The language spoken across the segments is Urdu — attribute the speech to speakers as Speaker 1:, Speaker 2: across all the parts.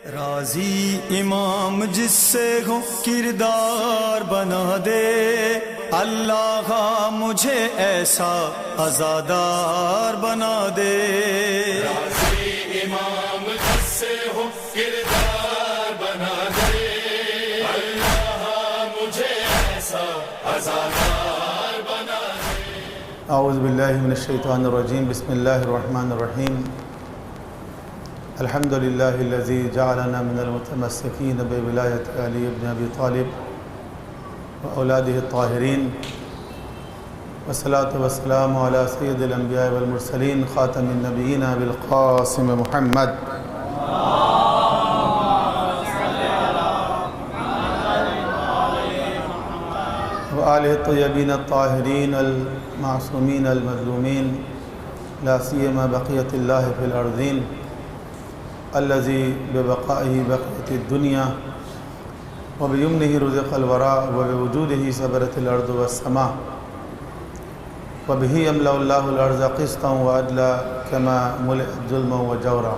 Speaker 1: راضی امام جس سے ہو کردار بنا دے، اللہ مجھے ایسا عزادار بنا دے۔
Speaker 2: راضی امام جس سے ہو کردار بنا دے، اللہ مجھے ایسا عزادار بنا دے۔
Speaker 3: اعوذ باللہ من الشیطان الرجیم، بسم اللہ الرحمن الرحیم۔ الحمد للہ الذی جعلنا من المتمسکین بولایت علی ابن ابی طالب و اولادہ الطاہرین، والصلاۃ والسلام علی سید الانبیاء والمرسلین، خاتم النبیین بالقاسم محمد۔ وآلہ الطیبین الطاہرین المعصومین المظلومین، لا سیما بقیت اللہ فی الارضین، الذی ببقائہ بقیت الدنیا وبیمنہ رزق الورا وبوجودہ صبرت الارض والسماء وبہ یملأ اللہ الارض قسطا وعدلا کما ملئت ظلما وجورا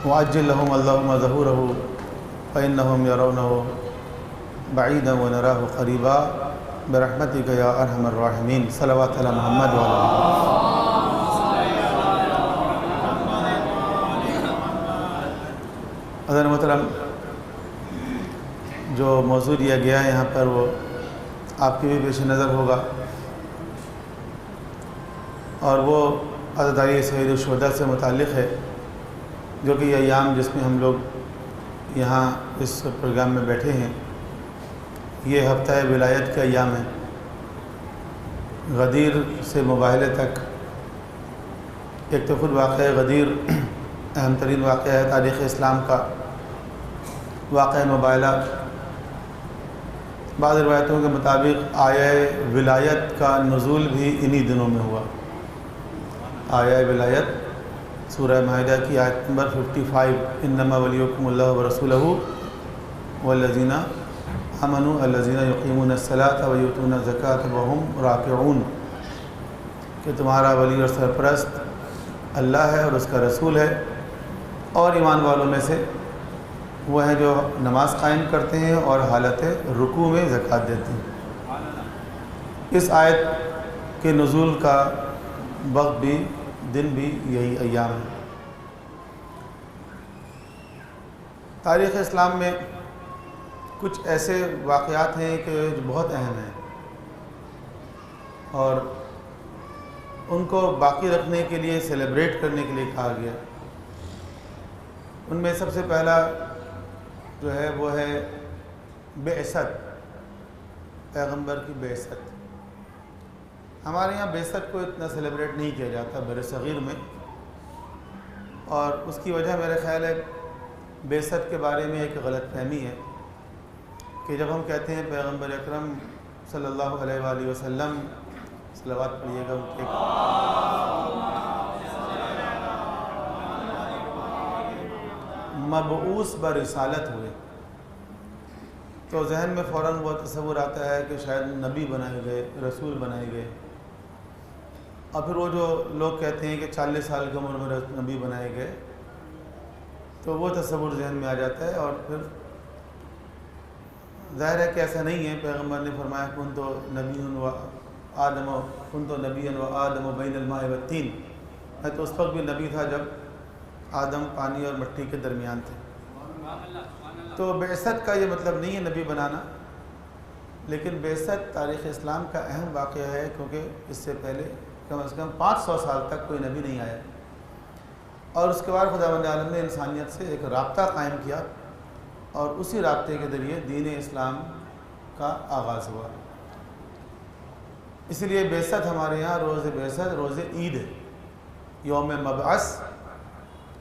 Speaker 3: وعجل لهم اللہم ظہورہ فإنہم یرونہ بعیدا ونراہ قریبا برحمتک یا ارحم الراحمین۔ صلوات علی محمد وعلی حضرت محترم، جو موضوع دیا گیا ہے یہاں پر وہ آپ کی بھی پیش نظر ہوگا، اور وہ عزاداری سید الشہداء سے متعلق ہے، جو کہ یہ ایام جس میں ہم لوگ یہاں اس پروگرام میں بیٹھے ہیں، یہ ہفتہ ولایت کے ایام ہیں۔ غدیر سے مباہلے تک، ایک تو خود واقعہ غدیر اہم ترین واقعہ ہے تاریخ اسلام کا، واقعہ مباہلہ۔ بعض روایتوں کے مطابق آیہ ولایت کا نزول بھی انہی دنوں میں ہوا۔ آیہ ولایت سورہ مائدہ کی آیت نمبر 55، انما ولیکم اللہ ورسولہ والذین آمنوا الذین یقیمون الصلاۃ ویؤتون الزکاۃ وہم راکعون، کہ تمہارا ولی اور سرپرست اللہ ہے اور اس کا رسول ہے، اور ایمان والوں میں سے وہ ہیں جو نماز قائم کرتے ہیں اور حالت رکوع میں زکوٰۃ دیتے ہیں۔ اس آیت کے نزول کا وقت بھی، دن بھی یہی ایام ہے۔ تاریخ اسلام میں کچھ ایسے واقعات ہیں کہ جو بہت اہم ہیں، اور ان کو باقی رکھنے کے لیے، سیلیبریٹ کرنے کے لیے کہا گیا۔ ان میں سب سے پہلا جو ہے وہ ہے بعثت، پیغمبر کی بعثت۔ ہمارے یہاں بعثت کو اتنا سیلیبریٹ نہیں کیا جاتا بر صغیر میں، اور اس کی وجہ میرے خیال ہے بعثت کے بارے میں ایک غلط فہمی ہے، کہ جب ہم کہتے ہیں پیغمبر اکرم صلی اللہ علیہ وآلہ وسلم، صلوات پڑھیے گا ان کے، مبعوث برسالت ہوئے، تو ذہن میں فوراً وہ تصور آتا ہے کہ شاید نبی بنائے گئے، رسول بنائے گئے، اور پھر وہ جو لوگ کہتے ہیں کہ 40 سال کی عمر میں نبی بنائے گئے، تو وہ تصور ذہن میں آ جاتا ہے، اور پھر ظاہر ہے کہ ایسا نہیں ہے۔ پیغمبر نے فرمایا کنت نبی و آدم، کنت نبی و آدم بین الماء والطین، میں تو اس وقت بھی نبی تھا جب آدم پانی اور مٹی کے درمیان تھے۔ تو بعثت کا یہ مطلب نہیں ہے نبی بنانا، لیکن بعثت تاریخ اسلام کا اہم واقعہ ہے، کیونکہ اس سے پہلے کم از کم 500 سال تک کوئی نبی نہیں آیا، اور اس کے بعد خداوند عالم نے انسانیت سے ایک رابطہ قائم کیا، اور اسی رابطے کے ذریعے دین اسلام کا آغاز ہوا۔ اسی لیے بعثت ہمارے یہاں روز بعثت روز عید ہے، یوم مبعث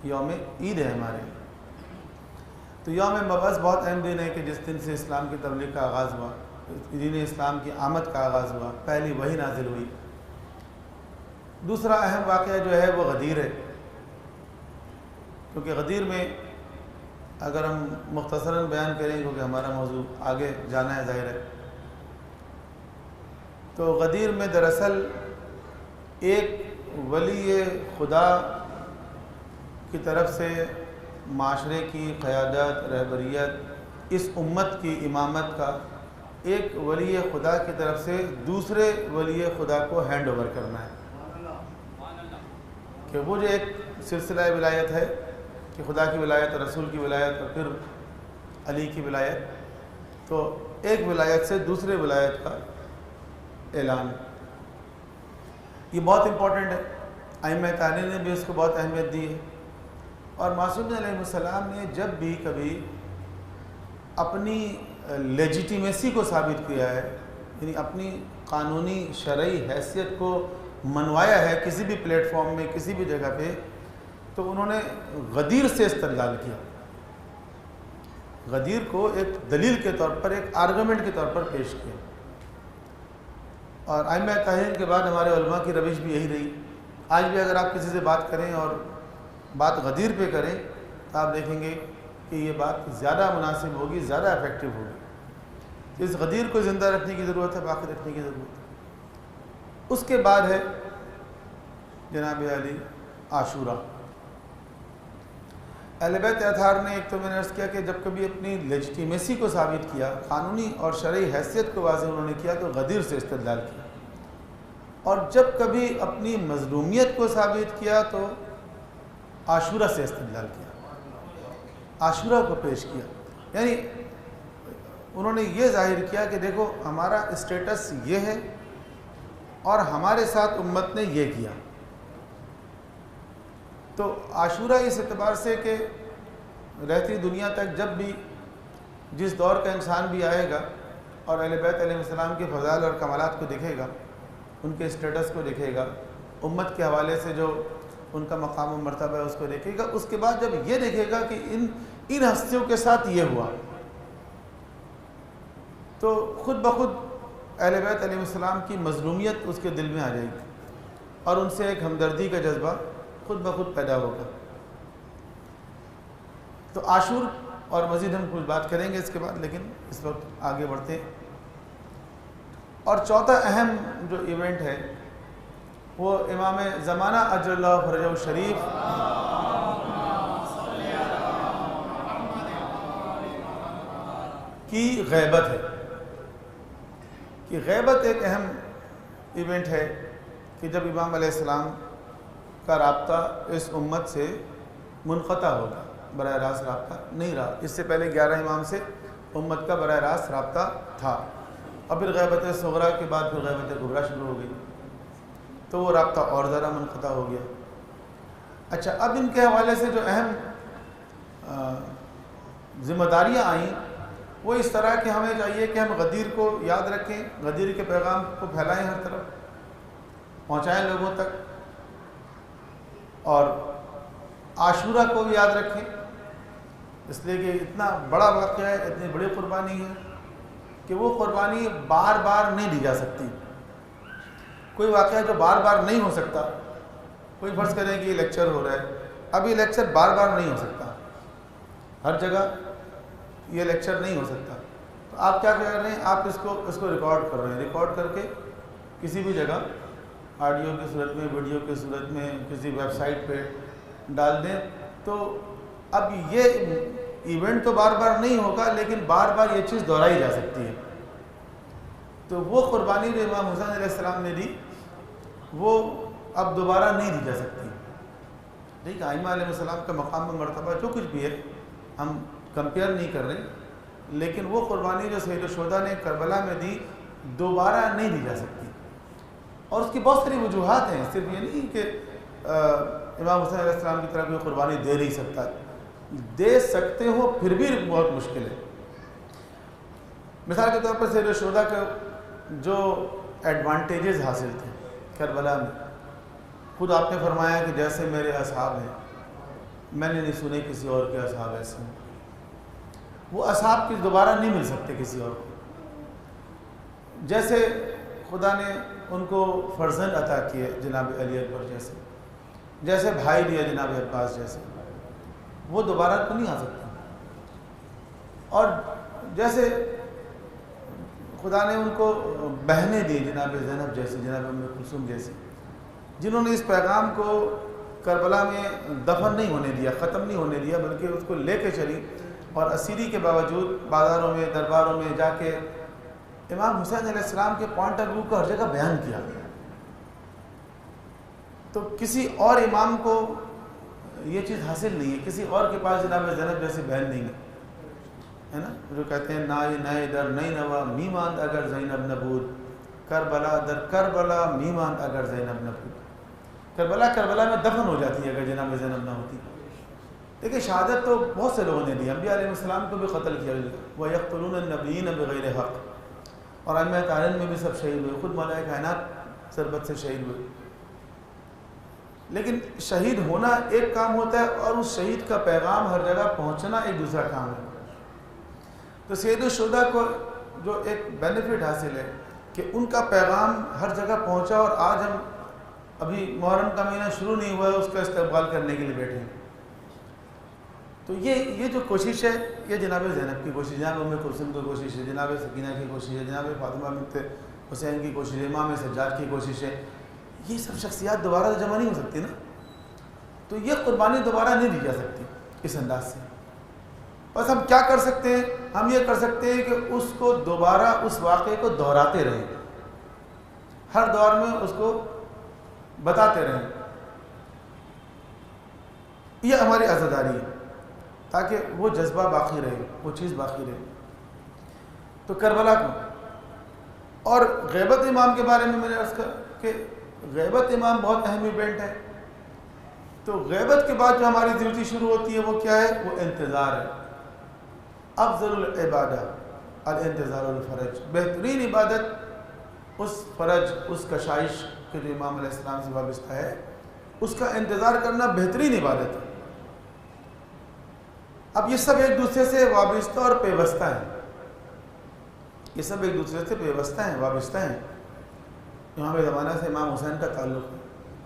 Speaker 3: یوم عید ہے ہمارے یہاں۔ تو یوم مبعث بہت اہم دن ہے، کہ جس دن سے اسلام کی تبلیغ کا آغاز ہوا، دین اسلام کی آمد کا آغاز ہوا، پہلی وحی نازل ہوئی۔ دوسرا اہم واقعہ جو ہے وہ غدیر ہے، کیونکہ غدیر میں اگر ہم مختصراً بیان کریں، کیونکہ ہمارا موضوع آگے جانا ہے ظاہر ہے، تو غدیر میں دراصل ایک ولی خدا کی طرف سے معاشرے کی قیادت، رہبریت، اس امت کی امامت کا ایک ولی خدا کی طرف سے دوسرے ولی خدا کو ہینڈ اوور کرنا ہے، کہ وہ جو ایک سلسلہ ولایت ہے کہ خدا کی ولایت، رسول کی ولایت اور پھر علی کی ولایت، تو ایک ولایت سے دوسرے ولایت کا اعلان، یہ بہت امپورٹنٹ ہے۔ ائمہ تعلیم نے بھی اس کو بہت اہمیت دی ہے، اور معصوم علیہ السلام نے جب بھی کبھی اپنی لیجیٹیمیسی کو ثابت کیا ہے، یعنی اپنی قانونی شرعی حیثیت کو منوایا ہے کسی بھی پلیٹ فارم میں، کسی بھی جگہ پہ، تو انہوں نے غدیر سے استدلال کیا، غدیر کو ایک دلیل کے طور پر، ایک آرگومنٹ کے طور پر پیش کیا۔ اور ائمہ تعلیم کے بعد ہمارے علماء کی روش بھی یہی رہی۔ آج بھی اگر آپ کسی سے بات کریں اور بات غدیر پہ کریں تو آپ دیکھیں گے کہ یہ بات زیادہ مناسب ہوگی، زیادہ افیکٹو ہوگی۔ اس غدیر کو زندہ رکھنے کی ضرورت ہے، باقی رکھنے کی ضرورت ہے۔ اس کے بعد ہے جناب علی عاشورہ۔ اہل بیت اطہار نے، ایک تو میں نے عرض کیا کہ جب کبھی اپنی لیجیٹیمیسی کو ثابت کیا، قانونی اور شرعی حیثیت کو واضح انہوں نے کیا، تو غدیر سے استدلال کیا، اور جب کبھی اپنی مظلومیت کو ثابت کیا تو عاشورہ سے استدلال کیا، عاشورہ کو پیش کیا۔ یعنی انہوں نے یہ ظاہر کیا کہ دیکھو ہمارا اسٹیٹس یہ ہے اور ہمارے ساتھ امت نے یہ کیا۔ تو عاشورہ اس اعتبار سے کہ رہتی دنیا تک جب بھی جس دور کا انسان بھی آئے گا اور اہل بیت علیہ السلام کے فضائل اور کمالات کو دیکھے گا، ان کے اسٹیٹس کو دیکھے گا، امت کے حوالے سے جو ان کا مقام و مرتبہ ہے اس کو دیکھے گا، اس کے بعد جب یہ دیکھے گا کہ ان ہستیوں کے ساتھ یہ ہوا، تو خود بخود اہل بیت علیہ السلام کی مظلومیت اس کے دل میں آ جائے گی، اور ان سے ایک ہمدردی کا جذبہ خود بخود پیدا ہوگا۔ تو عاشور، اور مزید ہم کچھ بات کریں گے اس کے بعد، لیکن اس وقت آگے بڑھتے ہیں۔ اور چوتھا اہم جو ایونٹ ہے وہ امام زمانہ اجر اللہ فرجہ الشریف کی غیبت ہے، کہ غیبت ایک اہم ایونٹ ہے کہ جب امام علیہ السلام کا رابطہ اس امت سے منقطع ہوگا، براہ راست رابطہ نہیں رہا۔ اس سے پہلے 11 امام سے امت کا براہ راست رابطہ تھا، اور پھر غیبت صغریٰ کے بعد پھر غیبت کبریٰ شروع ہو گئی، تو وہ رابطہ اور ذرا منقطع ہو گیا۔ اچھا، اب ان کے حوالے سے جو اہم ذمہ داریاں آئیں وہ اس طرح کہ ہمیں چاہیے کہ ہم غدیر کو یاد رکھیں، غدیر کے پیغام کو پھیلائیں، ہر طرف پہنچائیں لوگوں تک، اور عاشورہ کو بھی یاد رکھیں، اس لیے کہ اتنا بڑا واقعہ ہے، اتنی بڑی قربانی ہے کہ وہ قربانی بار بار نہیں دی جا سکتی۔ کوئی واقعہ جو بار بار نہیں ہو سکتا، کوئی فرض کریں کہ یہ لیکچر ہو رہا ہے، اب یہ لیکچر بار بار نہیں ہو سکتا، ہر جگہ یہ لیکچر نہیں ہو سکتا، تو آپ کیا کر رہے ہیں، آپ اس کو ریکارڈ کر رہے ہیں، ریکارڈ کر کے کسی بھی جگہ آڈیو کی صورت میں، ویڈیو کی صورت میں، کسی ویب سائٹ پہ ڈال دیں، تو اب یہ ایونٹ تو بار بار نہیں ہوگا، لیکن بار بار یہ چیز دہرائی جا سکتی ہے۔ تو وہ قربانی جو امام حسین علیہ السلام نے دی، وہ اب دوبارہ نہیں دی جا سکتی۔ ٹھیک ہے، ائمہ علیہ السلام کا مقام و مرتبہ جو کچھ بھی ہے ہم کمپیئر نہیں کر رہے، لیکن وہ قربانی جو سید الشہداء نے کربلا میں دی دوبارہ نہیں دی جا سکتی، اور اس کی بہت ساری وجوہات ہیں، صرف یہ نہیں کہ امام حسین علیہ السلام کی طرف کوئی قربانی دے نہیں سکتا، دے سکتے ہو پھر بھی بہت مشکل ہے۔ مثال کے طور پر سید الشہداء کے جو ایڈوانٹیجز حاصل تھے کربلا میں، خود آپ نے فرمایا کہ جیسے میرے اصحاب ہیں، میں نے نہیں سنے کسی اور کے اصحاب ایسے ہیں، وہ اصحاب کی دوبارہ نہیں مل سکتے کسی اور کو۔ جیسے خدا نے ان کو فرزند عطا کیے جناب علی اکبر جیسے، جیسے بھائی دیا جناب عباس جیسے، وہ دوبارہ تو نہیں آ سکتے۔ اور جیسے خدا نے ان کو بہنیں دی جناب زینب جیسے، جناب ام کلثوم جیسے، جنہوں نے اس پیغام کو کربلا میں دفن نہیں ہونے دیا، ختم نہیں ہونے دیا، بلکہ اس کو لے کے چلی، اور اسیری کے باوجود بازاروں میں درباروں میں جا کے امام حسین علیہ السلام کے پوائنٹ آف ویو کو ہر جگہ بیان کیا گیا۔ تو کسی اور امام کو یہ چیز حاصل نہیں ہے، کسی اور کے پاس جناب زینب جیسی بہن نہیں ہے نا، جو کہتے ہیں نائے در نئی نوا میماند اگر زینب نبود، کربلا در کربلا میماند اگر زینب نبود۔ کربلا میں دفن ہو جاتی ہے اگر جناب زینب نہ ہوتی۔ دیکھیں شہادت تو بہت سے لوگوں نے دی، انبیاء علیہ السلام کو بھی قتل کیا گیا، وَيَقْتُلُونَ النَّبِيِّينَ بِغَيْرِ حق، اور ائمہ طاہرین میں بھی سب شہید ہوئے، خود مولا کائنات سربت سے شہید ہوئے۔ لیکن شہید ہونا ایک کام ہوتا ہے اور اس شہید کا پیغام ہر جگہ پہنچنا ایک دوسرا کام ہے۔ تو سید الشہداء کو جو ایک بینیفٹ حاصل ہے کہ ان کا پیغام ہر جگہ پہنچا، اور آج ہم ابھی محرم کا مہینہ شروع نہیں ہوا ہے، اس کا استقبال کرنے کے لیے بیٹھے ہیں۔ تو یہ جو کوشش ہے، یہ جناب زینب کی کوشش ہے، جناب ام کلثوم کی کوشش ہے، جناب سکینہ کی کوشش ہے، جناب فاطمہ بنت حسین کی کوشش ہے، امام سجاد کی کوشش ہے۔ یہ سب شخصیات دوبارہ تو جمع نہیں ہو سکتی نا، تو یہ قربانی دوبارہ نہیں دی جا سکتی اس انداز سے۔ بس ہم کیا کر سکتے ہیں؟ ہم یہ کر سکتے ہیں کہ اس کو دوبارہ اس واقعے کو دہراتے رہیں، ہر دور میں اس کو بتاتے رہیں۔ یہ ہماری عزاداری ہے تاکہ وہ جذبہ باقی رہے، وہ چیز باقی رہے۔ تو کربلا کو اور غیبت امام کے بارے میں نے عرض کہا کہ غیبت امام بہت اہم ایونٹ ہے۔ تو غیبت کے بعد جو ہماری ڈیوٹی شروع ہوتی ہے وہ کیا ہے؟ وہ انتظار ہے۔ افضل العبادہ الانتظار الفرج، بہترین عبادت اس فرج، اس کشائش کے جو امام علیہ السلام سے وابستہ ہے، اس کا انتظار کرنا بہترین عبادت ہے۔ اب یہ سب ایک دوسرے سے وابستہ اور پیوستہ ہیں، یہ سب ایک دوسرے سے پیوستہ ہیں، وابستہ ہیں۔ امام زمانہ سے امام حسین کا تعلق ہے،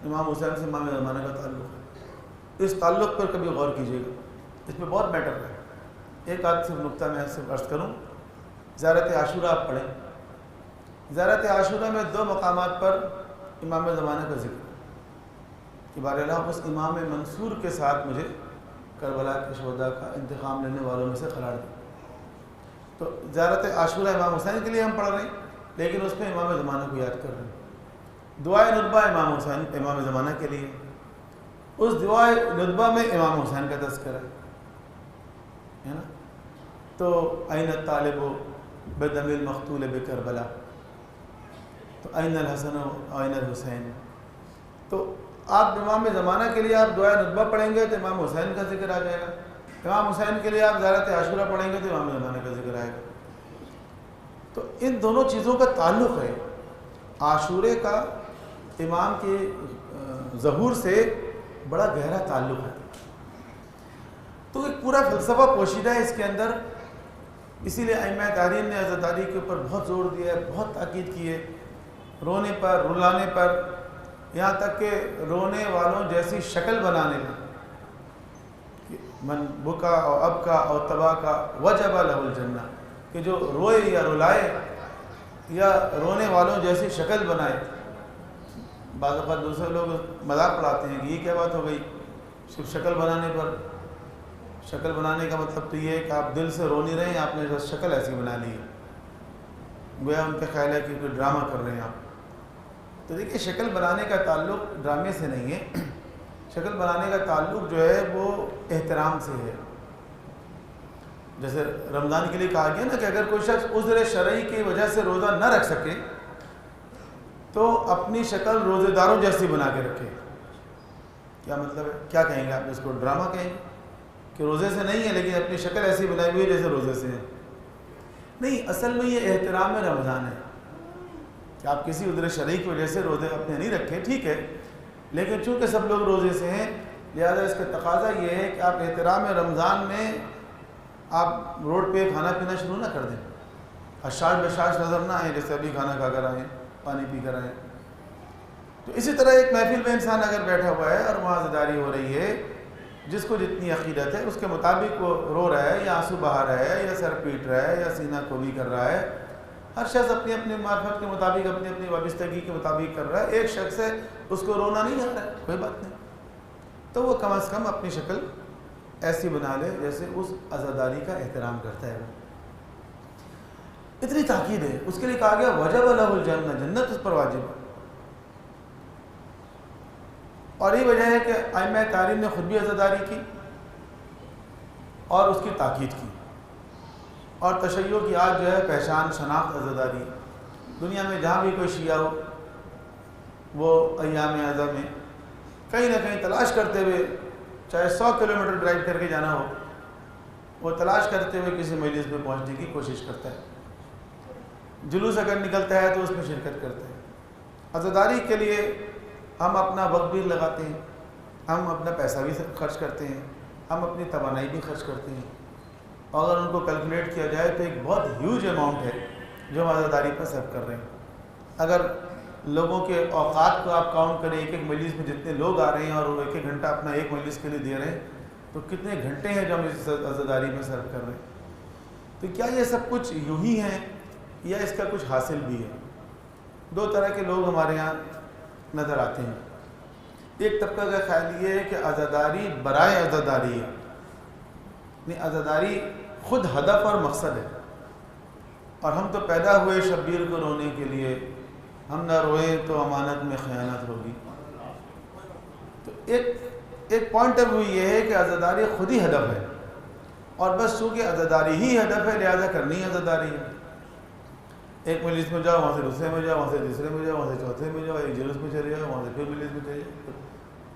Speaker 3: امام حسین سے امام زمانہ کا تعلق ہے۔ اس تعلق پر کبھی غور کیجیے گا، اس میں بہت میٹر ہے۔ ایک آدھ صرف نقطہ میں صرف عرض کروں، زیارت عاشورہ آپ پڑھیں۔ زیارت عاشورہ میں 2 مقامات پر امام زمانہ کا ذکر ہے کہ بارے اللہ اس امام منصور کے ساتھ مجھے کربلا کے شہداء کا انتقام لینے والوں میں سے قرار دیا۔ تو زیارت عاشورہ امام حسین کے لیے ہم پڑھ رہے ہیں، لیکن اس میں امام زمانہ کو یاد کر رہے ہیں۔ دعائے ندبہ امام حسین امام زمانہ کے لیے، اس دعائے ندبہ میں امام حسین کا تذکرہ ہے نا۔ تو این الطالب بدم المقتول بکربلا، تو این الحسن و این الحسین۔ تو آپ امام زمانہ کے لیے آپ دعائے ندبہ پڑھیں گے تو امام حسین کا ذکر آ جائے گا، امام حسین کے لیے آپ زیارت عاشورہ پڑھیں گے تو امام زمانہ کا ذکر آئے گا۔ تو ان دونوں چیزوں کا تعلق ہے۔ عاشورے کا امام کے ظہور سے بڑا گہرا تعلق ہے، تو ایک پورا فلسفہ پوشیدہ ہے اس کے اندر۔ اسی لیے ائمہ طاہرین نے عزاداری کے اوپر بہت زور دیا ہے، بہت تاکید کی ہے، رونے پر، رلانے پر، یہاں تک کہ رونے والوں جیسی شکل بنانے میں، من بکا اور ابکا اور تبا کا وجب لہ الجنہ، کہ جو روئے یا رلائے یا رونے والوں جیسی شکل بنائے۔ بعض اوقات دوسرے لوگ مذاق اڑاتے ہیں کہ یہ کیا بات ہو گئی صرف شکل بنانے پر۔ شکل بنانے کا مطلب تو یہ ہے کہ آپ دل سے رو نہیں رہے ہیں، آپ نے بس شکل ایسی بنا لی ہے، گویا ان کا خیال ہے کہ کوئی ڈرامہ کر رہے ہیں آپ۔ تو دیکھیے شکل بنانے کا تعلق ڈرامے سے نہیں ہے، شکل بنانے کا تعلق جو ہے وہ احترام سے ہے۔ جیسے رمضان کے لیے کہا گیا نا کہ اگر کوئی شخص عذر شرعی کی وجہ سے روزہ نہ رکھ سکے تو اپنی شکل روزے داروں جیسی بنا کے رکھے۔ کیا مطلب ہے؟ کیا کہیں گے آپ اس کو؟ ڈرامہ کہیں گے کہ روزے سے نہیں ہے لیکن اپنی شکل ایسی بنائی ہوئی ہے جیسے روزے سے ہے؟ نہیں، اصل میں یہ احترام رمضان ہے کہ آپ کسی عذر شرعی کی وجہ سے روزے اپنے نہیں رکھے، ٹھیک ہے، لیکن چونکہ سب لوگ روزے سے ہیں لہذا اس کا تقاضا یہ ہے کہ آپ احترام رمضان میں آپ روڈ پہ کھانا پینا شروع نہ کر دیں، اشاش بشاش نظر نہ آئیں جیسے ابھی کھانا کھا کر آئیں، پانی پی کر آئیں۔ تو اسی طرح ایک محفل میں انسان اگر بیٹھا ہوا ہے اور وہاں عزاداری ہو رہی ہے، جس کو جتنی عقیدت ہے اس کے مطابق وہ رو رہا ہے یا آنسو بہا رہا ہے یا سر پیٹ رہا ہے یا سینہ کوبی کر رہا ہے، ہر شخص اپنی اپنی معرفت کے مطابق اپنی اپنی وابستگی کے مطابق کر رہا ہے۔ ایک شخص ہے اس کو رونا نہیں آ رہا ہے، کوئی بات نہیں، تو وہ کم از کم اپنی شکل ایسی بنا لے جیسے اس عزاداری کا احترام کرتا ہے. اتنی تاکید ہے. اس کے لیے کہا گیا وجب لہ الجنہ، جنت اس پر واجب ہے. اور یہ وجہ ہے کہ ائمہ تاریخ نے خود بھی عزاداری کی اور اس کی تاکید کی. اور تشیع کی آج جو ہے پہچان شناخت عزاداری. دنیا میں جہاں بھی کوئی شیعہ ہو وہ ایام اعظم میں کہیں نہ کہیں تلاش کرتے ہوئے، چاہے 100 کلومیٹر ڈرائیو کر کے جانا ہو، وہ تلاش کرتے ہوئے کسی مجلس میں پہنچنے کی کوشش کرتا ہے. جلوس اگر نکلتا ہے تو اس میں شرکت کرتا ہے. عزاداری کے لیے ہم اپنا وقت بھی لگاتے ہیں، ہم اپنا پیسہ بھی خرچ کرتے ہیں، ہم اپنی توانائی بھی خرچ کرتے ہیں. اور اگر ان کو کیلکولیٹ کیا جائے تو ایک بہت ہیوج اماؤنٹ ہے جو ہم عزاداری پر صرف کر رہے ہیں. اگر لوگوں کے اوقات کو آپ کاؤنٹ کریں، ایک ایک مجلس میں جتنے لوگ آ رہے ہیں اور وہ ایک ایک گھنٹہ اپنا ایک مجلس کے لیے دے رہے ہیں، تو کتنے گھنٹے ہیں جو ہم اس عزاداری میں صرف کر رہے ہیں. تو کیا یہ سب کچھ یوں ہی ہیں یا اس کا کچھ حاصل بھی ہے؟ دو طرح کے لوگ ہمارے ہاں نظر آتے ہیں. ایک طبقہ کا خیال یہ ہے کہ عزاداری برائے عزاداری ہے، یعنی عزاداری خود ہدف اور مقصد ہے، اور ہم تو پیدا ہوئے شبیر کو رونے کے لیے، ہم نہ روئیں تو امانت میں خیانت ہوگی. تو ایک پوائنٹ آف ویو یہ ہے کہ عزاداری خود ہی ہدف ہے، اور بس چونکہ عزاداری ہی ہدف ہے لہذا کرنی عزاداری ہے. ایک مجلس میں جاؤ، وہاں سے دوسرے میں جاؤ، وہاں سے تیسرے میں جاؤ، وہاں سے چوتھے میں جاؤ، ایک جلوس میں چلے جاؤ، وہاں سے پھر مجلس میں چلے جاؤ،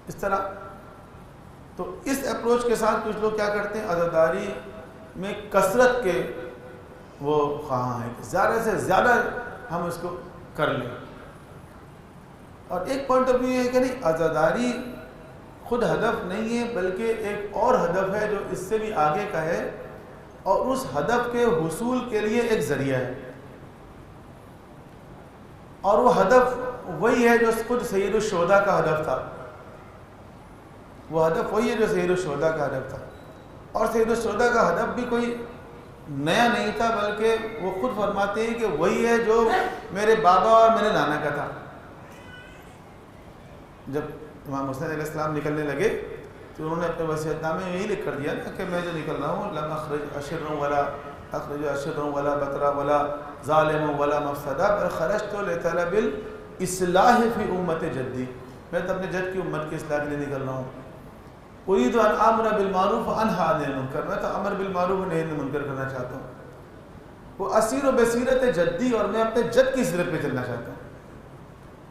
Speaker 3: اس طرح. تو اس اپروچ کے ساتھ کچھ لوگ کیا کرتے ہیں، عزاداری میں کثرت کے وہ خواہاں ہیں کہ زیادہ سے زیادہ ہم اس کو کر لیں. اور ایک پوائنٹ آف ویو ہے کہ نہیں، عزاداری خود ہدف نہیں ہے بلکہ ایک اور ہدف ہے جو اس سے بھی آگے کا ہے، اور اس ہدف کے حصول کے لیے ایک ذریعہ ہے. اور وہ ہدف وہی ہے جو خود سید الشہداء کا ہدف تھا. وہ ہدف وہی ہے جو سید الشہداء کا ہدف تھا. اور سید الشہداء کا ہدف بھی کوئی نیا نہیں تھا، بلکہ وہ خود فرماتے ہیں کہ وہی ہے جو میرے بابا اور میرے نانا کا تھا. جب امام حسین علیہ السلام نکلنے لگے تو انہوں نے اپنے وصیت نامے میں یہی لکھ کر دیا نا کہ میں جو نکل رہا ہوں لم اخرج اشرا ولا اخرج اشرا ولا بطرا ولا ظالم ولا مفسدہ بل خرجت لطلب الاصلاح فی امت جدی. میں تو اپنے جد کی امت کی اصلاح کے لیے نکل رہا ہوں. اريد ان امر بالمعروف وانهى عن المنکر، میں تو امر بالمعروف و نہی عن المنکر کرنا چاہتا ہوں. وہ اسیر و بصیرت جدی، اور میں اپنے جد کی سیرت پہ چلنا چاہتا ہوں.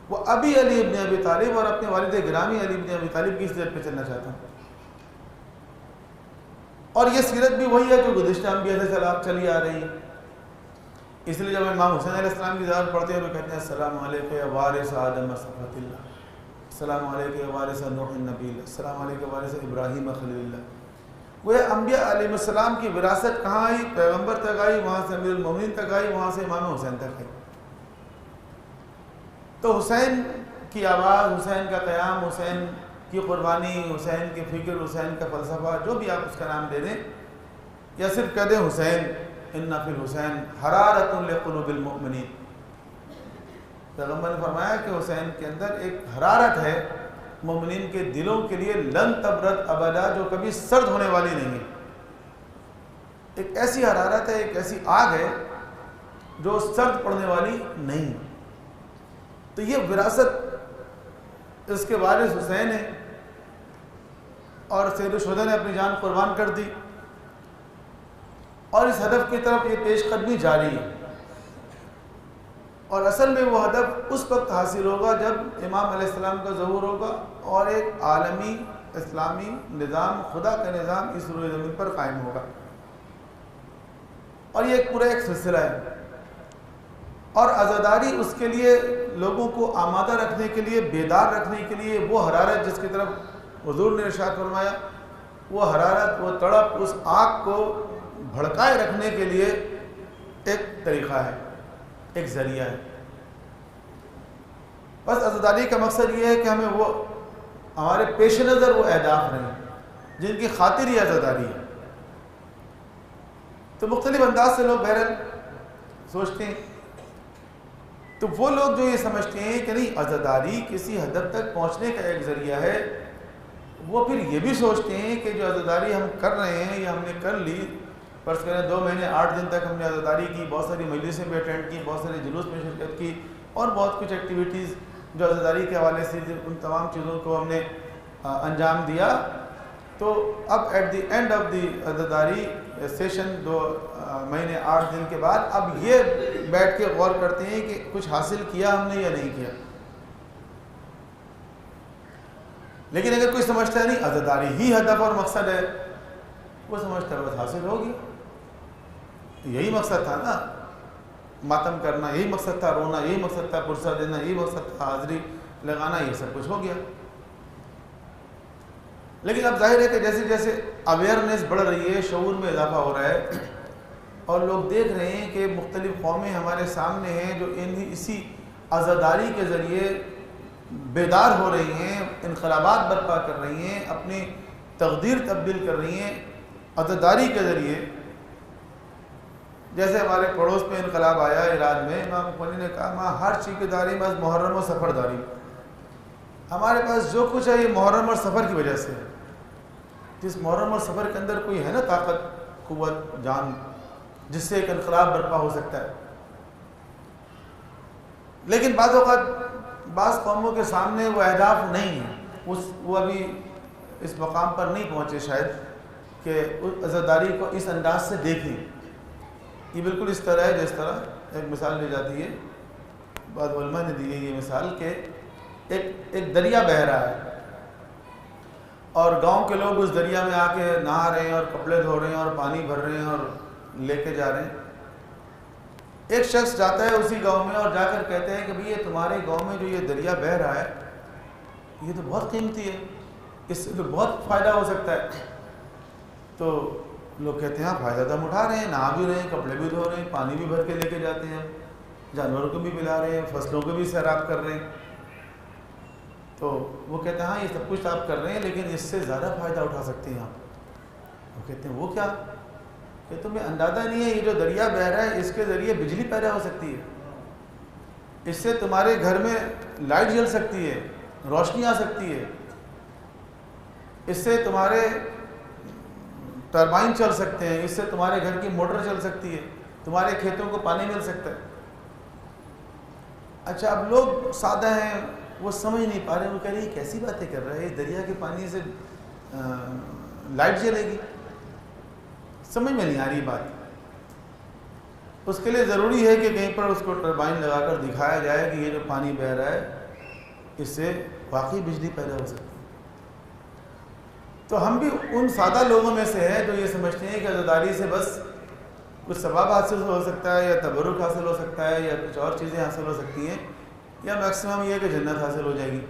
Speaker 3: وہ ابی علی ابن ابی طالب، اور اپنے والد گرامی علی ابن ابی طالب کی سیرت پہ چلنا چاہتا ہوں. اور یہ سیرت بھی وہی ہے جو گزشتہ انبیاء سے چلی آ رہی ہے. اس لیے جب امام حسین علیہ السلام کی زیارت پڑھتے ہیں تو کہتے ہیں السلام علیکم یا وارث آدم صفوۃ اللہ، السلام علیکم یا وارث نوح النبی اللہ، السلام علیکم وارث ابراہیم خلیل اللہ. وہ انبیاء علیہ السلام کی وراثت کہاں آئی؟ پیغمبر تک آئی، وہاں سے امیر المومنین تک آئی، وہاں سے امام حسین تک آئی. تو حسین کی آواز، حسین کا قیام، حسین کی قربانی، حسین کی فکر، حسین کا فلسفہ، جو بھی آپ اس کا نام دے دیں، یا صرف کہہ دیں حسین، ان فی الحسین حرارۃ لقلوب المؤمنین. پیغمبر نے فرمایا کہ حسین کے اندر ایک حرارت ہے مومنین کے دلوں کے لیے، لن تبرد ابدا، جو کبھی سرد ہونے والی نہیں ہے. ایک ایسی حرارت ہے، ایک ایسی آگ ہے جو سرد پڑنے والی نہیں. تو یہ وراثت اس کے وارث حسین ہے، اور سید الشہداء نے اپنی جان قربان کر دی، اور اس ہدف کی طرف یہ پیش قدمی جاری ہے. اور اصل میں وہ ہدف اس وقت حاصل ہوگا جب امام علیہ السلام کا ظہور ہوگا اور ایک عالمی اسلامی نظام، خدا کا نظام اس روئے زمین پر قائم ہوگا. اور یہ پورا ایک سلسلہ ہے. اور عزاداری اس کے لیے لوگوں کو آمادہ رکھنے کے لیے، بیدار رکھنے کے لیے، وہ حرارت جس کی طرف حضور نے ارشاد فرمایا، وہ حرارت، وہ تڑپ، اس آگ کو بھڑکائے رکھنے کے لیے ایک طریقہ ہے، ایک ذریعہ ہے. بس عزاداری کا مقصد یہ ہے کہ ہمیں وہ ہمارے پیش نظر وہ اہداف رہیں جن کی خاطر یہ عزاداری ہے. تو مختلف انداز سے لوگ بہرحال سوچتے ہیں. تو وہ لوگ جو یہ سمجھتے ہیں کہ نہیں، عزاداری کسی ہدف تک پہنچنے کا ایک ذریعہ ہے، وہ پھر یہ بھی سوچتے ہیں کہ جو عزاداری ہم کر رہے ہیں یا ہم نے کر لی، فرض کریں 2 مہینے 8 دن تک ہم نے عزاداری کی، بہت ساری مجلسیں بھی اٹینڈ کی، بہت سارے جلوس میں شرکت کی، اور بہت کچھ ایکٹیویٹیز جو عزاداری کے حوالے سے ان تمام چیزوں کو ہم نے انجام دیا، تو اب at the end of the عزاداری سیشن 2 مہینے 8 دن کے بعد اب یہ بیٹھ کے غور کرتے ہیں کہ کچھ حاصل کیا ہم نے یا نہیں کیا۔ لیکن اگر کوئی سمجھتا ہے نہیں عزاداری ہی ہدف اور مقصد ہے، وہ سمجھتا ہے بس حاصل ہو گیا، یہی مقصد تھا نا، ماتم کرنا یہی مقصد تھا، رونا یہی مقصد تھا، پرسہ دینا یہی مقصد تھا، حاضری لگانا یہ سب کچھ ہو گیا۔ لیکن اب ظاہر ہے کہ جیسے جیسے اویئرنیس بڑھ رہی ہے، شعور میں اضافہ ہو رہا ہے، اور لوگ دیکھ رہے ہیں کہ مختلف قومیں ہمارے سامنے ہیں جو اسی عزاداری کے ذریعے بیدار ہو رہی ہیں، انقلابات برپا کر رہی ہیں، اپنی تقدیر تبدیل کر رہی ہیں عزاداری کے ذریعے۔ جیسے ہمارے پڑوس میں انقلاب آیا ایران میں، امام خمینی نے کہا ماں ہر چیز کی داری بس محرم و سفر داری، ہمارے پاس جو کچھ ہے یہ محرم اور سفر کی وجہ سے ہے۔ جس محرم اور سفر کے اندر کوئی ہے نا طاقت، قوت، جان، جس سے ایک انقلاب برپا ہو سکتا ہے۔ لیکن بعض اوقات بعض قوموں کے سامنے وہ اہداف نہیں ہیں، وہ ابھی اس مقام پر نہیں پہنچے شاید کہ اس عزاداری کو اس انداز سے دیکھیں۔ یہ بالکل اس طرح ہے جس طرح ایک مثال لی جاتی ہے، بعض علماء نے دی ہے یہ مثال کہ ایک دریا بہہ رہا ہے اور گاؤں کے لوگ اس دریا میں آ کے نہا رہے ہیں اور کپڑے دھو رہے ہیں اور پانی بھر رہے ہیں اور لے کے جا رہے ہیں۔ ایک شخص جاتا ہے اسی گاؤں میں اور جا کر کہتے ہیں کہ بھئی یہ تمہارے گاؤں میں جو یہ دریا بہہ رہا ہے یہ تو بہت قیمتی ہے، اس سے تو بہت فائدہ ہو سکتا ہے۔ تو لوگ کہتے ہیں ہاں فائدہ تو ہم اٹھا رہے ہیں، نہا بھی رہے ہیں، کپڑے بھی دھو رہے ہیں، پانی بھی بھر کے لے کے جاتے ہیں، جانوروں کو بھی پلا رہے ہیں، فصلوں کو بھی سیراب کر رہے ہیں۔ تو وہ کہتے ہیں ہاں یہ سب کچھ آپ کر رہے ہیں لیکن اس سے زیادہ فائدہ اٹھا سکتے ہیں آپ۔ وہ کہتے ہیں وہ کیا؟ کہ تمہیں اندازہ نہیں ہے یہ جو دریا بہہ رہا ہے اس کے ذریعے بجلی پیدا ہو سکتی ہے، اس سے تمہارے گھر میں لائٹ جل سکتی ہے، روشنی آ سکتی ہے، اس سے تمہارے ٹربائن چل سکتے ہیں، اس سے تمہارے گھر کی موٹر چل سکتی ہے، تمہارے کھیتوں کو پانی مل سکتا ہے۔ اچھا اب لوگ سادہ ہیں، وہ سمجھ نہیں پا رہے، وہ کہہ رہے ہیں کیسی باتیں کر رہے ہیں، دریا کے پانی سے لائٹ جلے گی، سمجھ میں نہیں آ رہی بات۔ اس کے لیے ضروری ہے کہ کہیں پر اس کو ٹربائن لگا کر دکھایا جائے کہ یہ جو پانی بہہ رہا ہے اس سے واقعی بجلی پیدا ہو سکتی ہے۔ تو ہم بھی ان سادہ لوگوں میں سے ہیں جو یہ سمجھتے ہیں کہ عزاداری سے بس کچھ ثواب حاصل ہو سکتا ہے یا تبرک حاصل ہو سکتا ہے یا کچھ اور چیزیں حاصل ہو سکتی ہیں، یا میکسیمم یہ ہے کہ جنت حاصل ہو جائے گی۔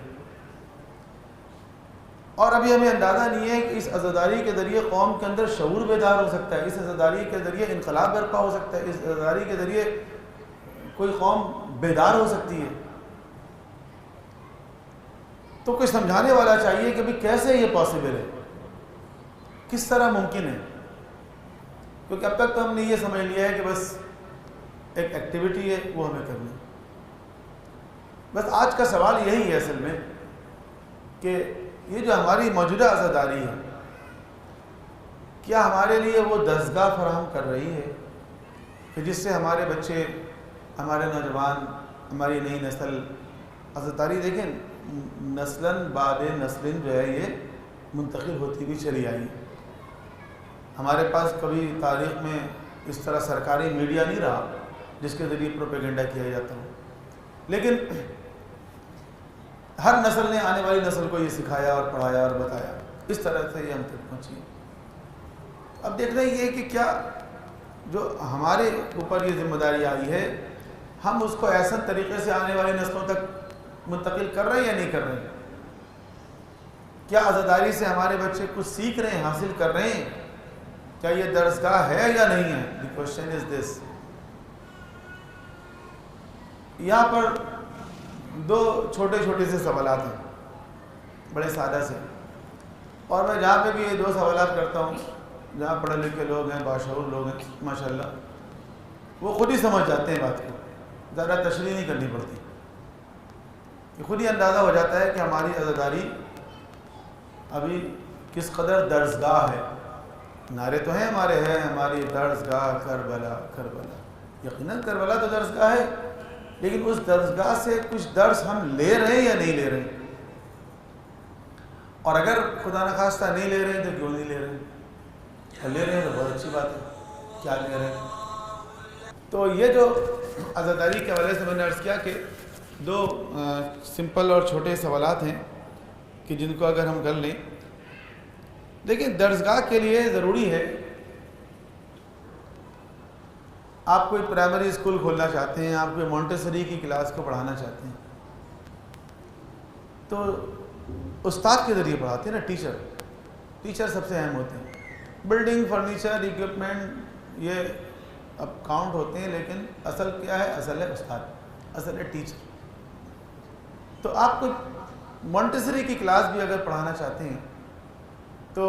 Speaker 3: اور ابھی ہمیں اندازہ نہیں ہے کہ اس عزاداری کے ذریعے قوم کے اندر شعور بیدار ہو سکتا ہے، اس عزاداری کے ذریعے انقلاب برپا ہو سکتا ہے، اس عزاداری کے ذریعے کوئی قوم بیدار ہو سکتی ہے۔ تو کوئی سمجھانے والا چاہیے کہ بھی کیسے یہ پاسبل ہے، کس طرح ممکن ہے، کیونکہ اب تک تو ہم نے یہ سمجھ لیا ہے کہ بس ایک ایکٹیویٹی ہے وہ ہمیں کرنی ہے۔ بس آج کا سوال یہی ہے اصل میں کہ یہ جو ہماری موجودہ عزاداری ہے کیا ہمارے لیے وہ دستگاہ فراہم کر رہی ہے کہ جس سے ہمارے بچے، ہمارے نوجوان، ہماری نئی نسل، عزاداری دیکھیں نسلاً بعد نسلیں جو ہے یہ منتقل ہوتی بھی چلی آئی ہے۔ ہمارے پاس کبھی تاریخ میں اس طرح سرکاری میڈیا نہیں رہا جس کے ذریعے پروپیگنڈا کیا جاتا ہو، لیکن ہر نسل نے آنے والی نسل کو یہ سکھایا اور پڑھایا اور بتایا، اس طرح سے یہ ہم تک پہنچی۔ اب دیکھنا یہ کہ کیا جو ہمارے اوپر یہ ذمہ داری آئی ہے ہم اس کو ایسا طریقے سے آنے والی نسلوں تک منتقل کر رہے ہیں یا نہیں کر رہے ہیں؟ کیا عزاداری سے ہمارے بچے کچھ سیکھ رہے ہیں، حاصل کر رہے ہیں؟ کیا یہ درسگاہ ہے یا نہیں ہے؟ دی کوشچن از دس۔ یہاں پر دو چھوٹے چھوٹے سے سوالات ہیں، بڑے سادہ سے، اور میں جہاں پہ بھی یہ دو سوالات کرتا ہوں، جہاں پڑھے لکھے لوگ ہیں، باشعور لوگ ہیں ماشاءاللہ، وہ خود ہی سمجھ جاتے ہیں بات کو، زیادہ تشریح نہیں کرنی پڑتی، کہ خود ہی اندازہ ہو جاتا ہے کہ ہماری عزاداری ابھی کس قدر درسگاہ ہے. نعرے تو ہیں ہماری درسگاہ کربلا کربلا. یقیناً کربلا تو درسگاہ ہے، لیکن اس درسگاہ سے کچھ درس ہم لے رہے ہیں یا نہیں لے رہے ہیں؟ اور اگر خدا نخواستہ نہیں لے رہے ہیں تو کیوں نہیں لے رہے ہیں؟ اور لے رہے ہیں تو بہت اچھی بات ہے. کیا لے رہے ہیں؟ تو یہ جو عزاداری کے حوالے سے میں نے عرض کیا کہ دو سمپل اور چھوٹے سوالات ہیں کہ جن کو اگر ہم کر لیں. لیکن درسگاہ کے لیے ضروری ہے، آپ کوئی پرائمری اسکول کھولنا چاہتے ہیں، آپ کوئی مونٹیسری کی کلاس کو پڑھانا چاہتے ہیں تو استاد کے ذریعے پڑھاتے ہیں نا. ٹیچر سب سے اہم ہوتے ہیں. بلڈنگ، فرنیچر، ایکوپمنٹ یہ اب کاؤنٹ ہوتے ہیں، لیکن اصل کیا ہے؟ اصل ہے استاد، اصل ہے ٹیچر. تو آپ کو مونٹیسری کی کلاس بھی اگر پڑھانا چاہتے ہیں تو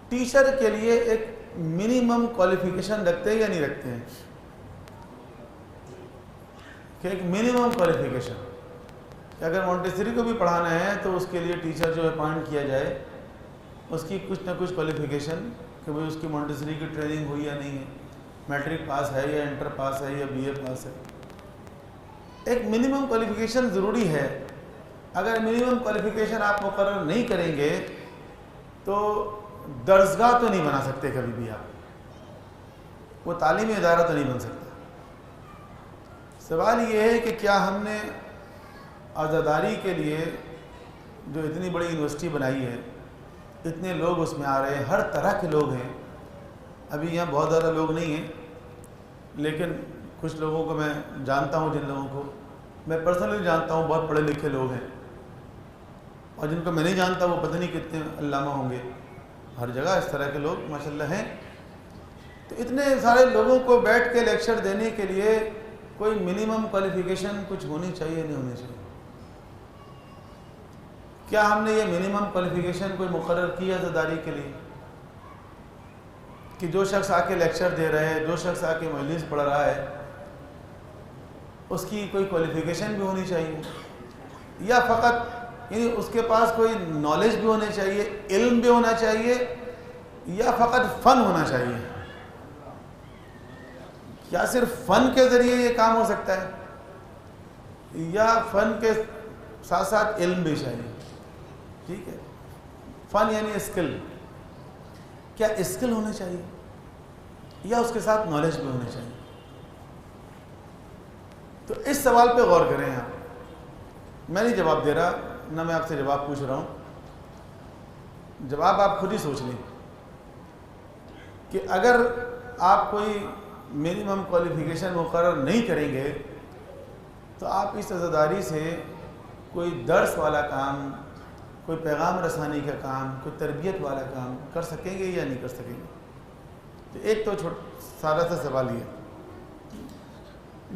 Speaker 3: ٹیچر کے لیے ایک منیمم کوالیفیکیشن رکھتے ہیں یا نہیں رکھتے ہیں؟ کہ ایک منیمم کوالیفیکیشن کہ اگر مونٹیسری کو بھی پڑھانا ہے تو اس کے لیے ٹیچر جو اپائنٹ کیا جائے اس کی کچھ نہ کچھ کوالیفیکیشن کہ بھئی اس کی مونٹیسری کی ٹریننگ ہوئی یا نہیں ہے، میٹرک پاس ہے یا انٹر پاس ہے یا بی اے پاس ہے. ایک منیمم کوالیفیکیشن ضروری ہے. اگر منیمم کوالیفیکیشن آپ مقرر نہیں کریں گے تو درسگاہ تو نہیں بنا سکتے کبھی بھی آپ، وہ تعلیمی ادارہ تو نہیں بن سکتا. سوال یہ ہے کہ کیا ہم نے عزاداری کے لیے جو اتنی بڑی یونیورسٹی بنائی ہے، اتنے لوگ اس میں آ رہے ہیں، ہر طرح کے لوگ ہیں. ابھی یہاں بہت زیادہ لوگ نہیں ہیں، لیکن کچھ لوگوں کو میں جانتا ہوں، جن لوگوں کو میں پرسنلی جانتا ہوں بہت پڑھے لکھے لوگ ہیں، اور جن کو میں نہیں جانتا وہ پتہ نہیں کتنے علامہ ہوں گے. ہر جگہ اس طرح کے لوگ ماشاءاللہ ہیں. تو اتنے سارے لوگوں کو بیٹھ کے لیکچر دینے کے لیے کوئی منیمم کوالیفیکیشن کچھ ہونی چاہیے نہیں ہونی چاہیے؟ کیا ہم نے یہ منیمم کوالیفیکیشن کوئی مقرر کی ہے عزاداری کے لیے کہ جو شخص آ کے لیکچر دے رہے ہے، جو شخص آ کے مجلس پڑھ رہا ہے، اس کی کوئی کوالیفیکیشن بھی ہونی چاہیے، یا فقط یعنی اس کے پاس کوئی نالج بھی ہونا چاہیے، علم بھی ہونا چاہیے، یا فقط فن ہونا چاہیے؟ کیا صرف فن کے ذریعے یہ کام ہو سکتا ہے، یا فن کے ساتھ ساتھ علم بھی چاہیے؟ ٹھیک ہے، فن یعنی اسکل. کیا اسکل ہونے چاہیے یا اس کے ساتھ نالج بھی ہونے چاہیے؟ تو اس سوال پہ غور کریں آپ. میں نہیں جواب دے رہا، نہ میں آپ سے جواب پوچھ رہا ہوں. جواب آپ خود ہی سوچ لیں کہ اگر آپ کوئی منیمم کوالیفیکیشن مقرر نہیں کریں گے تو آپ اس عزاداری سے کوئی درس والا کام، کوئی پیغام رسانی کا کام، کوئی تربیت والا کام کر سکیں گے یا نہیں کر سکیں گے؟ تو ایک تو سادہ سا سوال یہ.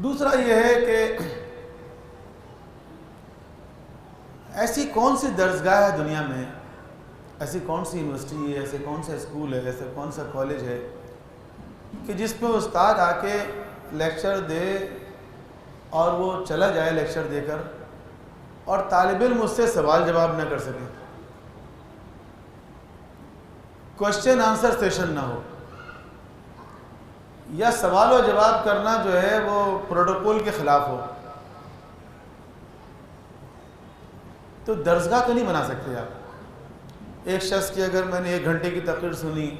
Speaker 3: دوسرا یہ ہے کہ ایسی کون سی درسگاہ ہے دنیا میں، ایسی کون سی یونیورسٹی ہے، ایسے کون سا اسکول ہے، ایسا کون سا کالج ہے کہ جس میں استاد آ کے لیکچر دے اور وہ چلا جائے لیکچر دے کر اور طالب علم اس سے سوال جواب نہ کر سکے، کوشچن آنسر سیشن نہ ہو، یا سوال و جواب کرنا جو ہے وہ پروٹوکول کے خلاف ہو؟ تو درسگاہ تو نہیں بنا سکتے آپ. ایک شخص کی اگر میں نے 1 گھنٹے کی تقریر سنی،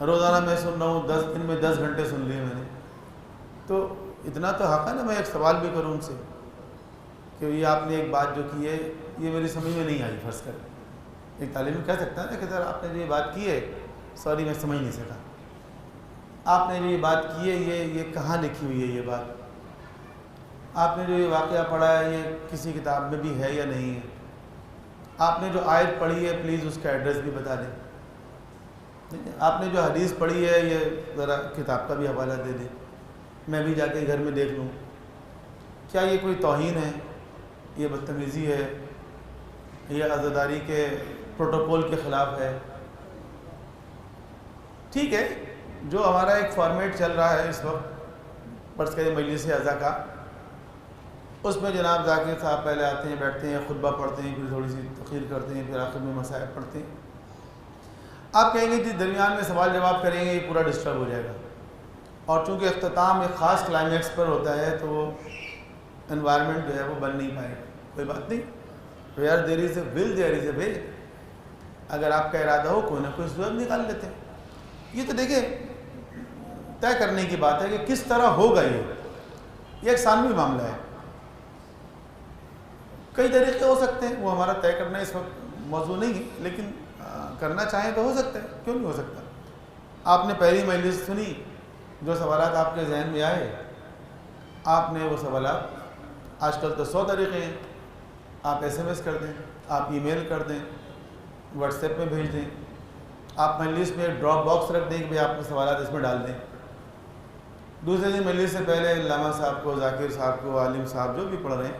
Speaker 3: روزانہ میں سن رہا ہوں، 10 دن میں 10 گھنٹے سن لیے میں نے، تو اتنا تو حق ہے نا میں ایک سوال بھی کروں ان سے کہ یہ آپ نے ایک بات جو کی ہے یہ میری سمجھ میں نہیں آئی. فرض کریں ایک طالب علم کہہ سکتا ہے نا کہ سر آپ نے جو یہ بات کی ہے سوری میں سمجھ نہیں سکا، آپ نے جو یہ بات کی ہے یہ کہاں لکھی ہوئی ہے، یہ بات آپ نے جو یہ واقعہ پڑھا ہے یہ کسی کتاب میں بھی ہے یا نہیں ہے، آپ نے جو آیت پڑھی ہے پلیز اس کا ایڈریس بھی بتا دیں، آپ نے جو حدیث پڑھی ہے یہ ذرا کتاب کا بھی حوالہ دے دیں، میں بھی جا کے گھر میں دیکھ لوں. کیا یہ کوئی توہین ہے، یہ بدتمیزی ہے، یہ عزاداری کے پروٹوکول کے خلاف ہے؟ ٹھیک ہے، جو ہمارا ایک فارمیٹ چل رہا ہے اس وقت فرض کریں مجلس اعضاء کا، اس میں جناب ذاکر صاحب پہلے آتے ہیں، بیٹھتے ہیں، خطبہ پڑھتے ہیں، پھر تھوڑی سی تقریر کرتے ہیں، پھر آخر میں مسائل پڑھتے ہیں. آپ کہیں گے جی درمیان میں سوال جواب کریں گے، یہ پورا ڈسٹرب ہو جائے گا. اور چونکہ اختتام ایک خاص کلائمیکس پر ہوتا ہے تو وہ انوائرمنٹ جو ہے وہ بن نہیں پائے گا. کوئی بات نہیں، ویئر دیر از اے ول دیر از اے وے. اگر آپ کا ارادہ ہو کوئی نہ کوئی صورت نکال لیتے ہیں. یہ تو دیکھیں طے کرنے کی بات ہے کہ کس طرح ہوگا. یہ ایک ثانوی معاملہ ہے. کئی طریقے ہو سکتے ہیں، وہ ہمارا طے کرنا اس وقت موضوع نہیں ہے، لیکن کرنا چاہیں تو ہو سکتا ہے. کیوں نہیں ہو سکتا؟ آپ نے پہلی مجلس سنی، جو سوالات آپ کے ذہن میں آئے آپ نے وہ سوالات، آج کل تو 100 طریقے ہیں، آپ SMS کر دیں، آپ ای میل کر دیں، واٹس ایپ میں بھیج دیں، آپ مجلس میں ڈراپ باکس رکھ دیں کہ بھائی آپ کے سوالات اس میں ڈال دیں. دوسرے دن مجلس سے پہلے علامہ صاحب کو، ذاکر صاحب کو، عالم صاحب جو بھی پڑھ رہے ہیں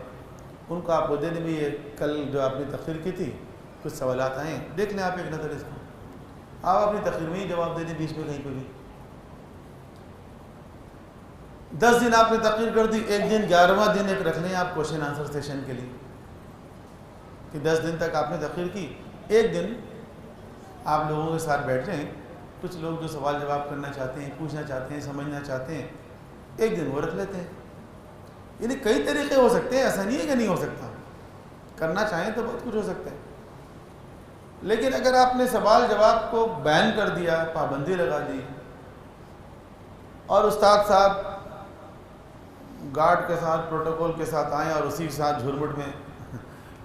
Speaker 3: ان کو آپ کو دے دیں بھی یہ کل جو آپ نے تقریر کی تھی کچھ سوالات آئے ہیں، دیکھ لیں آپ ایک نظر اس کو. آپ اپنی تقریر میں ہی جواب دے دیں بیچ میں کہیں پہ بھی. 10 دن آپ نے تقریر کر دی، ایک دن 11واں دن ایک رکھ لیں آپ کوشچن آنسر سیشن کے لیے کہ 10 دن تک آپ نے تقریر کی، ایک دن آپ لوگوں کے ساتھ بیٹھ رہے ہیں. کچھ لوگ جو سوال جواب کرنا چاہتے ہیں، پوچھنا چاہتے ہیں، سمجھنا چاہتے ہیں، ایک دن وہ رکھ لیتے ہیں. یعنی کئی طریقے ہو سکتے ہیں، ایسا نہیں ہے کہ نہیں ہو سکتا. کرنا چاہیں تو بہت کچھ ہو سکتا ہے. لیکن اگر آپ نے سوال جواب کو بین کر دیا، پابندی لگا دی، اور استاد صاحب گارڈ کے ساتھ پروٹوکول کے ساتھ آئیں اور اسی کے ساتھ جھرمٹ میں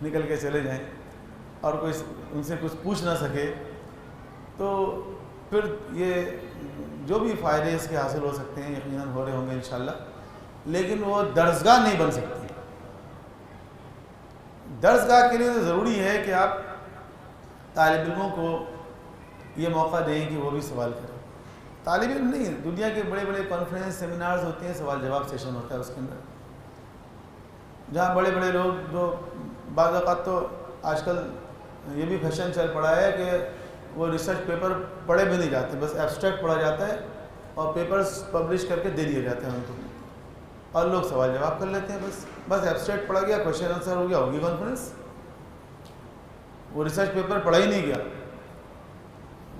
Speaker 3: نکل کے چلے جائیں اور کوئی ان سے کچھ پوچھ نہ سکے، تو پھر یہ جو بھی فائدے اس کے حاصل ہو سکتے ہیں یقیناً ہو رہے ہوں گے انشاءاللہ، لیکن وہ درسگاہ نہیں بن سکتی. درسگاہ کے لیے تو ضروری ہے کہ آپ طالب علموں کو یہ موقع دیں کہ وہ بھی سوال کریں. طالب علم نہیں، دنیا کے بڑے بڑے کانفرنس سیمینارز ہوتے ہیں، سوال جواب سیشن ہوتا ہے اس کے اندر، جہاں بڑے بڑے لوگ جو بعض اوقات تو آج کل یہ بھی فیشن چل پڑا ہے کہ وہ ریسرچ پیپر پڑھے بھی نہیں جاتے، بس ایبسٹریکٹ پڑھا جاتا ہے اور پیپرز پبلش کر کے دے دیے جاتے ہیں ان کو، اور لوگ سوال جواب کر لیتے ہیں. بس ایبسٹریکٹ پڑھا گیا، کوشچن آنسر ہو گیا، ہوگی کانفرنس. وہ ریسرچ پیپر پڑھا ہی نہیں گیا،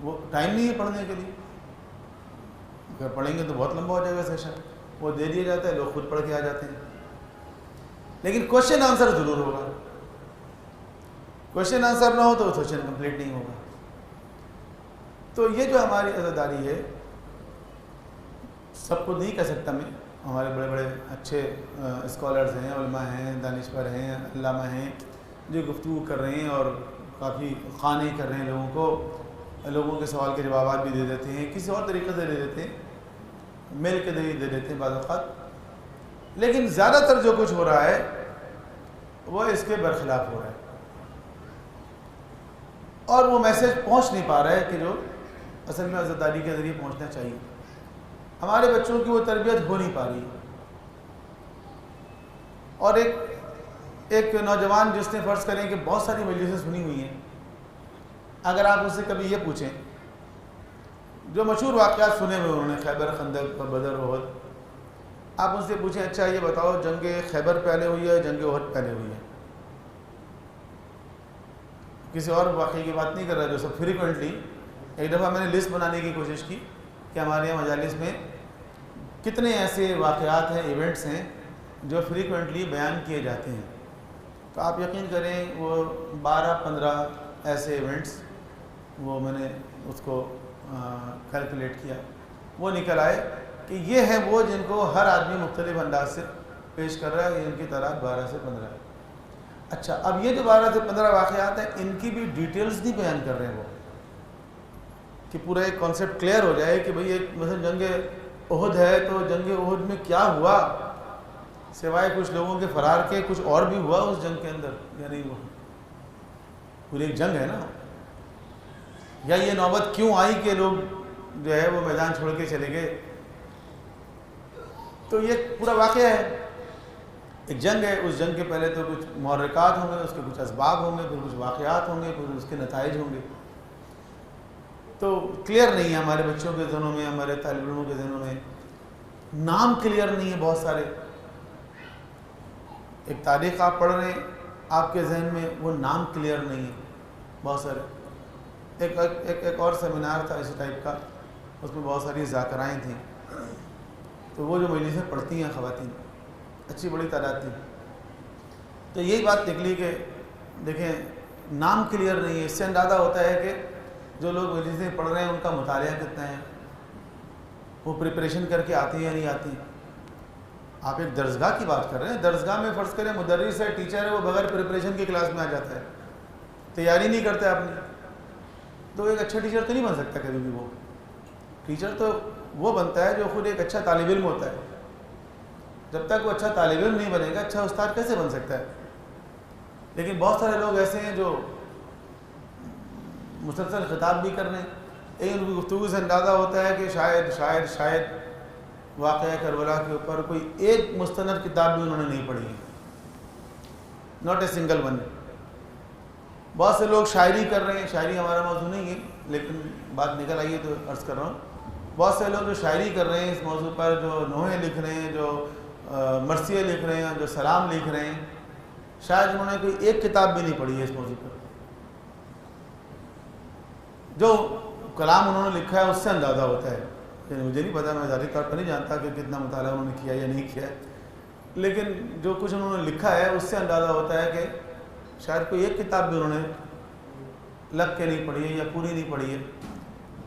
Speaker 3: وہ ٹائم نہیں ہے پڑھنے کے لیے. اگر پڑھیں گے تو بہت لمبا ہو جائے گا سیشن. وہ دے دیا جاتا ہے، لوگ خود پڑھ کے آ جاتے ہیں. لیکن کوشچن آنسر ضرور ہوگا. کوشچن آنسر نہ ہو تو وہ سیشن کمپلیٹ نہیں ہوگا. تو یہ جو ہماری عزاداری ہے، سب کو نہیں کہہ سکتا میں، ہمارے بڑے بڑے اچھے اسکالرز ہیں، علماء ہیں، دانشور ہیں، علامہ ہیں جو گفتگو کر رہے ہیں اور کافی خانے کر رہے ہیں لوگوں کو، لوگوں کے سوال کے جوابات بھی دے دیتے ہیں، کسی اور طریقے سے دے دیتے ہیں، مل کے دے دیتے ہیں بعض اوقات. لیکن زیادہ تر جو کچھ ہو رہا ہے وہ اس کے برخلاف ہو رہا ہے، اور وہ میسج پہنچ نہیں پا رہا ہے کہ جو اصل میں عزاداری کے ذریعے پہنچنا چاہیے. ہمارے بچوں کی وہ تربیت ہو نہیں پا رہی. اور ایک نوجوان جس نے فرض کریں کہ بہت ساری مجلسیں سنی ہوئی ہیں، اگر آپ اس سے کبھی یہ پوچھیں، جو مشہور واقعات سنے ہوئے انہوں نے، خیبر، خندق، بدر، احد، آپ ان سے پوچھیں اچھا یہ بتاؤ جنگ خیبر پہلے ہوئی ہے جنگ احد پہلے ہوئی ہے؟ کسی اور واقعے کی بات نہیں کر رہا جو سب فریکوینٹلی. ایک دفعہ میں نے لسٹ بنانے کی کوشش کی کہ ہمارے یہاں مجالس میں کتنے ایسے واقعات ہیں، ایونٹس ہیں جو فریکوینٹلی بیان کیے جاتے ہیں. تو آپ یقین کریں وہ 12-15 ایسے ایونٹس، وہ میں نے اس کو کیلکولیٹ کیا، وہ نکل آئے کہ یہ ہیں وہ جن کو ہر آدمی مختلف انداز سے پیش کر رہا ہے. ان کی تعداد 12 سے 15 ہے. اچھا، اب یہ جو 12 سے 15 واقعات ہیں ان کی بھی ڈیٹیلز نہیں بیان کر رہے ہیں وہ، کہ پورا ایک کانسیپٹ کلیئر ہو جائے کہ بھئی ایک مثلا جنگ احد ہے تو جنگ احد میں کیا ہوا، سوائے کچھ لوگوں کے فرار کے کچھ اور بھی ہوا اس جنگ کے اندر. یعنی وہ پوری ایک جنگ ہے نا. یا یہ نوبت کیوں آئی کہ لوگ جو ہے وہ میدان چھوڑ کے چلے گئے. تو یہ پورا واقعہ ہے، ایک جنگ ہے. اس جنگ کے پہلے تو کچھ محرکات ہوں گے، اس کے کچھ اسباب ہوں گے، پھر کچھ واقعات ہوں گے، پھر اس کے نتائج ہوں گے. تو کلیئر نہیں ہے ہمارے بچوں کے ذہنوں میں، ہمارے طالب علموں کے ذہنوں میں. نام کلیئر نہیں ہے بہت سارے. ایک تاریخ آپ پڑھ رہے ہیں، آپ کے ذہن میں وہ نام کلیئر نہیں ہے بہت سارے۔ ایک اور سیمینار تھا اسی ٹائپ کا، اس میں بہت ساری ذاکرائیں تھیں، تو وہ جو مجلسیں پڑھتی ہیں خواتین، اچھی بڑی تعداد تھی، تو یہی بات نکلی کہ دیکھیں نام کلیئر نہیں ہے۔ اس سے اندازہ ہوتا ہے کہ جو لوگ مجلسیں پڑھ رہے ہیں ان کا مطالعہ کتنا ہے، وہ پریپریشن کر کے آتی ہیں یا نہیں آتی۔ آپ ایک درسگاہ کی بات کر رہے ہیں، درسگاہ میں فرض کریں مدرس ہے، ٹیچر ہے، وہ بغیر پریپریشن کی کلاس میں آ جاتا ہے، تیاری نہیں کرتا اپنی، تو ایک اچھا ٹیچر تو نہیں بن سکتا کبھی بھی۔ وہ ٹیچر تو وہ بنتا ہے جو خود ایک اچھا طالب علم ہوتا ہے۔ جب تک وہ اچھا طالب علم نہیں بنے گا اچھا استاد کیسے بن سکتا ہے؟ لیکن بہت سارے لوگ ایسے ہیں جو مسلسل خطاب بھی کر رہے ہیں، لیکن ان کی گفتگو سے اندازہ ہوتا ہے کہ شاید واقعہ کربلا کے اوپر کوئی ایک مستند کتاب بھی انہوں نے نہیں پڑھی ہے، ناٹ اے سنگل ون۔ بہت سے لوگ شاعری کر رہے ہیں، شاعری ہمارا موضوع نہیں ہے لیکن بات نکل آئی ہے تو عرض کر رہا ہوں۔ بہت سے لوگ جو شاعری کر رہے ہیں اس موضوع پر، جو نوحے لکھ رہے ہیں، جو مرثیے لکھ رہے ہیں، جو سلام لکھ رہے ہیں، شاید انہوں نے کوئی ایک کتاب بھی نہیں پڑھی ہے اس موضوع پر۔ جو کلام انہوں نے لکھا ہے اس سے اندازہ ہوتا ہے، یعنی مجھے نہیں پتا، میں ذاتی طور پر نہیں جانتا کہ کتنا مطالعہ انہوں نے کیا یا نہیں کیا، لیکن جو کچھ انہوں نے لکھا ہے اس سے اندازہ ہوتا ہے کہ شاید کوئی ایک کتاب بھی انہوں نے لگ کے نہیں پڑھی ہے یا پوری نہیں پڑھی ہے،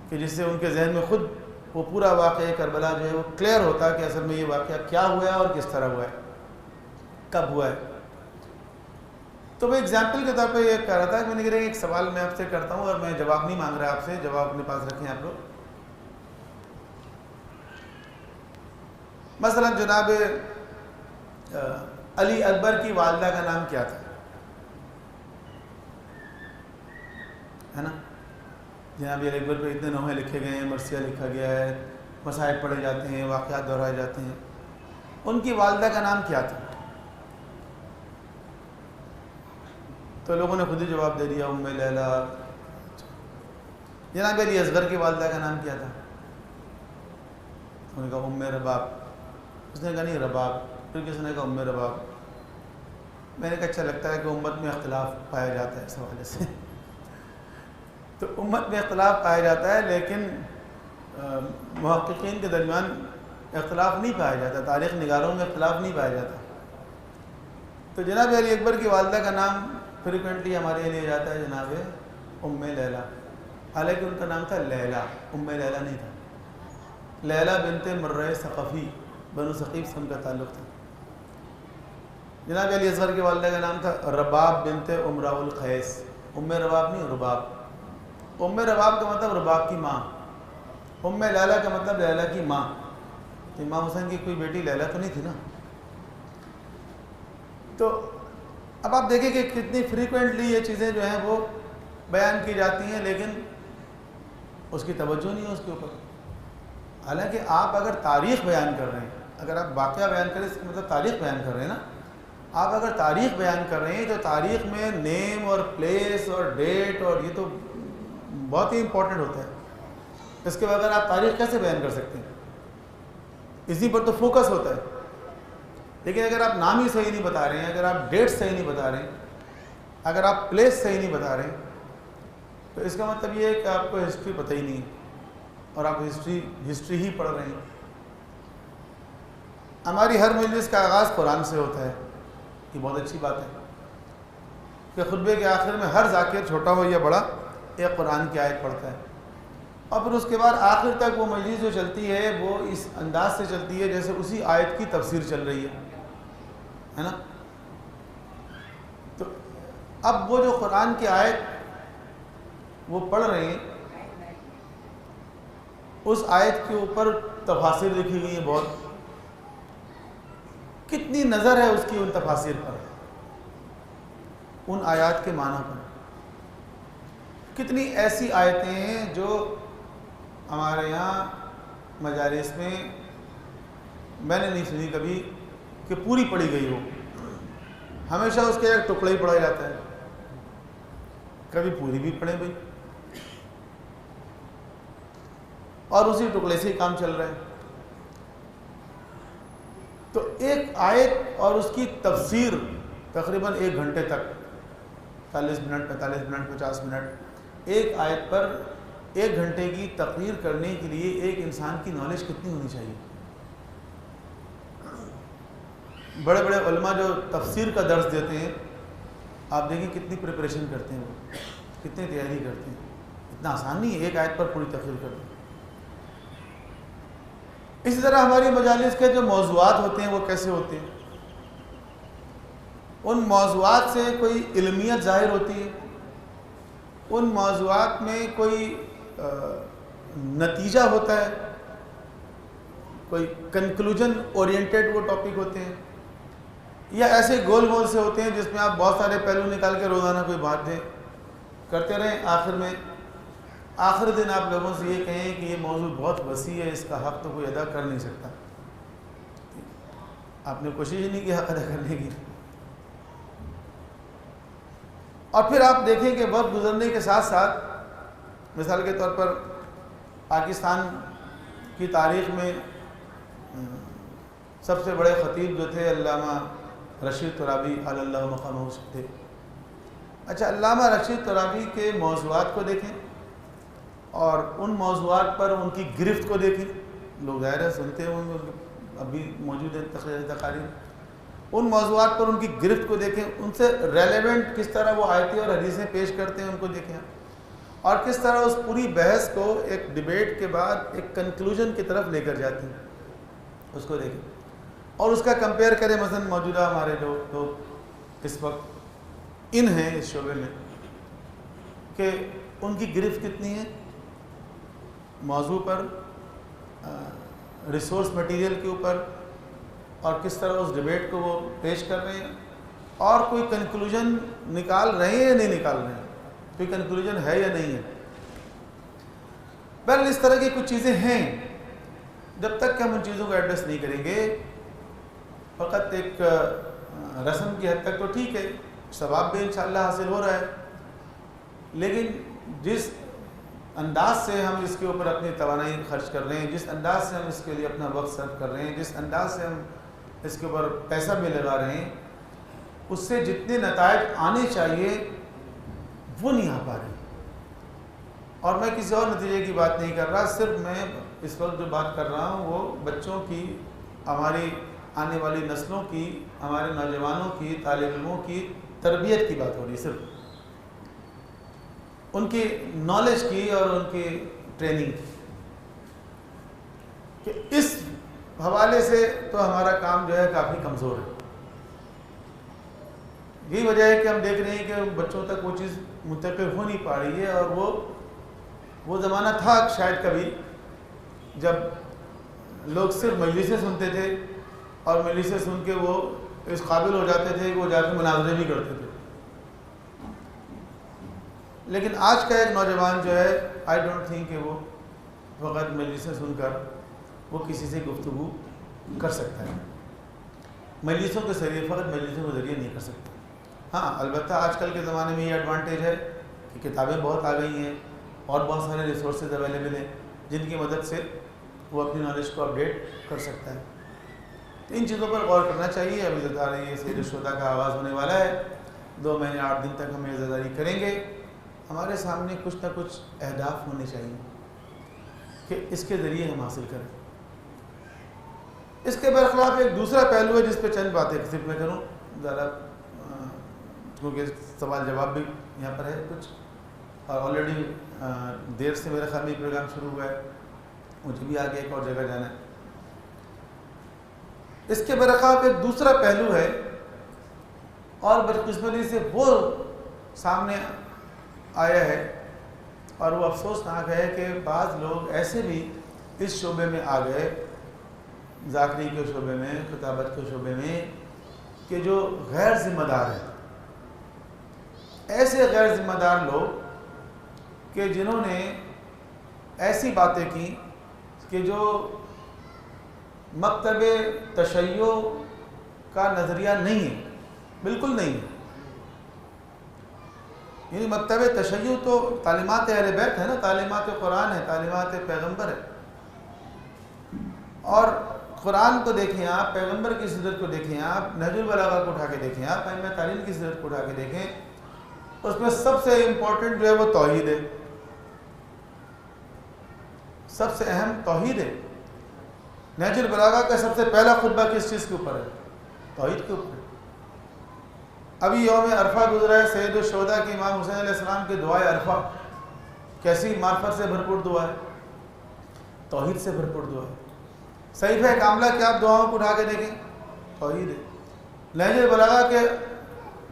Speaker 3: کہ جس سے ان کے ذہن میں خود وہ پورا واقعہ کربلا جو ہے وہ کلیئر ہوتا ہے کہ اصل میں یہ واقعہ کیا ہوا ہے اور کس طرح ہوا ہے، کب ہوا ہے۔ تو میں اگزامپل کے طور پہ یہ کہہ رہا تھا کہ میں نے کہا ایک سوال میں آپ سے کرتا ہوں اور میں جواب نہیں مانگ رہا آپ سے، جواب اپنے پاس رکھیں آپ لوگ۔ مثلا جناب علی اکبر کی والدہ کا نام کیا تھا، ہے نا؟ جناب علی اکبر پہ اتنے نوحے لکھے گئے ہیں، مرثیہ لکھا گیا ہے، مصائب پڑھے جاتے ہیں، واقعات دہرائے جاتے ہیں، ان کی والدہ کا نام کیا تھا؟ تو لوگوں نے خود ہی جواب دے دیا ام لیلہ۔ جناب علی اصغر کی والدہ کا نام کیا تھا؟ انہوں نے کہا ام رباب۔ اس نے کہا نہیں رباب، پھر کسی نے کہا ام رباب۔ میں نے کہا اچھا لگتا ہے کہ امت میں اختلاف پایا جاتا ہے اس حوالے سے۔ تو امت میں اختلاف پایا جاتا ہے لیکن محققین کے درمیان اختلاف نہیں پایا جاتا، تاریخ نگاروں میں اختلاف نہیں پایا جاتا۔ تو جناب علی اکبر کی والدہ کا نام فریکوینٹلی ہمارے لیے لیا جاتا ہے جناب ام لیلہ، حالانکہ ان کا نام تھا لیلہ، ام لیلہ نہیں تھا۔ لیلہ بنت مرہ ثقفی، بنو ثقیف سے ان کا تعلق تھا۔ جناب علی اصغر کی والدہ کا نام تھا رباب بنت امراء القیس، ام رباب نہیں رباب۔ ام رباب کا مطلب رباب کی ماں، ام لیلہ کا مطلب لیلہ کی ماں۔ تو امام حسین کی کوئی بیٹی لیلہ تو نہیں تھی نا۔ تو اب آپ دیکھیں کہ کتنی فریکوینٹلی یہ چیزیں جو ہیں وہ بیان کی جاتی ہیں لیکن اس کی توجہ نہیں ہے اس کے اوپر۔ حالانکہ آپ اگر تاریخ بیان کر رہے ہیں، اگر آپ واقعہ بیان کریں، اس کا مطلب تاریخ بیان کر رہے ہیں نا، آپ اگر تاریخ بیان کر رہے ہیں تو تاریخ میں نیم اور پلیس اور ڈیٹ اور یہ تو بہت ہی امپورٹنٹ ہوتا ہے۔ اس کے بغیر آپ تاریخ کیسے بیان کر سکتے ہیں؟ اسی پر تو فوکس ہوتا ہے۔ لیکن اگر آپ نام ہی صحیح نہیں بتا رہے ہیں، اگر آپ ڈیٹ صحیح نہیں بتا رہے ہیں، اگر آپ پلیس صحیح نہیں بتا رہے ہیں، تو اس کا مطلب یہ ہے کہ آپ کو ہسٹری پتہ ہی نہیں ہے اور آپ ہسٹری ہی پڑھ رہے ہیں۔ ہماری ہر مجلس کا آغاز قرآن سے ہوتا ہے، یہ بہت اچھی بات ہے کہ خطبے کے آخر میں ہر ذاکر چھوٹا ہو یا بڑا ایک قرآن کی آیت پڑھتا ہے، اور پھر اس کے بعد آخر تک وہ مجلس جو چلتی ہے وہ اس انداز سے چلتی ہے جیسے اسی آیت کی تفسیر چل رہی ہے نا۔ تو اب وہ جو قرآن کی آیت وہ پڑھ رہے ہیں، اس آیت کے اوپر تفاسیر لکھی گئی ہیں بہت، کتنی نظر ہے اس کی ان تفاسیر پر، ان آیات کے معنی پر۔ کتنی ایسی آیتیں ہیں جو ہمارے یہاں مجالس میں میں نے نہیں سنی کبھی کہ پوری پڑھی گئی ہو، ہمیشہ اس کا ایک ٹکڑا ہی پڑھا جاتا ہے، کبھی پوری بھی پڑھیں بھائی، اور اسی ٹکڑے سے ہی کام چل رہا ہے۔ تو ایک آیت اور اس کی تفسیر تقریباً 1 گھنٹے تک 40 منٹ 45 منٹ 50 منٹ ایک آیت پر 1 گھنٹے کی تقریر کرنے کے لیے ایک انسان کی نالج کتنی ہونی چاہیے. بڑے بڑے علماء جو تفسیر کا درس دیتے ہیں آپ دیکھیں کتنی پریپریشن کرتے ہیں، وہ کتنی تیاری کرتے ہیں. اتنا آسان نہیں ہے ایک آیت پر پوری تقریر کرنا. اسی طرح ہماری مجالس کے جو موضوعات ہوتے ہیں وہ کیسے ہوتے ہیں؟ ان موضوعات سے کوئی علمیت ظاہر ہوتی ہے، ان موضوعات میں کوئی نتیجہ ہوتا ہے، کوئی کنکلوژن اورینٹیڈ وہ ٹاپک ہوتے ہیں، یا ایسے گول گول سے ہوتے ہیں جس میں آپ بہت سارے پہلو نکال کے روزانہ کوئی بات دیں کرتے رہیں، آخر دن آپ لوگوں سے یہ کہیں کہ یہ موضوع بہت وسیع ہے، اس کا حق تو کوئی ادا کر نہیں سکتا. آپ نے کوشش ہی نہیں کی حق ادا کرنے کی. اور پھر آپ دیکھیں کہ وقت گزرنے کے ساتھ ساتھ مثال کے طور پر پاکستان کی تاریخ میں سب سے بڑے خطیب جو تھے علامہ رشید ترابی علی اللہ مقامہ تھے. اچھا، علامہ رشید ترابی کے موضوعات کو دیکھیں اور ان موضوعات پر ان کی گرفت کو دیکھیں. لوگ ظاہر ہے سنتے ہوں گے، ابھی موجود ہیں تقاریر. ان موضوعات پر ان کی گرفت کو دیکھیں، ان سے ریلیونٹ کس طرح وہ آیتیں اور حدیثیں پیش کرتے ہیں ان کو دیکھیں، اور کس طرح اس پوری بحث کو ایک ڈیبیٹ کے بعد ایک کنکلوژن کی طرف لے کر جاتے ہیں. اس کو دیکھیں اور اس کا کمپیئر کریں. مثلا موجودہ ہمارے جو لوگ اس وقت ان ہیں اس شعبے میں کہ ان کی گرفت کتنی ہے موضوع پر، ریسورس مٹیریل کے اوپر، اور کس طرح اس ڈیبیٹ کو وہ پیش کر رہے ہیں، اور کوئی کنکلوژن نکال رہے ہیں یا نہیں نکال رہے ہیں، کوئی کنکلوژن ہے یا نہیں ہے. بہرحال اس طرح کی کچھ چیزیں ہیں. جب تک کہ ہم ان چیزوں کو ایڈریس نہیں کریں گے، فقط ایک رسم کی حد تک تو ٹھیک ہے، ثواب بھی انشاءاللہ حاصل ہو رہا ہے، لیکن جس انداز سے ہم اس کے اوپر اپنی توانائی خرچ کر رہے ہیں، جس انداز سے ہم اس کے لیے اپنا وقت صرف کر رہے ہیں، جس انداز سے ہم اس کے اوپر پیسہ بھی لگا رہے ہیں، اس سے جتنے نتائج آنے چاہیے وہ نہیں آ پا رہے. اور میں کسی اور نتیجے کی بات نہیں کر رہا، صرف میں اس وقت جو بات کر رہا ہوں وہ بچوں کی، ہماری آنے والی نسلوں کی، ہمارے نوجوانوں کی، طالب علموں کی تربیت کی بات ہو رہی ہے، صرف ان کی نالج کی اور ان کی ٹریننگ کی. کہ اس حوالے سے تو ہمارا کام جو ہے کافی کمزور ہے. یہی وجہ ہے کہ ہم دیکھ رہے ہیں کہ بچوں تک وہ چیز منتقل ہو نہیں پا رہی ہے. اور وہ زمانہ تھا شاید کبھی جب لوگ صرف مجلسیں سنتے تھے اور مجلسیں سن کے وہ اس قابل ہو جاتے تھے کہ وہ جا کے مناظرے بھی کرتے تھے. لیکن آج کا ایک نوجوان جو ہے آئی ڈونٹ تھنک کہ وہ فقط مجلسیں سن کر وہ کسی سے گفتگو کر سکتا ہے. مجلسوں کے ذریعے، فقط مجلسوں کے ذریعے نہیں کر سکتا. ہاں البتہ آج کل کے زمانے میں یہ ایڈوانٹیج ہے کہ کتابیں بہت آ گئی ہیں اور بہت سارے ریسورسز اویلیبل ہیں جن کی مدد سے وہ اپنی نالج کو اپڈیٹ کر سکتا ہے. تو ان چیزوں پر غور کرنا چاہیے. ابھی عزاداری سید الشہداء کا آغاز ہونے والا ہے. 2 مہینے 8 دن تک ہم عزاداری کریں گے. ہمارے سامنے کچھ نہ کچھ اہداف ہونے چاہیے کہ اس کے ذریعے ہم حاصل کریں. اس کے برخلاف ایک دوسرا پہلو ہے جس پہ چند باتیں صرف میں کروں زیادہ، کیونکہ سوال جواب بھی یہاں پر ہے کچھ، اور آلریڈی دیر سے میرے خیال میں یہ پروگرام شروع ہوا ہے، مجھے بھی آگے ایک اور جگہ جانا ہے. اس کے برخلاف ایک دوسرا پہلو ہے اور بدقسمتی سے وہ سامنے آیا ہے اور وہ افسوسناک ہے کہ بعض لوگ ایسے بھی اس شعبے میں آ گئے، ذاکری کے شعبے میں، خطابت کے شعبے میں، کہ جو غیر ذمہ دار ہیں. ایسے غیر ذمہ دار لوگ کہ جنہوں نے ایسی باتیں کی کہ جو مکتب تشیع کا نظریہ نہیں ہے، بالکل نہیں ہے. یعنی مکتب تشیع تو تعلیمات اہل بیت ہے نا، تعلیمات قرآن ہے، تعلیمات پیغمبر ہے. اور قرآن کو دیکھیں آپ، پیغمبر کی سیرت کو دیکھیں آپ، نہج البلاغہ کو اٹھا کے دیکھیں آپ، ائمہ تعلیم کی سیرت کو اٹھا کے دیکھیں، اس میں سب سے امپورٹنٹ جو ہے وہ توحید ہے، سب سے اہم توحید ہے۔ نہج البلاغہ کا سب سے پہلا خطبہ کس چیز کے اوپر ہے؟ توحید کے اوپر ہے۔ ابھی یوم عرفہ گزرا ہے، سید الشہداء کے امام حسین علیہ السلام کی دعائے عرفہ کیسی معرفت سے بھرپور دعا ہے، توحید سے بھرپور دعا ہے۔ صحیفہ کاملہ کے آپ دعاؤں کو اٹھا کے دیکھیں، توحید ہے۔ نہج البلاغہ کے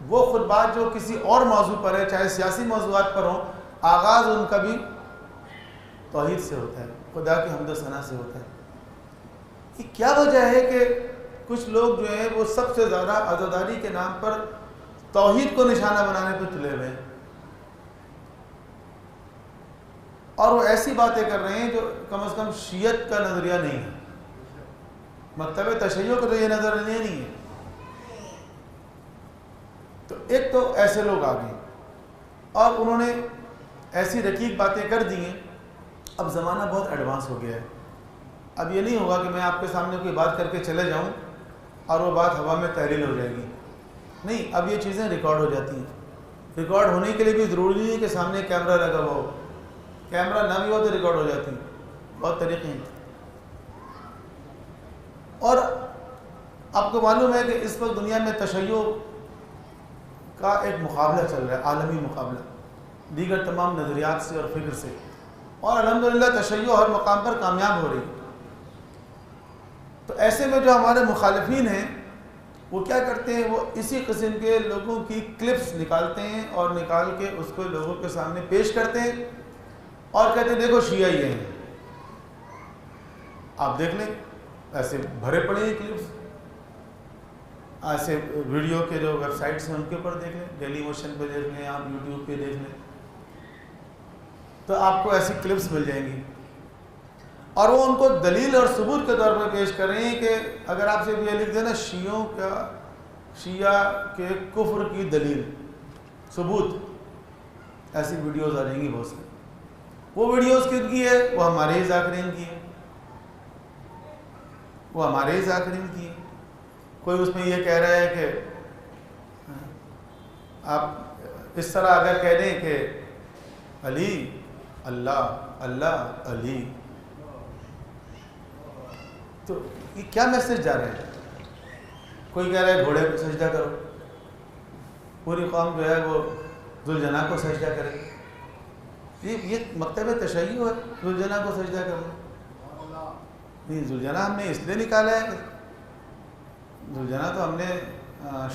Speaker 3: وہ خطبات جو کسی اور موضوع پر ہے، چاہے سیاسی موضوعات پر ہوں، آغاز ان کا بھی توحید سے ہوتا ہے، خدا کی حمد و ثنا سے ہوتا ہے۔ یہ کیا وجہ ہے کہ کچھ لوگ جو ہیں وہ سب سے زیادہ عزاداری کے نام پر توحید کو نشانہ بنانے پہ تلے ہوئے ہیں، اور وہ ایسی باتیں کر رہے ہیں جو کم از کم شیعت کا نظریہ نہیں ہے، مکتب تشیع کا تو یہ نظریہ نہیں ہے۔ تو ایک تو ایسے لوگ آ گئے اور انہوں نے ایسی رقیق باتیں کر دی ہیں۔ اب زمانہ بہت ایڈوانس ہو گیا ہے، اب یہ نہیں ہوگا کہ میں آپ کے سامنے کوئی بات کر کے چلے جاؤں اور وہ بات ہوا میں تحلیل ہو جائے گی، نہیں، اب یہ چیزیں ریکارڈ ہو جاتی ہیں۔ ریکارڈ ہونے کے لیے بھی ضروری نہیں ہے کہ سامنے کیمرہ لگا ہوا ہو، کیمرہ نہ بھی ہو تو ریکارڈ ہو جاتی ہیں، بہت طریقے ہیں۔ اور آپ کو معلوم ہے کہ اس وقت دنیا میں تشیع کا ایک مقابلہ چل رہا ہے، عالمی مقابلہ دیگر تمام نظریات سے اور فکر سے، اور الحمدللہ تشیع ہر مقام پر کامیاب ہو رہی ہے۔ تو ایسے میں جو ہمارے مخالفین ہیں وہ کیا کرتے ہیں، وہ اسی قسم کے لوگوں کی کلپس نکالتے ہیں اور نکال کے اس کو لوگوں کے سامنے پیش کرتے ہیں اور کہتے ہیں دیکھو شیعہ یہ ہیں، آپ دیکھ لیں، ایسے بھرے پڑے ہیں کلپس، ایسے ویڈیو کے جو ویب سائٹس ہیں ان کے اوپر دیکھ لیں، ڈیلی موشن پہ دیکھ لیں، آپ یوٹیوب پہ دیکھ لیں، تو آپ کو ایسی کلپس مل جائیں گی، اور وہ ان کو دلیل اور ثبوت کے طور پر پیش کر رہے ہیں کہ اگر آپ سے یہ لکھ دیں نا شیعہ کے کفر کی دلیل ثبوت، ایسی ویڈیوز آ جائیں گی بہت سی۔ وہ ویڈیوز کن کی ہے؟ وہ ہمارے ہی ذاکرین کی ہے، وہ ہمارے ہی ذاکرین کی ہے۔ کوئی اس میں یہ کہہ رہا ہے کہ آپ اس طرح اگر کہہ دیں کہ علی اللہ، اللہ علی، تو یہ کیا میسج جا رہا ہے؟ کوئی کہہ رہا ہے گھوڑے کو سجدہ کرو، پوری قوم جو ہے وہ ذوالجناح کو سجدہ کرے، یہ مکتب تشیع ہے، ذوالجناح کو سجدہ کرنا؟ نہیں، ذوالجناح ہم نے اس لیے نکالا ہے، ذوالجناح تو ہم نے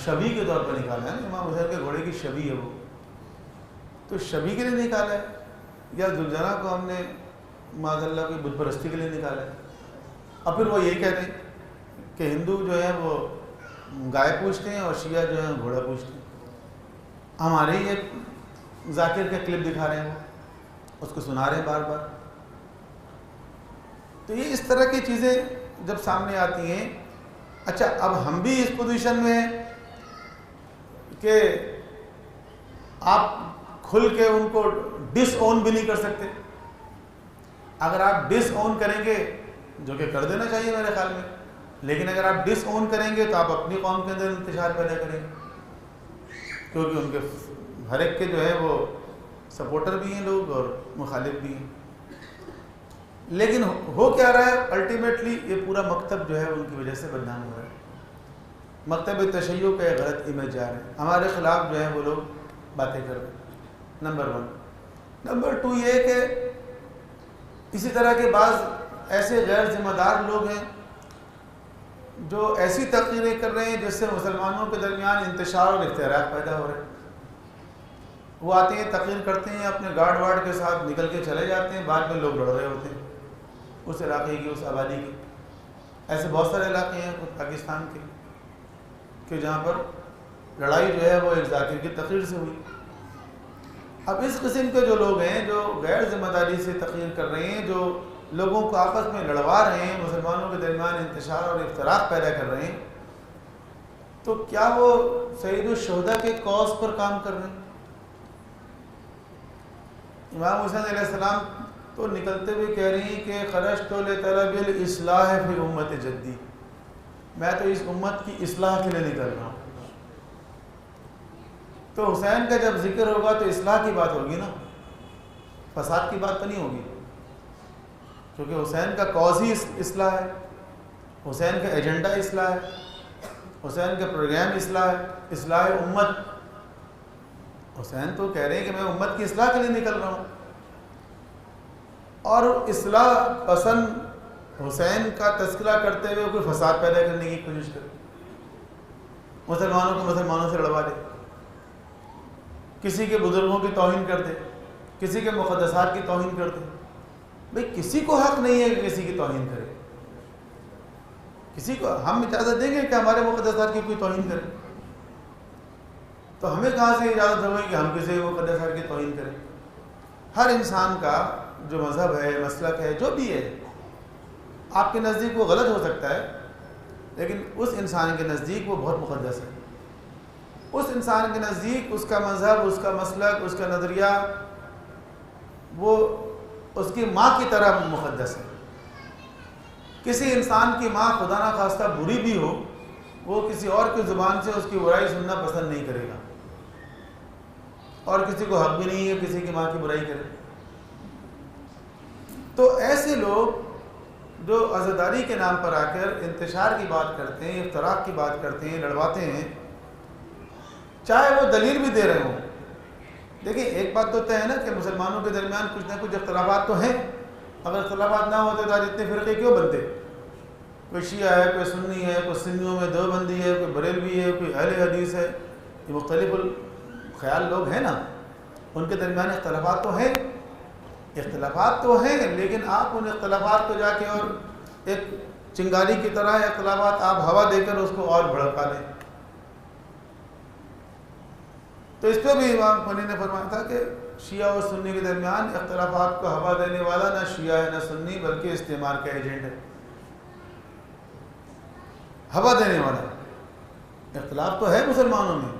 Speaker 3: شبیہ کے طور پر نکالا ہے نا، امام حسین کے گھوڑے کی شبیہ ہے وہ، تو شبیہ کے لیے نکالا ہے، یا ذوالجناح کو ہم نے معاذ اللہ کی بت پرستی کے لیے نکالا ہے؟ اور پھر وہ یہی کہتے ہیں کہ ہندو جو ہے وہ گائے پوجتے ہیں اور شیعہ جو ہے گھوڑا پوجتے ہیں، ہمارے ہی ایک ذاکر کے کلپ دکھا رہے ہیں، وہ اس کو سنا رہے ہیں بار بار۔ تو یہ اس طرح کی چیزیں جب سامنے آتی ہیں، اچھا اب ہم بھی اس پوزیشن میں ہیں کہ آپ کھل کے ان کو ڈس اون بھی نہیں کر سکتے۔ اگر آپ ڈس اون کریں گے، جو کہ کر دینا چاہیے میرے خیال میں، لیکن اگر آپ ڈس اون کریں گے تو آپ اپنی قوم کے اندر انتشار پیدا کریں گے، کیونکہ ان کے ہر ایک کے جو ہے وہ سپورٹر بھی ہیں لوگ اور مخالف بھی ہیں۔ لیکن ہو کیا رہا ہے، الٹیمیٹلی یہ پورا مکتب جو ہے ان کی وجہ سے بدنام ہو رہا ہے، مکتب تشیع کا ایک غلط امیج جا رہا ہے، ہمارے خلاف جو ہے وہ لوگ باتیں کر رہے ہیں، نمبر 1۔ نمبر 2 یہ کہ اسی طرح کے بعض ایسے غیر ذمہ دار لوگ ہیں جو ایسی تقریریں کر رہے ہیں جس سے مسلمانوں کے درمیان انتشار اور اختلاف پیدا ہو رہے ہیں۔ وہ آتے ہیں، تقریر کرتے ہیں، اپنے گارڈ وارڈ کے ساتھ نکل کے چلے جاتے ہیں، بعد میں لوگ لڑ رہے ہوتے ہیں اس علاقے کی، اس آبادی کی۔ ایسے بہت سارے علاقے ہیں پاکستان کے کہ جہاں پر لڑائی جو ہے وہ ایک ذاکر کی تقریر سے ہوئی۔ اب اس قسم کے جو لوگ ہیں جو غیر ذمہ داری سے تقریر کر رہے ہیں، جو لوگوں کو آپس میں لڑوا رہے ہیں، مسلمانوں کے درمیان انتشار اور افتراق پیدا کر رہے ہیں، تو کیا وہ سید الشہداء کے کاز پر کام کر رہے ہیں؟ امام حسین علیہ السلام تو نکلتے ہوئے کہہ رہی ہیں کہ خرجت لطلب الاصلاح فی امت جدی، میں تو اس امت کی اصلاح کے لیے نکل رہا ہوں۔ تو حسین کا جب ذکر ہوگا تو اصلاح کی بات ہوگی نا، فساد کی بات تو نہیں ہوگی، کیونکہ حسین کا کاز ہی اصلاح ہے، حسین کا ایجنڈا اصلاح ہے، حسین کا پروگرام اصلاح ہے، اصلاح امت۔ حسین تو کہہ رہے ہیں کہ میں امت کی اصلاح کے لیے نکل رہا ہوں، اور اصلاح پسند حسین کا تذکرہ کرتے ہوئے کوئی فساد پیدا کرنے کی کوشش کرے، مسلمانوں کو مسلمانوں سے لڑوا دے، کسی کے بزرگوں کی توہین کر دے، کسی کے مقدسات کی توہین کر دے۔ بھئی کسی کو حق نہیں ہے کہ کسی کی توہین کرے، کسی کو ہم اجازت دیں گے کہ ہمارے مقدسات کی کوئی توہین کرے؟ تو ہمیں کہاں سے اجازت ہوئی کہ ہم کسی مقدسات کی توہین کریں؟ ہر انسان کا جو مذہب ہے، مسلک ہے، جو بھی ہے، آپ کے نزدیک وہ غلط ہو سکتا ہے، لیکن اس انسان کے نزدیک وہ بہت مقدس ہے۔ اس انسان کے نزدیک اس کا مذہب، اس کا مسلک، اس کا نظریہ وہ اس کی ماں کی طرح مقدس ہے۔ کسی انسان کی ماں خدا نہ خواستہ بری بھی ہو، وہ کسی اور کی زبان سے اس کی برائی سننا پسند نہیں کرے گا، اور کسی کو حق بھی نہیں ہے کسی کی ماں کی برائی کرے۔ تو ایسے لوگ جو عزاداری کے نام پر آ کر انتشار کی بات کرتے ہیں، افتراق کی بات کرتے ہیں، لڑواتے ہیں، چاہے وہ دلیل بھی دے رہے ہوں۔ دیکھیں ایک بات تو طے ہے نا کہ مسلمانوں کے درمیان کچھ نہ کچھ اختلافات تو ہیں، اگر اختلافات نہ ہوتے تو آج اتنے فرقے کیوں بنتے؟ کوئی شیعہ ہے، کوئی سنی ہے، کوئی سنیوں میں دیوبندی ہے، کوئی بریلوی ہے، کوئی اہل حدیث ہے، یہ مختلف الخیال لوگ ہیں نا، ان کے درمیان اختلافات تو ہیں، اختلافات تو ہیں، لیکن آپ ان اختلافات کو جا کے اور ایک چنگاری کی طرح اختلافات آپ ہوا دے کر اس کو اور بھڑکا دیں۔ تو اس پہ بھی امام خمینی نے فرمایا تھا کہ شیعہ و سنی کے درمیان اختلافات کو ہوا دینے والا نہ شیعہ ہے نہ سنی، بلکہ استعمار کا ایجنٹ ہے، ہوا دینے والا۔ اختلاف تو ہے مسلمانوں میں،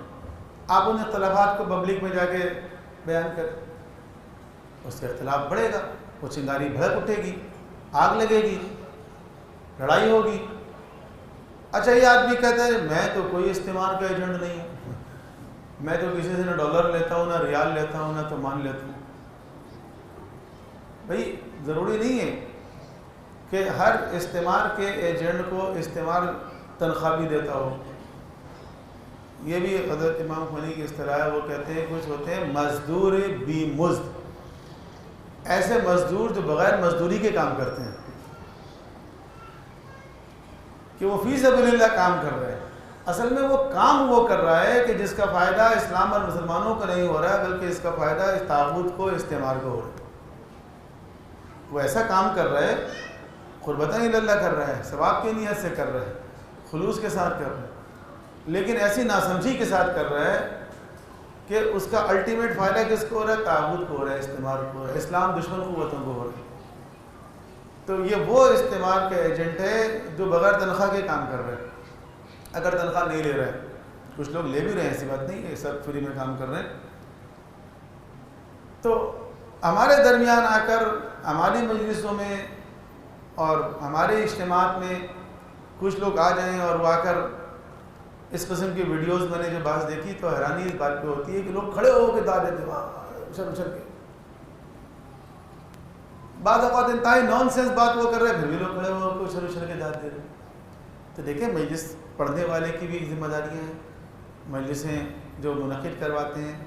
Speaker 3: آپ ان اختلافات کو پبلک میں جا کے بیان کریں، اس سے اختلاف بڑھے گا، وہ چنگاری بھڑک اٹھے گی، آگ لگے گی، لڑائی ہوگی۔ اچھا یہ آدمی کہتا ہے میں تو کوئی استعمار کا ایجنٹ نہیں ہوں، میں تو کسی سے نہ ڈالر لیتا ہوں، نہ ریال لیتا ہوں، نہ تو مان لیتا ہوں۔ بھئی ضروری نہیں ہے کہ ہر استعمار کے ایجنٹ کو استعمار تنخواہ بھی دیتا ہو۔ یہ بھی حضرت امام خمینی کی اصطلاح ہے، وہ کہتے ہیں کچھ ہوتے ہیں مزدور بی مزد، ایسے مزدور جو بغیر مزدوری کے کام کرتے ہیں، کہ وہ فی سبیل اللہ کام کر رہے ہیں، اصل میں وہ کام وہ کر رہا ہے کہ جس کا فائدہ اسلام اور مسلمانوں کو نہیں ہو رہا ہے، بلکہ اس کا فائدہ اس طاغوت کو، استعمار کو ہو رہا ہے۔ وہ ایسا کام کر رہا ہے، قربتاً اللہ کر رہا ہے، ثواب کی نیت سے کر رہا ہے، خلوص کے ساتھ کر رہا ہے، لیکن ایسی ناسمجھی کے ساتھ کر رہا ہے کہ اس کا الٹیمیٹ فائدہ کس کو ہو رہا ہے؟ طاغوت کو ہو رہا ہے، استعمار کو ہو رہا ہے، اسلام دشمن قوتوں کو ہو رہا ہے۔ تو یہ وہ استعمار کا ایجنٹ ہے جو بغیر تنخواہ کے کام کر رہا ہے، اگر تنخواہ نہیں لے رہا ہے۔ کچھ لوگ لے بھی رہے ہیں، ایسی بات نہیں ہے، سب فری میں کام کر رہے ہیں۔ تو ہمارے درمیان آ کر ہماری مجلسوں میں اور ہمارے اجتماعات میں کچھ لوگ آ جائیں اور وہ آ کر اس قسم کی ویڈیوز میں نے جو بات دیکھی تو حیرانی اس بات پہ ہوتی ہے کہ لوگ کھڑے ہو کے داد دیتے اچھل اچھل کے، بعض اوقات انتہائی نان سینس بات وہ کر رہے ہیں، پھر بھی لوگ کھڑے ہو کے اچھل اچھل کے داد دے رہے ہیں۔ تو دیکھیں مجلس پڑھنے والے کی بھی ذمہ داریاں ہیں، مجلسیں جو منعقد کرواتے ہیں،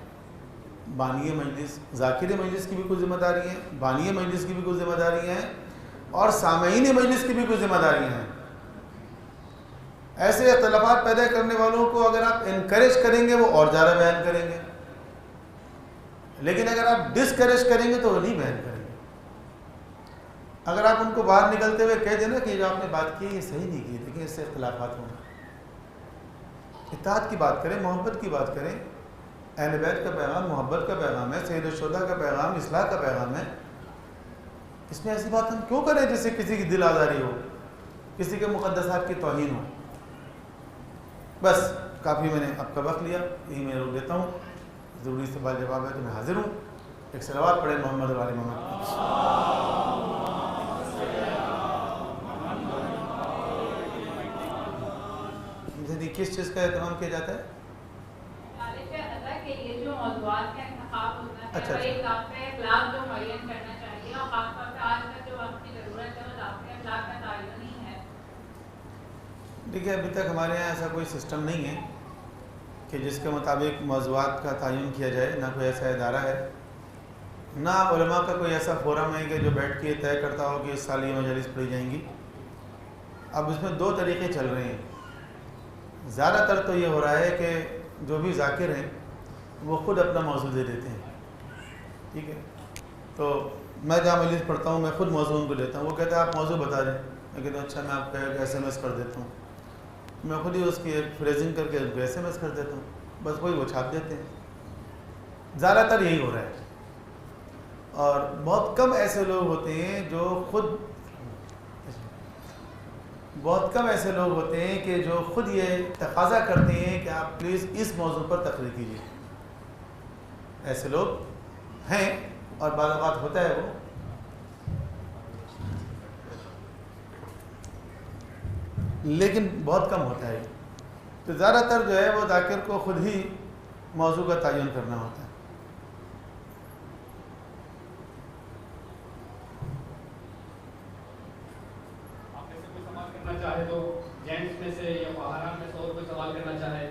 Speaker 3: بانی مجلس، ذاکر مجلس کی بھی کچھ ذمہ داریاں ہیں، بانی مجلس کی بھی کچھ ذمہ داریاں ہیں، اور سامعین مجلس کی بھی کچھ ذمہ داریاں ہیں۔ ایسے اختلافات پیدا کرنے والوں کو اگر آپ انکریج کریں گے وہ اور زیادہ بیان کریں گے، لیکن اگر آپ ڈسکریج کریں گے تو وہ نہیں بیان کریں گے۔ اگر آپ ان کو باہر نکلتے ہوئے کہہ دیں نا کہ جو آپ نے بات کی یہ صحیح نہیں کی، دیکھیں اس سے اختلافات ہوں گے، اتحاد کی بات کریں، محبت کی بات کریں، اہل بیت کا پیغام محبت کا پیغام ہے، سید الشہداء کا پیغام اصلاح کا پیغام ہے، اس میں ایسی بات ہم کیوں کریں جس سے کسی کی دل آزاری ہو، کسی کے مقدسات کی توہین ہو۔ بس کافی میں نے آپ کا وقت لیا، یہی میں روک دیتا ہوں، ضروری سوال جواب ہے تو میں حاضر ہوں۔ ایک صلوات پڑھیں محمد و آل محمد۔ کس چیز کا اہتمام کیا جاتا ہے؟
Speaker 4: یہ جو موضوعات کا انتخاب ہوتا ہے
Speaker 3: اچھا
Speaker 4: اور ایک ضابطۂ اخلاق جو معین کرنا چاہیے، اور خاص طور پہ آج کل جو وقت کی ضرورت ہے وہ ضابطۂ اخلاق کا تعین ہی ہے.
Speaker 3: دیکھیے ابھی تک ہمارے یہاں ایسا کوئی سسٹم نہیں ہے کہ جس کے مطابق موضوعات کا تعین کیا جائے، نہ کوئی ایسا ادارہ ہے، نہ علماء کا کوئی ایسا فورم ہے کہ جو بیٹھ کے طے کرتا ہو کہ اس سال یہ مجالس پڑھی جائیں گی. اب اس میں دو طریقے چل رہے ہیں. زیادہ تر تو یہ ہو رہا ہے کہ جو بھی ذاکر ہیں وہ خود اپنا موضوع دے دیتے ہیں. ٹھیک ہے، تو میں جہاں مجلس پڑھتا ہوں میں خود موضوع ان کو دیتا ہوں. وہ کہتے ہیں آپ موضوع بتا دیں. میں کہتا ہوں اچھا میں آپ کا ایک SMS کر دیتا ہوں. میں خود ہی اس کی ایک فریزنگ کر کے SMS کر دیتا ہوں. بس وہی وہ چھاپ دیتے ہیں. زیادہ تر یہی ہو رہا ہے. اور بہت کم ایسے لوگ ہوتے ہیں کہ جو خود یہ تقاضا کرتے ہیں کہ آپ پلیز اس موضوع پر تقریر کیجیے. ایسے لوگ ہیں اور بعض اوقات ہوتا ہے وہ. لیکن بہت کم ہوتا ہے. تو زیادہ تر جو ہے وہ ذاکر کو خود ہی موضوع کا تعین کرنا ہوتا ہے.
Speaker 5: چاہے تو جینٹس میں سے یا خواہران میں سے اور کوئی سوال کرنا چاہے.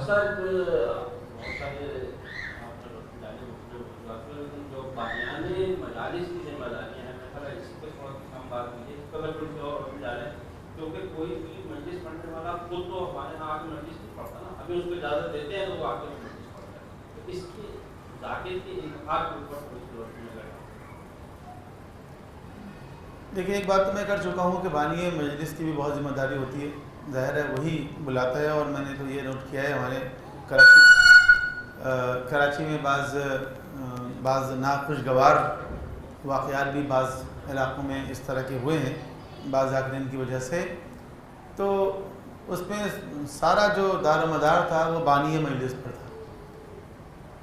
Speaker 6: سر بہت سارے جو بانیانے مجالس کی ذمہ داریاں ہیں، میں خیال اس پہ تھوڑا کم بات کی ہے. اس پر تھوڑی سی اور جا رہے ہیں کیونکہ کوئی بھی مجلس پڑھنے والا خود تو ہمارے یہاں آ کے مجلس نہیں پڑھتا نا. ابھی اس کو اجازت دیتے ہیں تو وہ آ کے مجلس پڑھتا ہے. تو اس کی ذاکر کی انتخاب کے اوپر تھوڑی سی روشنی لگا.
Speaker 3: دیکھیں ایک بات تو میں کر چکا ہوں کہ بانی مجلس کی بھی بہت ذمہ داری ہوتی ہے. ظاہر ہے وہی بلاتا ہے. اور میں نے تو یہ نوٹ کیا ہے ہمارے کراچی میں بعض ناخوشگوار واقعات بھی بعض علاقوں میں اس طرح کے ہوئے ہیں بعض ذاکرین کی وجہ سے. تو اس میں سارا جو دار و مدار تھا وہ بانی مجلس پر تھا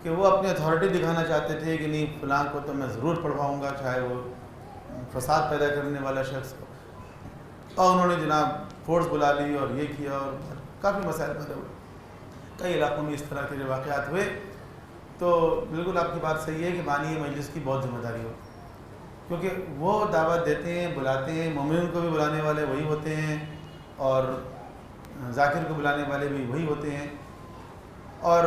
Speaker 3: کہ وہ اپنی اتھارٹی دکھانا چاہتے تھے کہ نہیں فلاں کو تو میں ضرور پڑھواؤں گا چاہے وہ فساد پیدا کرنے والا شخص ہو. اور انہوں نے جناب فورس بلا لی اور یہ کیا اور کافی مسائل پیدا ہوئے. کئی علاقوں میں اس طرح کے جو واقعات ہوئے. تو بالکل آپ کی بات صحیح ہے کہ بانی مجلس کی بہت ذمہ داری ہوتی ہے کیونکہ وہ دعوت دیتے ہیں، بلاتے ہیں. مومنین کو بھی بلانے والے وہی ہوتے ہیں اور ذاکر کو بلانے والے بھی وہی ہوتے ہیں. اور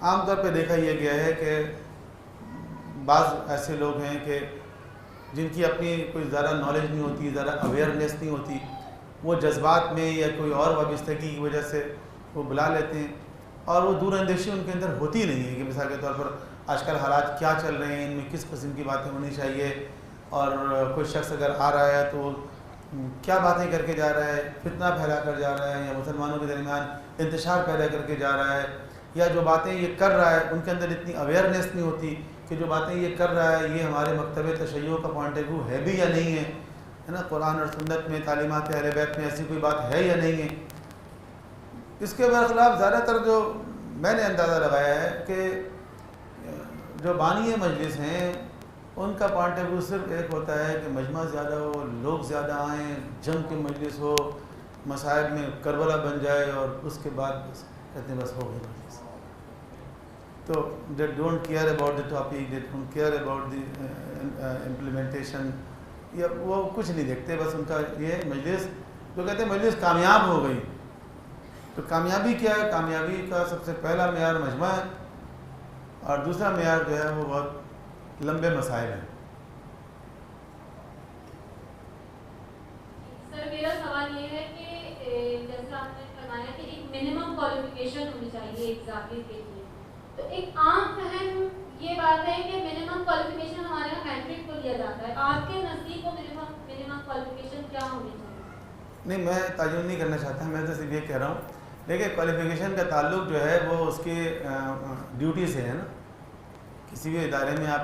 Speaker 3: عام طور پہ دیکھا یہ گیا ہے کہ بعض ایسے لوگ ہیں کہ جن کی اپنی کوئی زیادہ نالج نہیں ہوتی، زیادہ اویئرنیس نہیں ہوتی، وہ جذبات میں یا کوئی اور وابستگی کی وجہ سے وہ بلا لیتے ہیں. اور وہ دور اندیشی ان کے اندر ہوتی نہیں ہے کہ مثال کے طور پر آج کل حالات کیا چل رہے ہیں، ان میں کس قسم کی باتیں ہونی چاہیے. اور کوئی شخص اگر آ رہا ہے تو کیا باتیں کر کے جا رہا ہے، فتنہ پھیلا کر جا رہا ہے یا مسلمانوں کے درمیان انتشار پیدا کر کے جا رہا ہے، یا جو باتیں یہ کر رہا ہے ان کے اندر اتنی اویئرنیس نہیں ہوتی کہ جو باتیں یہ کر رہا ہے یہ ہمارے مکتب تشیع کا پوائنٹ آف ویو ہے بھی یا نہیں ہے نا. قرآن اور سنت میں تعلیمات اہل بیت میں ایسی کوئی بات ہے یا نہیں ہے. اس کے برخلاف زیادہ تر جو میں نے اندازہ لگایا ہے کہ جو بانی مجلس ہیں ان کا پوائنٹ آف ویو صرف ایک ہوتا ہے کہ مجمع زیادہ ہو، لوگ زیادہ آئیں، جنگ کی مجلس ہو، مسائل میں کربلا بن جائے اور اس کے بعد بس کہتے ہیں بس ہو گئی مجلس. تو they don't care about the topic, they don't care about the implementation. یا وہ کچھ نہیں دیکھتے. بس ان کا یہ مجلس جو کہتے ہیں مجلس کامیاب ہو گئی. تو کامیابی کیا ہے؟ کامیابی کا سب سے پہلا معیار مجمع ہے اور دوسرا معیار جو ہے وہ بہت لمبے مسائل ہیں.
Speaker 4: سر میرا سوال یہ ہے کہ جیسے آپ نے فرمایا کہ ایک منیمم کوالیفیکیشن ہونی چاہیے ایک ذاکر کے لیے. تو ایک عام فہم یہ بات ہے کہ منیمم کوالیفیکیشن ہمارے یہاں میٹرک کو لیا جاتا ہے. آپ کے نزدیک وہ منیمم کوالیفیکیشن کیا ہونی چاہیے؟
Speaker 3: نہیں میں تعین نہیں کرنا چاہتا، میں تو صرف یہ کہہ رہا ہوں. دیکھیں کوالیفیکیشن کا تعلق جو ہے وہ اس کی ڈیوٹی سے ہے نا. کسی بھی ادارے میں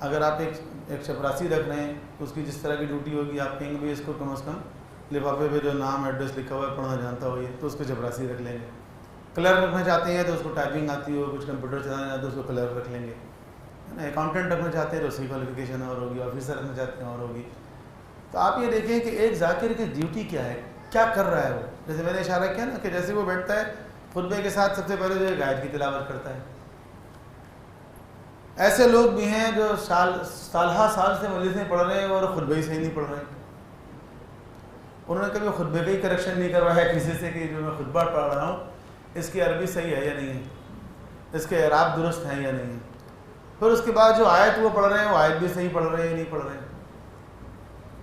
Speaker 3: اگر آپ ایک چپراسی رکھ رہے ہیں تو اس کی جس طرح کی ڈیوٹی ہوگی آپ کہیں گے بھی اس کو کم از کم لفافے پہ جو نام ایڈریس لکھا ہوا ہے پڑھنا جانتا ہو یہ، تو اس کو چپراسی رکھ لیں گے. کلر رکھنا چاہتے ہیں تو اس کو ٹائپنگ آتی ہو, کچھ کمپیوٹر چلانا آتا ہے تو اس کو کلر رکھ لیں گے, ہے نا. اکاؤنٹنٹ رکھنا چاہتے ہیں تو اس کی کوالیفیکیشن اور ہوگی, آفیسر رکھنا چاہتے ہیں اور ہوگی. تو آپ یہ دیکھیں کہ ایک ذاکر کی ڈیوٹی کیا ہے, کیا کر رہا ہے وہ. جیسے میں نے اشارہ کیا نا کہ جیسے وہ بیٹھتا ہے خطبے کے ساتھ سب سے پہلے جو ہے غائب کی تلاوت کرتا ہے. ایسے لوگ بھی ہیں جو سالہ سال سے مجلس میں پڑھ رہے ہیں اور خطبے ہی صحیح نہیں پڑھ رہے ہیں. انہوں نے کبھی خطبے کا ہی کریکشن نہیں کروایا کسی سے کہ جو میں خطبہ پڑھ رہا ہوں اس کی عربی صحیح ہے یا نہیں ہے, اس کے اعراب درست ہیں یا نہیں ہے. پھر اس کے بعد جو آیت وہ پڑھ رہے ہیں وہ آیت بھی صحیح پڑھ رہے ہیں یا نہیں پڑھ رہے ہیں.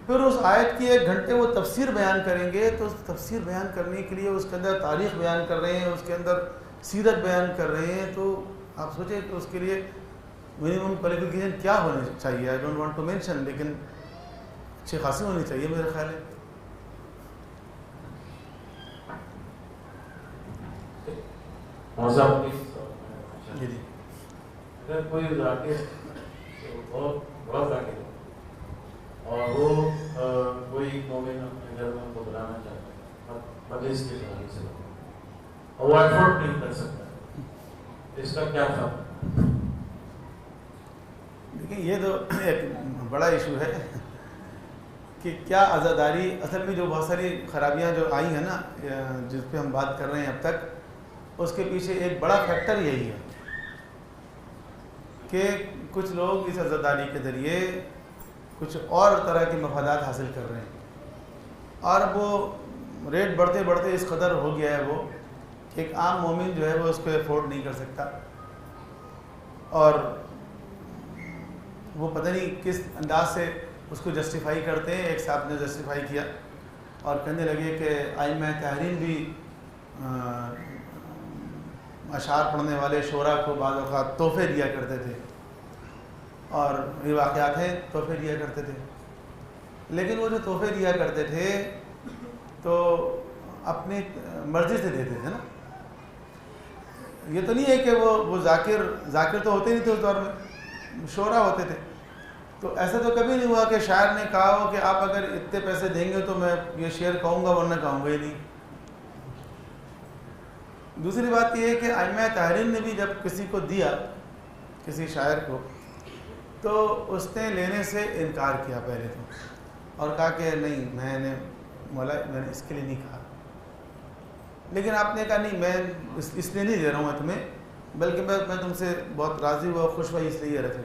Speaker 3: پھر اس آیت کی 1 گھنٹے وہ تفسیر بیان کریں گے تو اس تفسیر بیان کرنے کے لیے اس کے اندر تاریخ بیان کر رہے ہیں, اس کے اندر سیرت بیان کر رہے ہیں. تو آپ سوچیں کہ اس کے لیے منیمم کوالیفیکیشن کیا ہونی چاہیے. I don't want to mention, لیکن اچھی خاصی ہونی چاہیے میرے خیال ہے. جی جی.
Speaker 7: اگر کوئی ذاکر بہت بڑا ذاکر ہے اور وہ کوئی مومن اپنے گھر میں ان کو بلانا چاہتا ہے مجلس کے حوالے سے اور وہ ایفورٹ نہیں کر سکتا, اس کا کیا فرق؟
Speaker 3: دیکھیں یہ تو ایک بڑا ایشو ہے کہ کیا عزاداری, اصل میں جو بہت ساری خرابیاں جو آئی ہیں نا جس پہ ہم بات کر رہے ہیں اب تک, اس کے پیچھے ایک بڑا فیکٹر یہی ہے کہ کچھ لوگ اس عزاداری کے ذریعے کچھ اور طرح کے مفادات حاصل کر رہے ہیں اور وہ ریٹ بڑھتے بڑھتے اس قدر ہو گیا ہے وہ کہ ایک عام مومن جو ہے وہ اس کو افورڈ نہیں کر سکتا. اور وہ پتہ نہیں کس انداز سے اس کو جسٹیفائی کرتے ہیں. ایک صاحب نے جسٹیفائی کیا اور کہنے لگے کہ ائمہ تحریر بھی اشعار پڑھنے والے شعراء کو بعض اوقات تحفے دیا کرتے تھے, اور یہ واقعات ہیں تحفے دیا کرتے تھے. لیکن وہ جو تحفے دیا کرتے تھے تو اپنی مرضی سے دیتے تھے نا. یہ تو نہیں ہے کہ وہ ذاکر تو ہوتے نہیں تھے اس دور میں, شعراء ہوتے تھے. تو ایسا تو کبھی نہیں ہوا کہ شاعر نے کہا ہو کہ آپ اگر اتنے پیسے دیں گے تو میں یہ شعر کہوں گا ورنہ کہوں گا ہی نہیں. دوسری بات یہ ہے کہ ائمہ تحریر نے بھی جب کسی کو دیا, کسی شاعر کو, تو اس نے لینے سے انکار کیا پہلے تو, اور کہا کہ نہیں میں نے اس کے لیے نہیں کہا. لیکن آپ نے کہا نہیں میں اس لیے نہیں دے رہا ہوں میں تمہیں, بلکہ میں تم سے بہت راضی ہوا, خوش ہوا, اس لیے رکھے.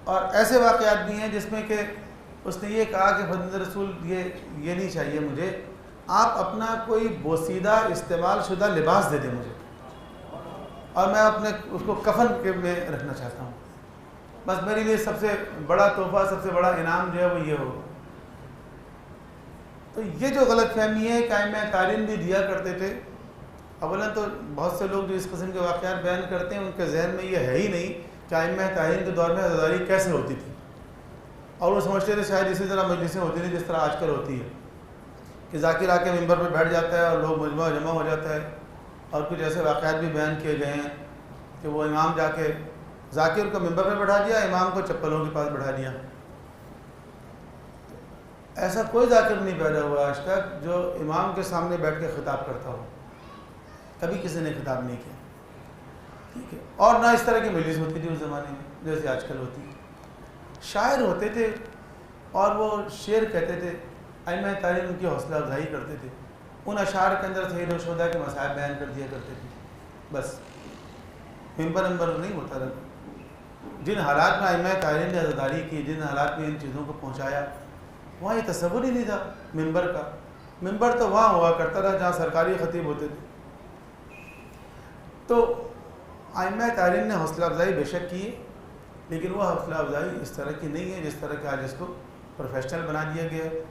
Speaker 3: اور ایسے واقعات بھی ہیں جس میں کہ اس نے یہ کہا کہ خادم رسول یہ نہیں چاہیے مجھے, آپ اپنا کوئی بوسیدہ استعمال شدہ لباس دے دیں مجھے اور میں اپنے اس کو کفن کے میں رکھنا چاہتا ہوں, بس میرے لیے سب سے بڑا تحفہ, سب سے بڑا انعام جو ہے وہ یہ ہوگا. تو یہ جو غلط فہمی ہے کہ ائمہ تحریر بھی دیا کرتے تھے. اولا تو بہت سے لوگ جو اس قسم کے واقعات بیان کرتے ہیں ان کے ذہن میں یہ ہے ہی نہیں کہ ائمہ تحریر کے دور میں عزاداری کیسے ہوتی تھی, اور وہ سمجھتے تھے شاید اسی طرح مجلسیں ہوتی تھیں جس طرح آج کل ہوتی ہے کہ ذاکر آ کے ممبر پہ بیٹھ جاتا ہے اور لوگ مجمع جمع ہو جاتا ہے. اور کچھ ایسے واقعات بھی بیان کیے گئے ہیں کہ وہ امام جا کے ذاکر کو ممبر پہ بٹھا دیا, امام کو چپلوں کے پاس بٹھا دیا. ایسا کوئی ذاکر نہیں پیدا ہوا آج تک جو امام کے سامنے بیٹھ کے خطاب کرتا ہو, کبھی کسی نے خطاب نہیں کیا. ٹھیک ہے, اور نہ اس طرح کی مجلس ہوتی تھی اس زمانے میں جیسے آج کل ہوتی ہے. شاعر ہوتے تھے اور وہ شعر کہتے تھے, ائمہ تحریر ان کی حوصلہ افزائی کرتے تھے, ان اشعار کے اندر سید و شہداء کے مصائب بیان کر دیا کرتے تھے. بس ممبر نہیں ہوتا رہا. جن حالات میں ائمہ تحریر نے عزاداری کی, جن حالات میں ان چیزوں کو پہنچایا, وہاں یہ تصور ہی نہیں تھا ممبر کا. ممبر تو وہاں ہوا کرتا تھا جہاں سرکاری خطیب ہوتے تھے. تو ائمہ تحریر نے حوصلہ افزائی بے شک کی ہے, لیکن وہ حوصلہ افزائی اس طرح کی نہیں ہے جس طرح کہ آج اس کو پروفیشنل بنا دیا گیا ہے.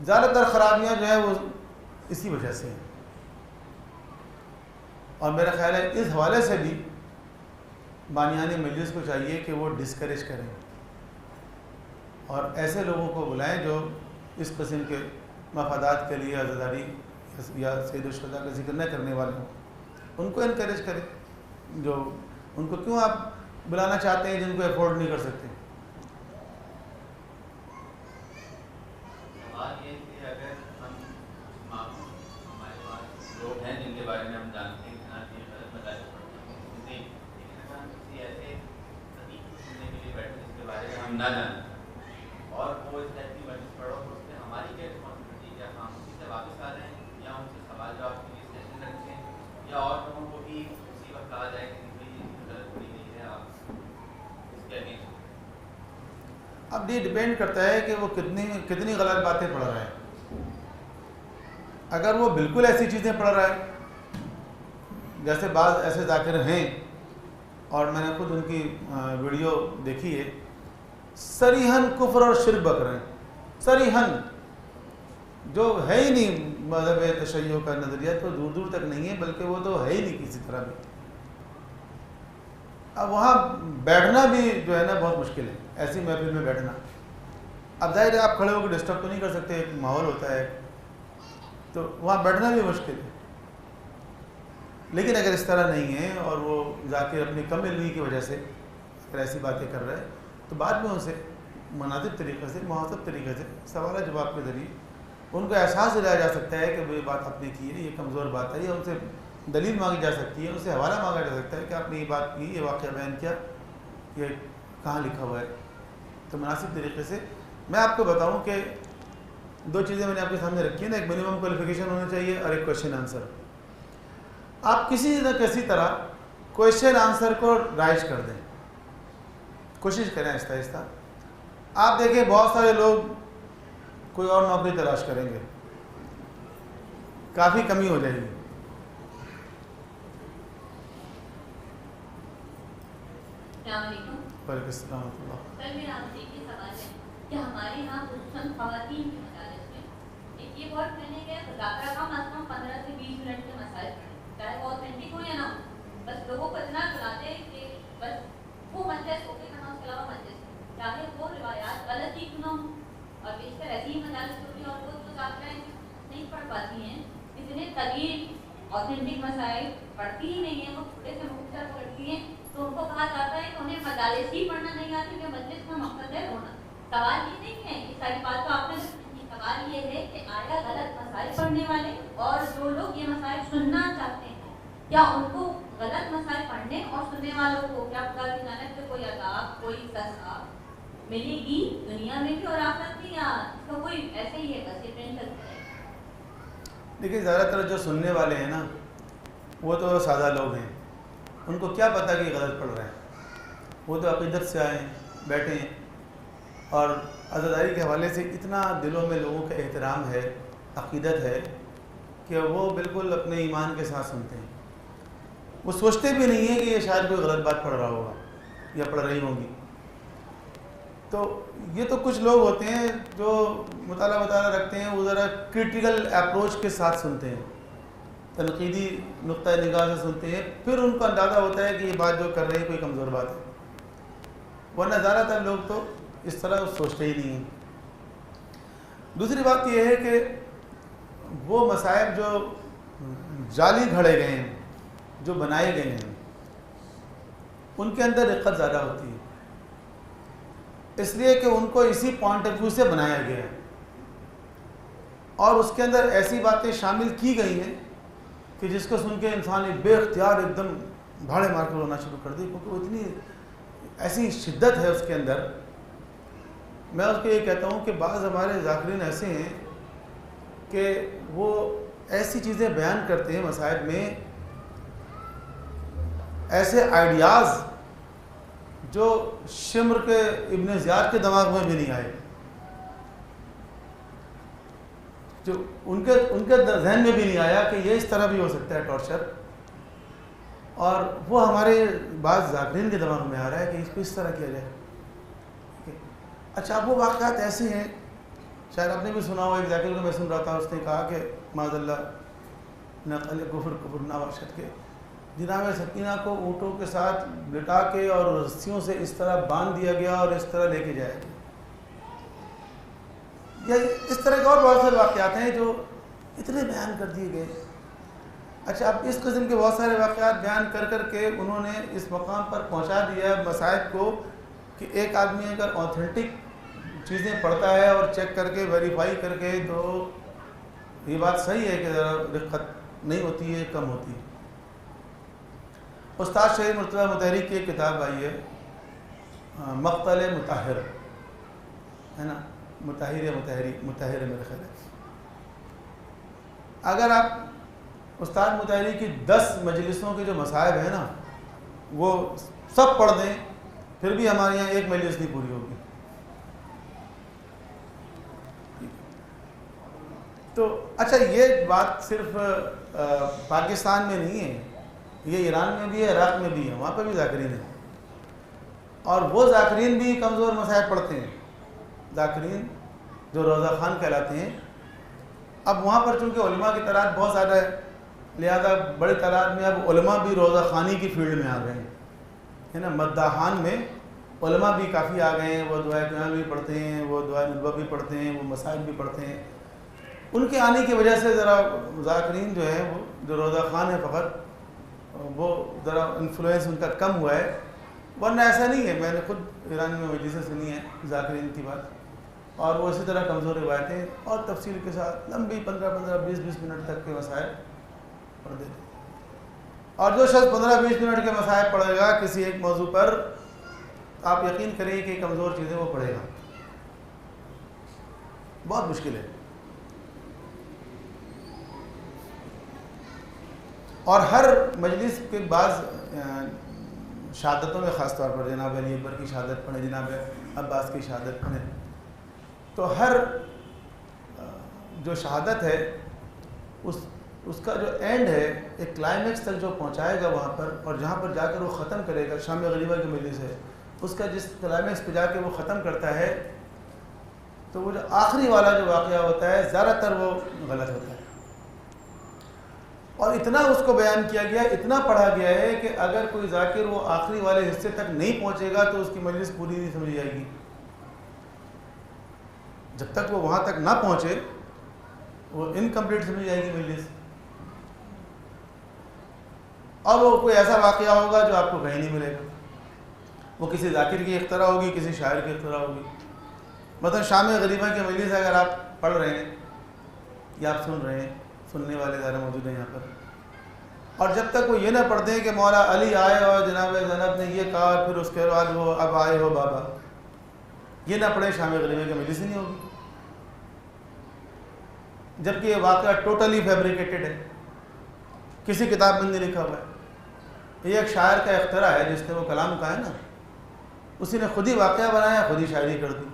Speaker 3: زیادہ تر خرابیاں جو ہیں وہ اسی وجہ سے ہیں. اور میرا خیال ہے اس حوالے سے بھی بانیان مجلس کو چاہیے کہ وہ ڈسکریج کریں اور ایسے لوگوں کو بلائیں جو اس قسم کے مفادات کے لیے عزاداری یا سید الشہداء کا ذکر نہ کرنے والے ہوں, ان کو انکریج کریں. جو ان کو کیوں آپ بلانا چاہتے ہیں جن کو افورڈ نہیں کر سکتے.
Speaker 6: بات یہ کہ اگر ہم ہمارے پاس لوگ ہیں جن کے بارے میں ہم نہ جانیں اور وہ اس طرح کی مجلس پڑھو تو اس میں ہماری کیا رسپانسبلٹی ہے؟ ہم اسی سے واپس آ رہے ہیں یا ان سے سوال جواب کے لیے سیشن رکھیں یا اور لوگوں کو بھی اسی وقت کہا جائے کہ بھائی یہ غلط پڑی نہیں ہے آپ اس کے اگینسٹ؟
Speaker 3: اب یہ ڈپینڈ کرتا ہے کہ وہ کتنی غلط باتیں پڑھ رہا ہے. اگر وہ بالکل ایسی چیزیں پڑھ رہا ہے جیسے بعض ایسے ذاکر ہیں اور میں نے خود ان کی ویڈیو دیکھی ہے، صریحاً کفر اور شرک بک رہے ہیں، صریحاً، جو ہے ہی نہیں مذہب تشیع کا نظریہ تو دور دور تک نہیں ہے، بلکہ وہ تو ہے ہی نہیں کسی طرح بھی. اب وہاں بیٹھنا بھی جو ہے نا بہت مشکل ہے، ایسی محفل میں بیٹھنا. اب ظاہر ہے آپ کھڑے ہو کے ڈسٹرب تو نہیں کر سکتے، ایک ماحول ہوتا ہے تو وہاں بیٹھنا بھی مشکل ہے. لیکن اگر اس طرح نہیں ہے اور وہ ذاکر اپنی کم علمی کی وجہ سے اگر ایسی باتیں کر رہے ہیں تو بعد میں ان سے مناسب طریقے سے، مہذب طریقے سے سوال جواب کے ذریعے ان کو احساس دلایا جا سکتا ہے کہ وہ یہ بات آپ نے کی ہے، یہ کمزور بات ہے، یا ان سے دلیل مانگی جا سکتی ہے، ان سے حوالہ مانگا جا سکتا ہے کہ آپ نے یہ بات کی، یہ واقعہ بیان کیا، یہ کہاں لکھا ہوا ہے. تو مناسب طریقے سے میں آپ کو بتاؤں کہ دو چیزیں میں نے آپ کے سامنے رکھی ہیں نا، ایک منیمم کوالیفیکیشن ہونا چاہیے اور ایک کویشچن آنسر. آپ کسی نہ کسی طرح کویشچن آنسر کو رائج کر دیں، کوشش کریں آہستہ آہستہ. آپ دیکھیں بہت سارے لوگ کوئی اور نوکری تلاش کریں گے، کافی کمی ہو جائے گی.
Speaker 8: السلام علیکم.
Speaker 3: وعلیکم السلام ورحمۃ اللہ.
Speaker 8: سر میرا آپ سے ایک سوال ہے کہ ہمارے یہاں خصوصاً خواتین کی مجالس میں ایک یہ ورڈ میں نے کہ مذاکرہ کا مطلب 15 سے 20 منٹ کے مسائل پڑھیں، چاہے وہ اوتھینٹک ہو یا نہ ہو، بس لوگوں کو اتنا چلاتے ہیں کہ بس وہ مجلس ہو کے کرنا، اس کے علاوہ مجلس چاہے وہ روایات غلط ہی کیوں نہ ہوں. اور بیشتر ایسی ہی مجالس ہوتی ہیں اور وہ جو ذاکرائیں نہیں پڑھ پاتی ہیں، اتنے طویل اوتھینٹک مسائل پڑھتی ہی نہیں ہیں، وہ تھوڑے سے مختصر پڑھتی ہیں، تو ان کو کہا جاتا ہے کہ انہیں مجالس ہی پڑھنا نہیں آتی کہ مجلس کا مقصد ہے رونا. سوال یہ نہیں ہے، یہ ساری بات تو آپ نے سوال یہ ہے کہ آیا غلط مسائل پڑھنے والے اور جو لوگ یہ مسائل سننا چاہتے ہیں، کیا ان کو غلط مسائل پڑھنے اور سننے والوں کو کیا خدا کی جانب سے کوئی عذاب، کوئی سزا ملے گی دنیا میں بھی اور آخرت میں، یا اس کا کوئی ایسے ہی ہے بس یہ ٹرینڈ چلتا ہے؟
Speaker 3: دیکھیے زیادہ تر جو سننے والے ہیں نا وہ تو سادہ لوگ ہیں، ان کو کیا پتہ کہ غلط پڑھ رہے ہیں. وہ تو عقیدت سے آئے ہیں، بیٹھے ہیں، اور عزاداری کے حوالے سے اتنا دلوں میں لوگوں کا احترام ہے، عقیدت ہے کہ وہ بالکل اپنے ایمان کے ساتھ سنتے ہیں. وہ سوچتے بھی نہیں ہیں کہ یہ شاید کوئی غلط بات پڑھ رہا ہوگا یا پڑھ رہی ہوں گی. تو یہ تو کچھ لوگ ہوتے ہیں جو مطالعہ رکھتے ہیں، وہ ذرا کرٹیکل اپروچ کے ساتھ سنتے ہیں، تنقیدی نقطہ نگاہ سے سنتے ہیں، پھر ان کو اندازہ ہوتا ہے کہ یہ بات جو کر رہے ہیں کوئی کمزور بات ہے. ورنہ زیادہ تر لوگ تو اس طرح سوچتے ہی نہیں ہیں. دوسری بات یہ ہے کہ وہ مسائل جو جعلی گھڑے گئے ہیں، جو بنائے گئے ہیں، ان کے اندر رقت زیادہ ہوتی ہے، اس لیے کہ ان کو اسی پوائنٹ آف ویو سے بنایا گیا ہے اور اس کے اندر ایسی باتیں شامل کی گئی ہیں کہ جس کو سن کے انسان بے اختیار ایک دم بھاڑے مار کر رونا شروع کر دی، کیونکہ وہ اتنی ایسی شدت ہے اس کے اندر. میں اس کو یہ کہتا ہوں کہ بعض ہمارے ذاکرین ایسے ہیں کہ وہ ایسی چیزیں بیان کرتے ہیں مسائل میں، ایسے آئیڈیاز جو شمر کے ابن زیاد کے دماغ میں بھی نہیں آئے، جو ان کے ذہن میں بھی نہیں آیا کہ یہ اس طرح بھی ہو سکتا ہے ٹارچر، اور وہ ہمارے بعض ذاکرین کے دماغ میں آ رہا ہے کہ اس کو اس طرح کیا جائے. اچھا اب وہ واقعات ایسے ہیں، شاید آپ نے بھی سنا ہو، ایک ذاکر کو میں سن رہا تھا، اس نے کہا کہ معاذ اللہ نقل کفر نواشت کے جناب سکینہ کو اونٹوں کے ساتھ لٹا کے اور رسیوں سے اس طرح باندھ دیا گیا اور اس طرح لے کے جایا گیا. یا اس طرح کے اور بہت سارے واقعات ہیں جو اتنے بیان کر دیے گئے. اچھا اب اس قسم کے بہت سارے واقعات بیان کر کر کے انہوں نے اس مقام پر پہنچا دیا مسائل کو کہ ایک آدمی اگر اوتھینٹک چیزیں پڑھتا ہے اور چیک کر کے ویریفائی کر کے تو یہ بات صحیح ہے کہ ذرا رقت نہیں ہوتی ہے، کم ہوتی ہے. استاد شہید مرتضیٰ مطہری کی ایک کتاب آئی ہے مقتل مطہر ہے نا، مطہر یا مطہر میرے خیال ہے. اگر آپ استاد مطہری کی 10 مجلسوں کے جو مصائب ہیں نا وہ سب پڑھ دیں پھر بھی ہمارے یہاں ایک مجلس نہیں پوری ہوگی. تو اچھا یہ بات صرف پاکستان میں نہیں ہے، یہ ایران میں بھی ہے، عراق میں بھی ہے، وہاں پہ بھی ذاکرین ہیں اور وہ ذاکرین بھی کمزور مصائب پڑھتے ہیں. ذاکرین جو روزہ خوان کہلاتے ہیں. اب وہاں پر چونکہ علماء کی تعداد بہت زیادہ ہے لہذا بڑی تعداد میں اب علماء بھی روزہ خوانی کی فیلڈ میں آ گئے ہیں، ہے نا. مداحان میں علماء بھی کافی آ گئے ہیں، وہ دعائے قیام بھی پڑھتے ہیں، وہ دعائے ندوہ بھی پڑھتے ہیں، وہ مسائل بھی پڑھتے ہیں. ان کے آنے کی وجہ سے ذرا ذاکرین جو ہے وہ جو روزہ خوان ہے فقط وہ ذرا انفلوئنس ان کا کم ہوا ہے، ورنہ ایسا نہیں ہے. میں نے خود ایران میں مجلسیں سنی ہیں ذاکرین کی بات اور وہ اسی طرح کمزور روایتیں اور تفصیل کے ساتھ لمبی 15-15 20-20 منٹ تک کے مسائل پڑھ دیتے ہیں. اور جو شخص 15-20 منٹ کے مسائل پڑھے گا کسی ایک موضوع پر آپ یقین کریں کہ کمزور چیزیں وہ پڑھے گا، بہت مشکل ہے. اور ہر مجلس کے بعض شہادتوں میں خاص طور پر جناب علی اکبر کی شہادت پڑھیں، جناب عباس کی شہادت پڑھیں، تو ہر جو شہادت ہے اس کا جو اینڈ ہے ایک کلائمیکس تک جو پہنچائے گا وہاں پر اور جہاں پر جا کر وہ ختم کرے گا. شام غریبہ کی مجلس ہے، اس کا جس کلائمیکس پہ جا کے وہ ختم کرتا ہے تو وہ جو آخری والا جو واقعہ ہوتا ہے زیادہ تر وہ غلط ہوتا ہے. اور اتنا اس کو بیان کیا گیا، اتنا پڑھا گیا ہے کہ اگر کوئی ذاکر وہ آخری والے حصے تک نہیں پہنچے گا تو اس کی مجلس پوری نہیں سمجھی جائے گی. جب تک وہ وہاں تک نہ پہنچے وہ انکمپلیٹ سمجھی جائے گی مجلس. اور وہ کوئی ایسا واقعہ ہوگا جو آپ کو کہیں نہیں ملے گا. وہ کسی ذاکر کی اختراع ہوگی، کسی شاعر کی اختراع ہوگی. مثلا شام غریبہ کی مجلس اگر آپ پڑھ رہے ہیں یا آپ سن رہے ہیں، سننے والے ذرا موجود ہیں یہاں پر، اور جب تک وہ یہ نہ پڑھتے ہیں کہ مولا علی آئے اور جناب زینب نے یہ کہا اور پھر اس کے بعد وہ اب آئے ہو بابا، یہ نہ پڑھیں شام غریبہ کی مجلس ہی نہیں ہوگی. جبکہ یہ واقعہ ٹوٹلی فیبریکیٹڈ ہے، کسی کتاب میں نہیں لکھا ہوا ہے. یہ ایک شاعر کا اختراع ہے جس نے وہ کلام کہا ہے نا، اسی نے خود ہی واقعہ بنایا، خود ہی شاعری کر دی.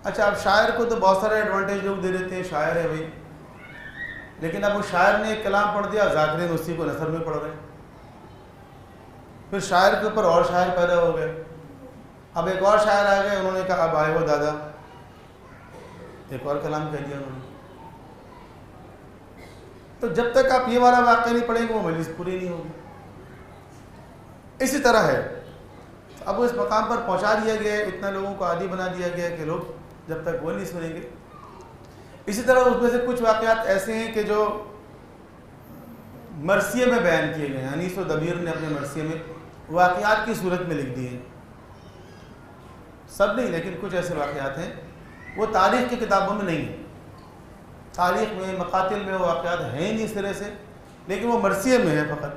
Speaker 3: اچھا اب شاعر کو تو بہت سارے ایڈوانٹیج لوگ دے دیتے ہیں، شاعر ہے بھائی، لیکن اب وہ شاعر نے ایک کلام پڑھ دیا، ذاکرین اسی کو نثر میں پڑھ رہے ہیں. پھر شاعر کے اوپر اور شاعر پیدا ہو گئے. اب ایک اور شاعر آ گئے، انہوں نے کہا اب آئے ہو دادا، ایک اور کلام کہہ دیا انہوں نے. تو جب تک آپ یہ والا واقعہ نہیں پڑھیں گے وہ مجلس پوری نہیں ہوگی. اسی طرح ہے، اب وہ اس مقام پر پہنچا دیا گیا ہے، اتنا لوگوں کو عادی بنا دیا گیا ہے کہ لوگ جب تک وہ نہیں سنیں گے. اسی طرح اس میں سے کچھ واقعات ایسے ہیں کہ جو مرثیے میں بیان کیے گئے ہیں. انیس و دبیر نے اپنے مرثیے میں واقعات کی صورت میں لکھ دیے ہیں، سب نہیں لیکن کچھ ایسے واقعات ہیں وہ تاریخ کی کتابوں میں نہیں ہیں. تاریخ میں مقاتل میں وہ واقعات ہیں ہی نہیں سرے سے، لیکن وہ مرثیے میں ہے فقط.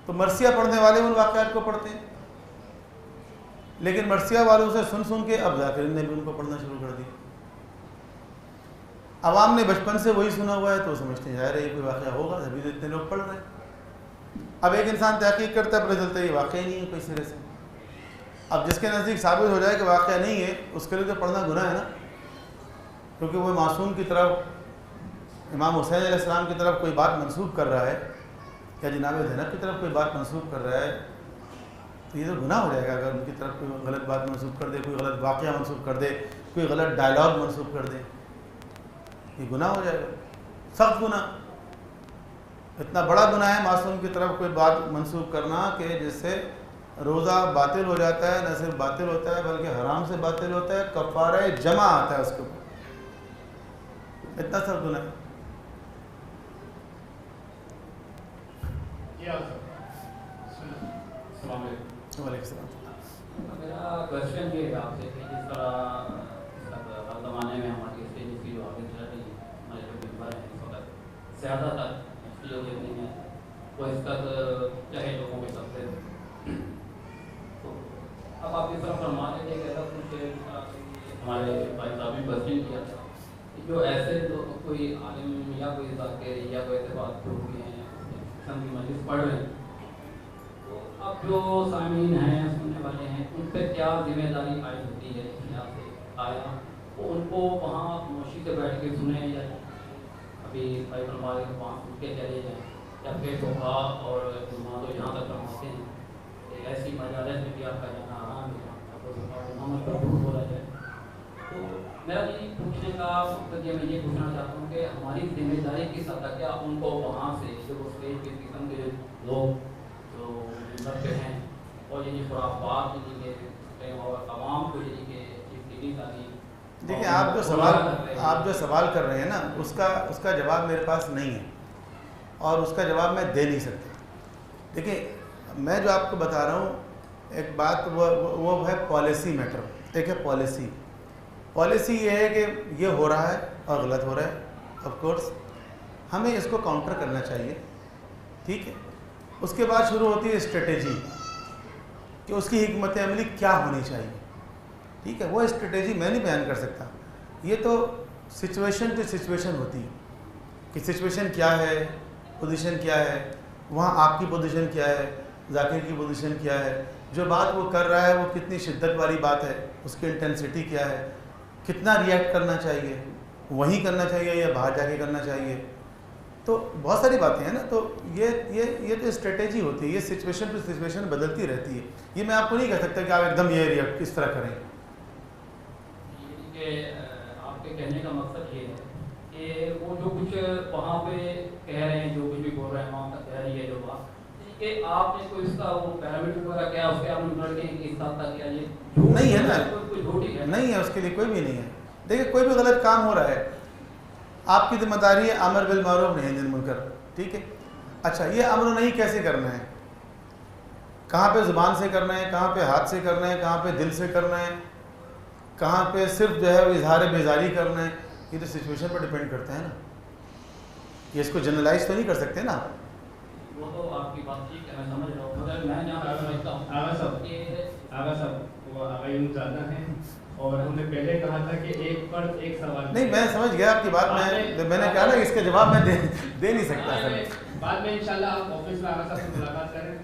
Speaker 3: تو مرثیہ پڑھنے والے ان واقعات کو پڑھتے ہیں، لیکن مرثیہ والوں سے سن سن کے اب ذاکرین نے بھی ان کو پڑھنا شروع کر دیا. عوام نے بچپن سے وہی سنا ہوا ہے تو سمجھتے ہیں ظاہر ہے یہ کوئی واقعہ ہوگا، ابھی تو اتنے لوگ پڑھ رہے ہیں. اب ایک انسان تحقیق کرتا ہے، پتہ چلتا ہے یہ واقعہ نہیں ہے کوئی سرے سے. اب جس کے نزدیک ثابت ہو جائے کہ واقعہ نہیں ہے اس کے لیے تو پڑھنا گناہ ہے نا، کیونکہ وہ معصوم کی طرف، امام حسین علیہ السلام کی طرف کوئی بات منسوب کر رہا ہے یا جناب زینب کی طرف کوئی بات منسوب کر رہا ہے تو یہ تو گناہ ہو جائے گا اگر ان کی طرف کوئی غلط بات منسوب کر دے، کوئی غلط واقعہ منسوب کر دے، کوئی غلط ڈائلاگ منسوب کر دے، یہ گناہ ہو جائے گا، سخت گناہ. اتنا بڑا گناہ ہے معصوم کی طرف کوئی بات منسوب کرنا کہ جس سے روزہ باطل ہو جاتا ہے، نہ صرف باطل ہوتا ہے بلکہ حرام سے باطل ہوتا ہے، کفارہ جمع آتا ہے اس کے اوپر. اتنا سخت گناہ ہے.
Speaker 5: السلام علیکم.
Speaker 3: وعلیکم السلام.
Speaker 5: میرا کوشچن یہ ہے آپ سے کہ جس طرح ہر زمانے میں ہماری اسٹیج کی جو آگے چل رہی ہے، ہمارے جو ممبر ہیں اس وقت زیادہ تر جو دیتے ہیں وہ اس کا چاہے لوگوں کے سب سے اب آپ اس طرح فرما رہے تھے کہ ایسا کچھ ہمارے بھائی صاحب نے کوشچن کیا تھا جو ایسے کوئی عالم یا کوئی ذاکر یا کوئی ایسے بات جو ہوئے ہیں قسم کی مجلس پڑھ رہے ہیں، تو اب جو سامعین ہیں سننے والے ہیں ان پہ کیا ذمہ داری عائد ہوتی ہے یہاں سے آیا وہ ان کو وہاں خاموشی سے بیٹھ کے سنیں یا ابھی بھائی فرما رہے وہاں سن کے چلے جائیں یا پھر صبح اور جمعہ تو یہاں تک فرماتے ہیں کہ ایسی مجالس میں بھی آپ کا جانا آرام ہے آپ کو محمد پر دور بولا جائے. تو میرا یہ پوچھنے کا مقصد یہ میں یہ پوچھنا چاہتا ہوں کہ ہماری ذمہ داری کی سطح کیا ان کو وہاں سے جو اسٹیج کے قسم کے لوگ جو ممبر پہ ہیں اور یہ خرافات یعنی کہ اور عوام کو یعنی کہ دینی تعلیم.
Speaker 3: دیکھیں آپ جو سوال کر رہے ہیں نا اس کا جواب میرے پاس نہیں ہے اور اس کا جواب میں دے نہیں سکتا. دیکھیں میں جو آپ کو بتا رہا ہوں ایک بات وہ ہے پالیسی میٹر. ایک ہے پالیسی یہ ہے کہ یہ ہو رہا ہے اور غلط ہو رہا ہے. آف کورس ہمیں اس کو کاؤنٹر کرنا چاہیے, ٹھیک ہے. اس کے بعد شروع ہوتی ہے اسٹریٹجی کہ اس کی حکمت عملی کیا ہونی چاہیے, ٹھیک ہے. وہ اسٹریٹجی میں نہیں بیان کر سکتا, یہ تو سچویشن ٹو سچویشن ہوتی ہے کہ سچویشن کیا ہے, پوزیشن کیا ہے, وہاں آپ کی پوزیشن کیا ہے, ذاکر کی پوزیشن کیا ہے, جو بات وہ کر رہا ہے وہ کتنی شدت والی بات ہے, اس کی انٹینسٹی کیا ہے, کتنا ریئیکٹ کرنا چاہیے, وہیں کرنا چاہیے یا باہر جا کے کرنا چاہیے. تو بہت ساری باتیں ہیں نا. تو یہ تو اسٹریٹجی ہوتی ہے, یہ سچویشن ٹو سچویشن بدلتی رہتی ہے. یہ میں آپ کو نہیں کہہ سکتا کہ آپ ایک دم یہ ریئیکٹ کس طرح کریں.
Speaker 5: کہ آپ کے کہنے کا مقصد یہ ہے کہ وہ جو کچھ وہاں پہ کہہ رہے ہیں, جو کچھ بھی بول رہے ہیں وہاں تک کہہ رہی ہے جو بات, کہ آپ نے کوئی اس کا وہ پیرامیٹر وغیرہ کیا اس کے آپ نے کے اس حد تک کیا یہ
Speaker 3: نہیں ہے نا,
Speaker 5: کوئی جھوٹی ہے
Speaker 3: نہیں ہے, اس کے لیے کوئی بھی نہیں ہے. دیکھیں کوئی بھی غلط کام ہو رہا ہے آپ کی ذمہ داری ہے امر بالمعروف نہی عن المنکر, ٹھیک ہے. اچھا یہ امر نہیں کیسے کرنا ہے, کہاں پہ زبان سے کرنا ہے, کہاں پہ ہاتھ سے کرنا ہے, کہاں پہ دل سے کرنا ہے, کہاں پہ صرف جو ہے وہ اظہار بیزاری کرنا ہے, یہ تو سچویشن پر ڈیپینڈ کرتا ہے نا. یہ اس کو جنرلائز تو نہیں کر سکتے نا.
Speaker 5: وہ تو آپ کی بات ٹھیک ہے, میں سمجھ رہا ہوں, مگر میں جہاں سمجھتا ہوں
Speaker 9: آغا صاحب وہ آغا یوں زیادہ ہیں اور ہم نے پہلے کہا تھا کہ ایک فرد ایک سوال.
Speaker 3: نہیں میں سمجھ گیا آپ کی بات, میں نے کہا نا اس کا جواب میں دے نہیں سکتا.
Speaker 9: بعد میں انشاءاللہ آپ آفس میں آغا صاحب سے ملاقات کریں.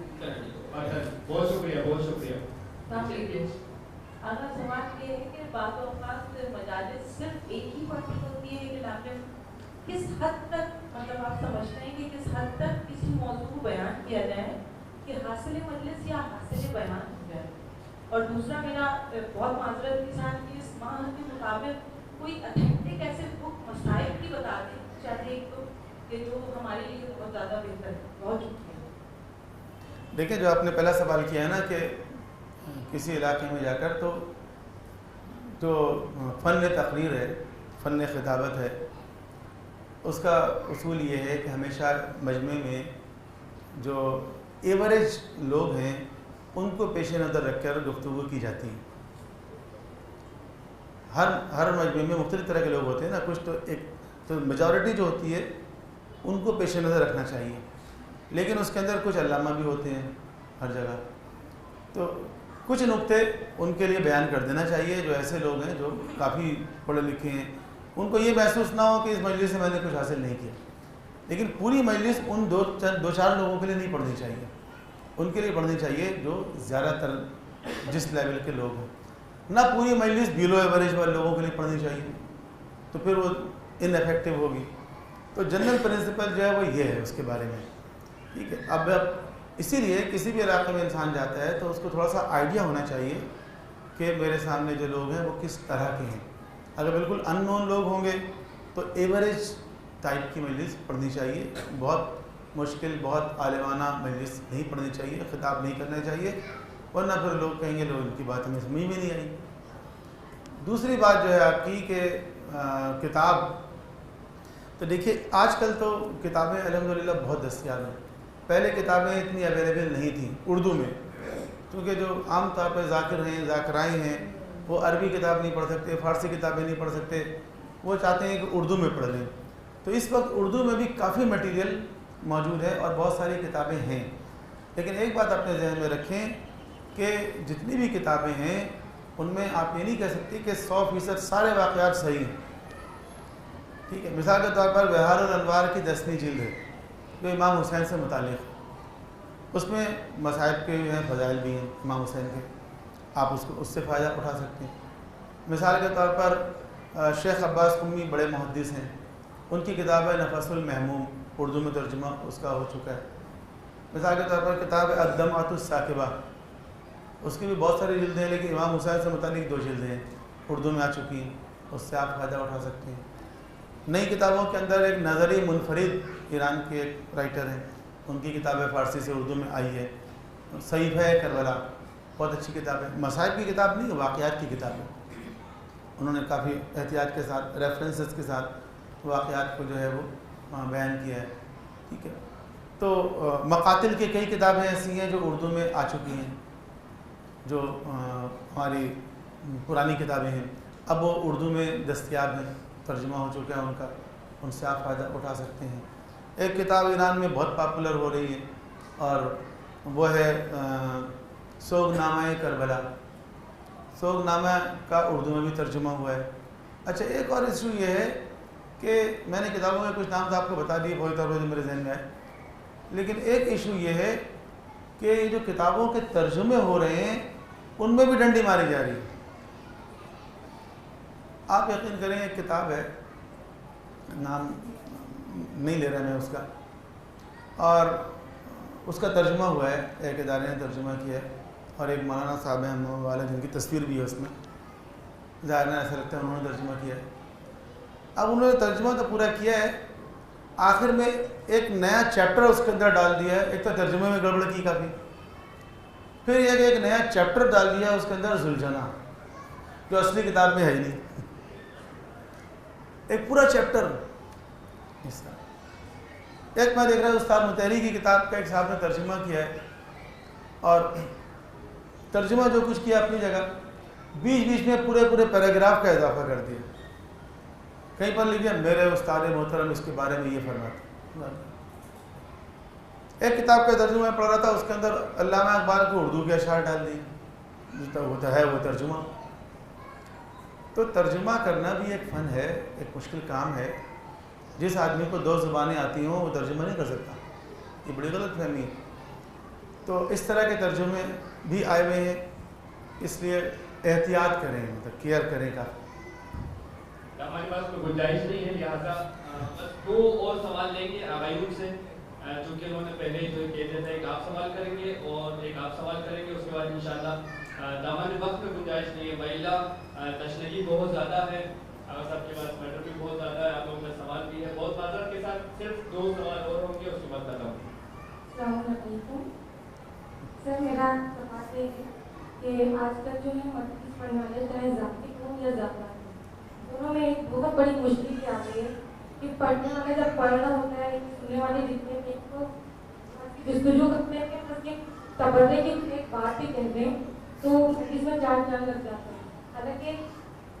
Speaker 9: بہت شکریہ, بہت شکریہ.
Speaker 10: آغا سوال یہ ہے کہ بعض اوقات مجالس صرف ایک ہی بات ہوتی ہے کہ ڈاکٹر کس حد تک مطلب آپ سمجھتے ہیں کہ کس حد تک کسی موضوع کو بیان کیا جائے کہ حاصل مجلس یا حاصل بیان ہو جائے. اور دوسرا میرا بہت معذرت کے ساتھ کہ اس ماہ کے مطابق کوئی اتھینٹک ایسے بک مسائل کی بتا دیں چاہتے ایک تو کہ جو ہمارے لیے بہت زیادہ بہتر ہے. بہت شکریہ.
Speaker 3: دیکھیں جو آپ نے پہلا سوال کیا ہے نا کہ کسی علاقے میں جا کر تو جو فن تقریر ہے, فن خطابت ہے, اس کا اصول یہ ہے کہ ہمیشہ مجمع میں جو ایوریج لوگ ہیں ان کو پیش نظر رکھ کر گفتگو کی جاتی ہے. ہر مجمع میں مختلف طرح کے لوگ ہوتے ہیں نا, کچھ تو ایک تو میجورٹی جو ہوتی ہے ان کو پیش نظر رکھنا چاہیے, لیکن اس کے اندر کچھ علامہ بھی ہوتے ہیں ہر جگہ, تو کچھ نقطے ان کے لیے بیان کر دینا چاہیے جو ایسے لوگ ہیں جو کافی پڑھے لکھے ہیں, ان کو یہ محسوس نہ ہو کہ اس مجلس سے میں نے کچھ حاصل نہیں کیا. لیکن پوری مجلس ان دو چار لوگوں کے لیے نہیں پڑھنی چاہیے, ان کے لیے پڑھنی چاہیے جو زیادہ تر جس لیول کے لوگ ہیں. نہ پوری مجلس بیلو ایوریج والے لوگوں کے لیے پڑھنی چاہیے, تو پھر وہ ان افیکٹو ہوگی. تو جنرل پرنسپل جو ہے وہ یہ ہے اس کے بارے میں, ٹھیک ہے. اب اسی لیے کسی بھی علاقے میں انسان جاتا ہے تو اس کو تھوڑا سا آئیڈیا ہونا چاہیے کہ میرے سامنے جو لوگ ہیں وہ کس طرح کے ہیں. اگر بالکل ان نون لوگ ہوں گے تو ایوریج ٹائپ کی مجلس پڑھنی چاہیے, بہت مشکل بہت عالمانہ مجلس نہیں پڑھنی چاہیے, خطاب نہیں کرنا چاہیے, ورنہ پھر لوگ کہیں گے لوگ ان کی بات ہمیں سمجھ میں نہیں آئی. دوسری بات جو ہے آپ کی کہ کتاب, تو دیکھیے آج کل تو کتابیں الحمدللہ بہت دستیاب ہیں. پہلے کتابیں اتنی اویلیبل نہیں تھیں اردو میں, کیونکہ جو عام طور پہ ذاکر ہیں ذاکرائیں ہیں وہ عربی کتاب نہیں پڑھ سکتے, فارسی کتابیں نہیں پڑھ سکتے, وہ چاہتے ہیں کہ اردو میں پڑھ لیں. تو اس وقت اردو میں بھی کافی مٹیریل موجود ہے اور بہت ساری کتابیں ہیں. لیکن ایک بات اپنے ذہن میں رکھیں کہ جتنی بھی کتابیں ہیں ان میں آپ یہ نہیں کہہ سکتے کہ 100% سارے واقعات صحیح ہیں. ٹھیک ہے، مثال کے طور پر بہار الانوار کی 10ویں جلد ہے جو امام حسین سے متعلق ہے. اس میں مصائب کے ہیں، فضائل بھی ہیں امام حسین کے، آپ اس سے فائدہ اٹھا سکتے ہیں. مثال کے طور پر شیخ عباس قمی بڑے محدث ہیں، ان کی کتاب ہے نفس المحموم، اردو میں ترجمہ اس کا ہو چکا ہے. مثال کے طور پر کتاب ہے الدمعۃ الثاقبہ، اس کی بھی بہت ساری جلدیں ہیں لیکن امام حسین سے متعلق 2 جلدیں ہیں، اردو میں آ چکی ہیں، اس سے آپ فائدہ اٹھا سکتے ہیں. نئی کتابوں کے اندر ایک نظری منفرد ایران کے ایک رائٹر ہیں، ان کی کتابیں فارسی سے اردو میں آئی ہے، صحیفہ کربلا، بہت اچھی کتاب ہے. مصائب کی کتاب نہیں، واقعات کی کتاب ہے. انہوں نے کافی احتیاط کے ساتھ ریفرنسز کے ساتھ واقعات کو جو ہے وہ بیان کیا ہے. ٹھیک ہے، تو مقاتل کی کئی کتابیں ایسی ہیں جو اردو میں آ چکی ہیں، جو ہماری پرانی کتابیں ہیں، اب وہ اردو میں دستیاب ہیں، ترجمہ ہو چکا ہے ان کا، ان سے آپ فائدہ اٹھا سکتے ہیں. ایک کتاب ایران میں بہت پاپولر ہو رہی ہے اور وہ ہے سوگ نامہ کربلا. سوگ نامہ کا اردو میں بھی ترجمہ ہوا ہے. اچھا، ایک اور ایشو یہ ہے کہ میں نے کتابوں میں کچھ نام تو آپ کو بتا دیے فوری طور پر جو میرے ذہن میں آئے، لیکن ایک ایشو یہ ہے کہ یہ جو کتابوں کے ترجمے ہو رہے ہیں ان میں بھی ڈنڈی ماری جا رہی ہے. آپ یقین کریں، ایک کتاب ہے، نام نہیں لے رہا میں اس کا، اور اس کا ترجمہ ہوا ہے، ایک ادارے نے ترجمہ کیا ہے اور ایک مولانا صاحب ہیں ہم والا جن کی تصویر بھی ہے اس میں، ظاہر ایسا لگتا ہے انہوں نے ترجمہ کیا ہے. اب انہوں نے ترجمہ تو پورا کیا ہے، آخر میں ایک نیا چیپٹر اس کے اندر ڈال دیا ہے. ایک تو ترجمے میں گڑبڑ کی کافی، پھر یہ کہ ایک نیا چیپٹر ڈال دیا اس کے اندر زلجھنا، جو اصلی کتاب میں ہے ہی نہیں، ایک پورا چیپٹر اس کا. ایک میں دیکھ رہا ہوں استاد متحری کی کتاب کا ایک صاحب نے ترجمہ کیا ہے، اور ترجمہ جو کچھ کیا اپنی جگہ، بیچ بیچ میں پورے پیراگراف کا اضافہ کر دیا. کہیں پر لکھا میرے استاد محترم اس کے بارے میں یہ فرماتے. ایک کتاب کا ترجمہ میں پڑھ رہا تھا، اس کے اندر علامہ اقبال کو اردو کے اشعار ڈال دیے، ہوتا ہے وہ ترجمہ. تو ترجمہ کرنا بھی ایک فن ہے، ایک مشکل کام ہے. جس آدمی کو 2 زبانیں آتی ہوں وہ ترجمہ نہیں کر سکتا، یہ بڑی غلط فہمی ہے. تو اس طرح کے ترجمے بھی آئے ہوئے ہیں، اس لیے احتیاط کریں، مطلب کیئر کریں کافی.
Speaker 9: ہمارے پاس کوئی گنجائش نہیں ہے، لہٰذا 2 اور سوال لیں گے آغائیوں سے، چونکہ انہوں نے پہلے ہی جو کہہ دیا تھا، ایک آپ سوال کریں گے اور ایک آپ سوال کریں گے، اس کے بعد انشاءاللہ دامن وقت میں گنجائش نہیں ہے، وإلا تشنگی بہت زیادہ ہے، صاحب کے پاس میٹر بھی بہت زیادہ ہے، آپ لوگوں کا سوال بھی ہے بہت معذرت کے ساتھ. صرف 2 سوال اور ہوں گے، اس کے بعد ختم.
Speaker 11: السلام علیکم سر. میرا سوال یہ ہے کہ آج کل جو ہے مدرسے پڑھنے والے چاہے ذاتی ہوں یا ذاتیہ دونوں میں ایک بہت بڑی مشکل یہ آ گئی ہے کہ پڑھنے والا جب پڑھ رہا ہوتا ہے، سننے والے جتنے بھی کو جستجو کرتے ہیں کہ بس یہ تبرے کی ایک بات بھی کہہ دیں تو اس میں جان لگ جاتا ہے. حالانکہ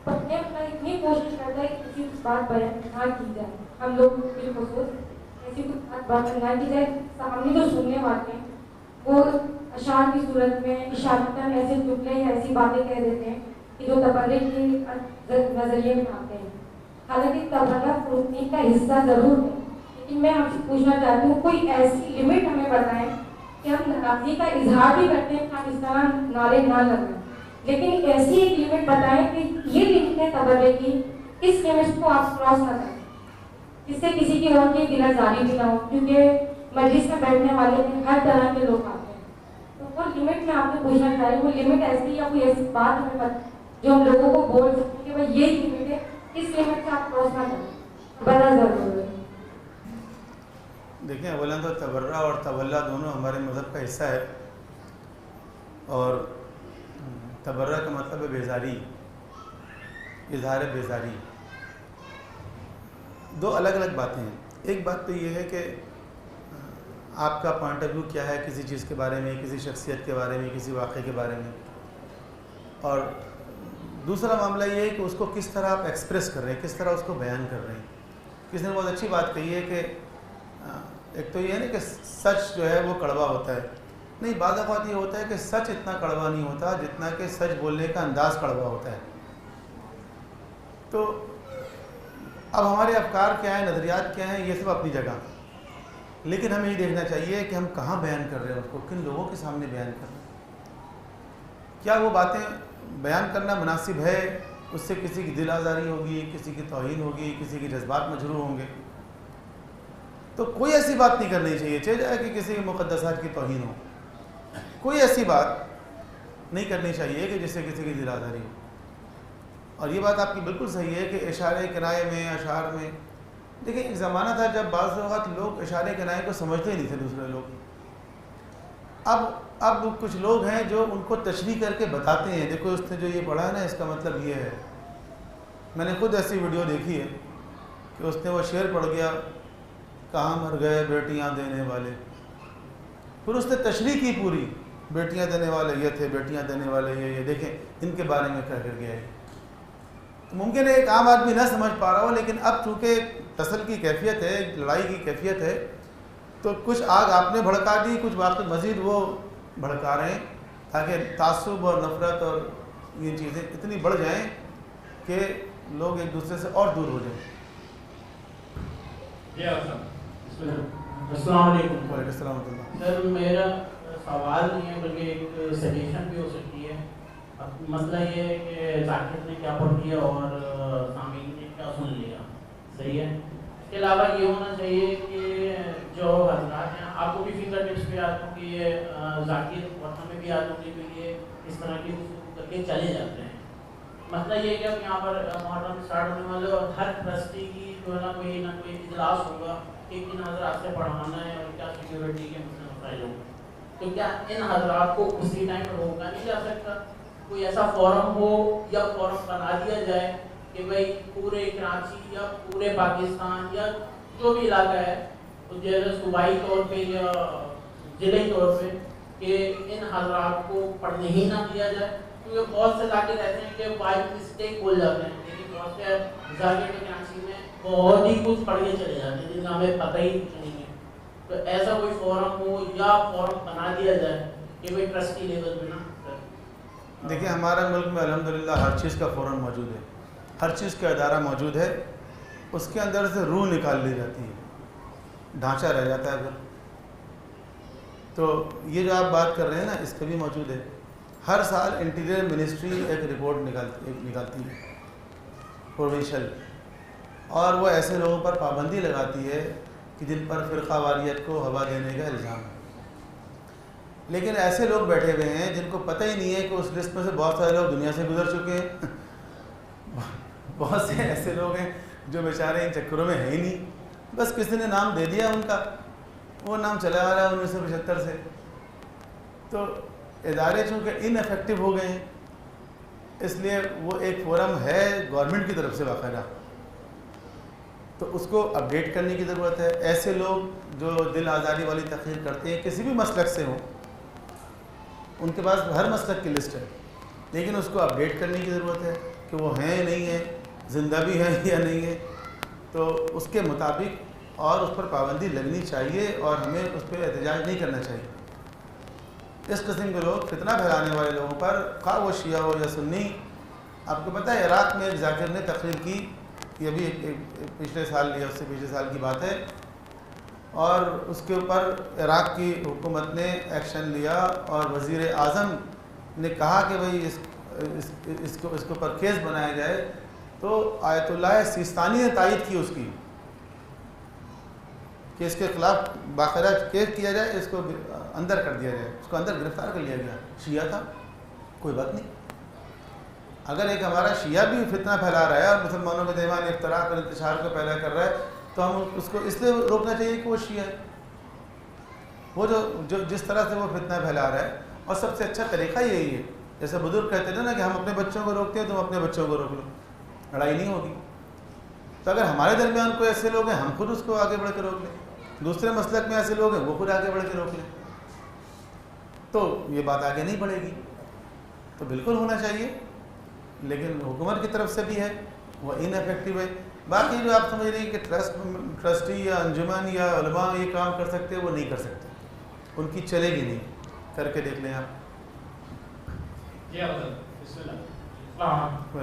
Speaker 11: پڑھنے والا اتنی کوشش کرتا ہے کہ کسی بات بیان نہ کی جائے، ہم لوگ بالخصوص ایسی کوئی بات نہ کی جائے، سامنے جو سننے والے ہیں وہ اشعار کی صورت میں اشارتاً ایسے جملے یا ایسی باتیں کہہ دیتے ہیں کہ جو تبرے کے نظریے میں آتے ہیں. حالانکہ تبرہ فروغ کا حصہ ضرور ہے، لیکن میں آپ سے پوچھنا چاہتی ہوں کوئی ایسی لمٹ ہمیں بتائیں کہ ہم ناراضگی کا اظہار بھی کرتے ہیں کہ ہم اس طرح نعرے نہ لگائیں، لیکن ایسی ایک لمٹ بتائیں کہ یہ لمٹ ہے تبرے کی، اس لمٹ کو آپ کراس نہ کریں، جس سے کسی کی اور کی دل آزاری بھی نہ ہو، کیونکہ مجلس میں بیٹھنے والے ہر طرح کے لوگ آتے ہیں. تو وہ لمٹ میں آپ سے پوچھنا چاہ رہی ہوں، وہ لمٹ ایسی یا کوئی ایسی بات ہمیں جو ہم لوگوں کو بول سکتے ہیں کہ بھائی یہ لمٹ ہے، اس لمٹ سے آپ کراس نہ کریں، بڑا ضرور ہے.
Speaker 3: دیکھیں، اولا تو تبرہ اور تولا دونوں ہمارے مذہب کا حصہ ہے، اور تبرہ کا مطلب ہے بیزاری، اظہار بیزاری. 2 الگ الگ باتیں ہیں. ایک بات تو یہ ہے کہ آپ کا پوائنٹ آف ویو کیا ہے کسی چیز کے بارے میں، کسی شخصیت کے بارے میں، کسی واقعے کے بارے میں، اور دوسرا معاملہ یہ ہے کہ اس کو کس طرح آپ ایکسپریس کر رہے ہیں، کس طرح اس کو بیان کر رہے ہیں. کسی نے بہت اچھی بات کہی ہے کہ ایک تو یہ ہے نا کہ سچ جو ہے وہ کڑوا ہوتا ہے، نہیں، بعض اوقات یہ ہوتا ہے کہ سچ اتنا کڑوا نہیں ہوتا جتنا کہ سچ بولنے کا انداز کڑوا ہوتا ہے. تو اب ہمارے افکار کیا ہیں، نظریات کیا ہیں، یہ سب اپنی جگہ، لیکن ہمیں یہ دیکھنا چاہیے کہ ہم کہاں بیان کر رہے ہیں، اس کو کن لوگوں کے سامنے بیان کر رہے ہیں. کیا وہ باتیں بیان کرنا مناسب ہے، اس سے کسی کی دل آزاری ہوگی، کسی کی توہین ہوگی، کسی کے جذبات مجروح ہوں گے. تو کوئی ایسی بات نہیں کرنی چاہیے چاہے کہ کسی مقدسات کی توہین ہو. کوئی ایسی بات نہیں کرنی چاہیے کہ جس سے کسی کی دل آزاری ہو. اور یہ بات آپ کی بالکل صحیح ہے کہ اشارے کنائے میں، اشعار میں، دیکھیں ایک زمانہ تھا جب بعض اوقات لوگ اشارے کنائے کو سمجھتے ہی نہیں تھے دوسرے لوگ. اب کچھ لوگ ہیں جو ان کو تشریح کر کے بتاتے ہیں، دیکھو اس نے جو یہ پڑھا ہے نا اس کا مطلب یہ ہے. میں نے خود ایسی ویڈیو دیکھی ہے کہ اس نے وہ شعر پڑھ گیا، کہاں مر گئے بیٹیاں دینے والے، پھر اس نے تشریح کی پوری، بیٹیاں دینے والے یہ تھے، بیٹیاں دینے والے یہ دیکھیں ان کے بارے میں کہہ کر گیا ہے. تو ممکن ہے ایک عام آدمی نہ سمجھ پا رہا ہو، لیکن اب چونکہ فصل کی کیفیت ہے، لڑائی کی کیفیت ہے، تو کچھ آگ آپ نے بھڑکا دی، کچھ واقعی مزید وہ بھڑکا رہے ہیں تاکہ تعصب اور نفرت اور یہ چیزیں اتنی بڑھ جائیں کہ لوگ ایک دوسرے سے اور دور ہو جائیں.
Speaker 12: السلام علیکم.
Speaker 3: وعلیکم السلام ورحمۃ اللہ.
Speaker 12: سر میرا سوال نہیں ہے بلکہ ایک سجیشن بھی ہو سکتی ہے. اب مسئلہ یہ ہے کہ ذاکر نے کیا پڑھ لیا اور سامعین نے کیا سن لیا، صحیح ہے. اس کے علاوہ یہ ہونا چاہیے کہ جو حضرات ہیں، آپ کو بھی فنگر ٹپس پہ آتا ہوں کہ یہ ذاکر اور ہمیں بھی آتا ہوں کہ یہ اس طرح کی گفتگو کر کے چلے جاتے ہیں. مسئلہ یہ ہے کہ اب یہاں پر محرم اسٹارٹ ہونے والے اور ہر ٹرسٹی کی جو ہے نا کوئی اجلاس ہوگا، ایک دن حضرات سے پڑھانا ہے اور کیا سیکیورٹی کے مسائل ہوں. تو کیا ان حضرات کو اسی ٹائم پر روکا نہیں جا سکتا؟ کوئی ایسا فورم ہو یا فورم بنا دیا جائے کہ بھائی پورے کراچی یا پورے پاکستان یا جو بھی علاقہ ہے صوبائی طور پہ یا ضلعی طور پہ کہ ان حضرات کو پڑھنے ہی نہ دیا جائے. کیونکہ بہت سے علاقے رہتے ہیں کہ بائی مسٹیک بول جاتے ہیں، لیکن بہت سے ذاکر کے کراچی میں بہت ہی کچھ پڑھ کے چلے جاتے ہیں جن کا ہمیں پتہ ہی نہیں ہے. تو ایسا کوئی فورم ہو یا فورم بنا دیا جائے کہ بھائی ٹرسٹی لیول پہ نا.
Speaker 3: دیکھیں ہمارا ملک میں الحمدللہ ہر چیز کا فورم موجود ہے، ہر چیز کا ادارہ موجود ہے، اس کے اندر سے روح نکال لی جاتی ہے، ڈھانچہ رہ جاتا ہے پھر. تو یہ جو آپ بات کر رہے ہیں نا اس کا بھی موجود ہے. ہر سال انٹیریئر منسٹری ایک رپورٹ نکالتی ہے پروونشل، اور وہ ایسے لوگوں پر پابندی لگاتی ہے کہ جن پر فرقہ واریت کو ہوا دینے کا الزام ہے. لیکن ایسے لوگ بیٹھے ہوئے ہیں جن کو پتہ ہی نہیں ہے کہ اس لسٹ میں سے بہت سارے لوگ دنیا سے گزر چکے ہیں. بہت سے ایسے لوگ ہیں جو بیچارے ان چکروں میں ہے ہی نہیں، بس کسی نے نام دے دیا ان کا، وہ نام چلا آ رہا ہے 1975 سے. تو ادارے چونکہ ان افیکٹو ہو گئے ہیں، اس لیے وہ ایک فورم ہے گورنمنٹ کی طرف سے باقاعدہ، تو اس کو اپڈیٹ کرنے کی ضرورت ہے. ایسے لوگ جو دل آزاری والی تقریر کرتے ہیں کسی بھی مسلک سے ہوں، ان کے پاس ہر مسلک کی لسٹ ہے، لیکن اس کو اپڈیٹ کرنے کی ضرورت ہے کہ وہ ہیں نہیں ہیں، زندہ بھی ہیں یا نہیں ہیں. تو اس کے مطابق اور اس پر پابندی لگنی چاہیے اور ہمیں اس پہ احتجاج نہیں کرنا چاہیے. اس قسم کے لوگ فتنہ پھیلانے والے لوگوں پر، خواہ وہ شیعہ ہو یا سنی. آپ کو پتہ ہے عراق میں ایک ذاکر نے تقریر کی، یہ بھی پچھلے سال یا اس سے پچھلے سال کی بات ہے، اور اس کے اوپر عراق کی حکومت نے ایکشن لیا اور وزیر اعظم نے کہا کہ بھئی اس کے اوپر کیس بنایا جائے. تو آیت اللہ سیستانی نے تائید کی اس کی کہ اس کے خلاف باقاعدہ کیس کیا جائے، اس کو اندر کر دیا جائے، اس کو اندر گرفتار کر لیا گیا. شیعہ تھا، کوئی بات نہیں. اگر ایک ہمارا شیعہ بھی فتنہ پھیلا رہا ہے اور مسلمانوں کے درمیان اختلاف اور انتشار کو پیدا کر رہا ہے تو ہم اس کو اس لیے روکنا چاہیے کہ وہ شیعہ ہے، وہ جو جس طرح سے وہ فتنہ پھیلا رہا ہے. اور سب سے اچھا طریقہ یہی ہے، جیسے بزرگ کہتے ہیں نا کہ ہم اپنے بچوں کو روکتے ہیں، تم اپنے بچوں کو روک لو، لڑائی نہیں ہوگی. تو اگر ہمارے درمیان کوئی ایسے لوگ ہیں ہم خود اس کو آگے بڑھ کے روک لیں، دوسرے مسلک میں ایسے لوگ ہیں وہ خود آگے بڑھ کے روک لیں، تو یہ بات آگے نہیں بڑھے گی. تو بالکل ہونا چاہیے، لیکن حکومت کی طرف سے بھی ہے وہ ان افیکٹو ہے. باقی جو آپ سمجھ رہے ہیں کہ ٹرسٹی یا انجمن یا علماء یہ کام کر سکتے وہ نہیں کر سکتے، ان کی چلے گی نہیں. کر کے دیکھ لیں آپ.
Speaker 9: جی بسم اللہ.
Speaker 13: آپ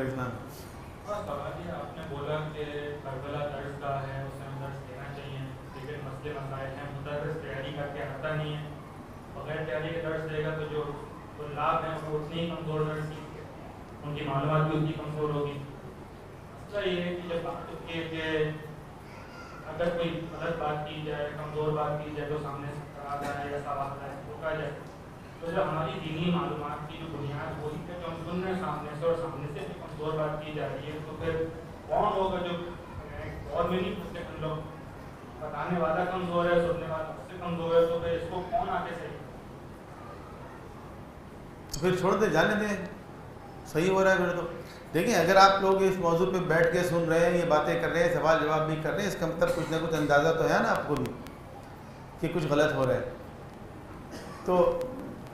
Speaker 13: نے بولا کہ کربلا درس گاہ ہے، اس میں درس دینا چاہیے، لیکن مسئلے مسائل ہیں، مدرس تیاری کر کے آتا نہیں ہے، بغیر تیاری کے درس دے گا تو جو طلاب ہیں وہ اتنی ہی کمزور درس سیکھیں گے، ان کی معلومات بھی اتنی کمزور ہوگی. مسئلہ یہ ہے کہ جب بات ہوتی ہے کہ اگر کوئی غلط بات کی جائے، کمزور بات کی جائے تو سامنے سے کرا جائے یا سوال آئے روکا جائے، تو جو ہماری دینی معلومات کی جو بنیاد وہی ہے جو ہم سن رہے ہیں سامنے سے، اور سامنے سے بھی کمزور بات کی جا رہی ہے، تو پھر کون ہوگا جو اور میں نہیں پوچھتے ہم لوگ، بتانے والا کمزور ہے، سننے والا اس سے کمزور ہے، تو پھر اس کو کون آگے صحیح؟
Speaker 3: پھر چھوڑ دیں، جانے دیں، صحیح ہو رہا ہے. پھر تو دیکھیں اگر آپ لوگ اس موضوع پہ بیٹھ کے سن رہے ہیں، یہ باتیں کر رہے ہیں، سوال جواب بھی کر رہے ہیں، اس کا مطلب کچھ نہ کچھ اندازہ تو ہے نا آپ کو بھی کہ کچھ غلط ہو رہا ہے، تو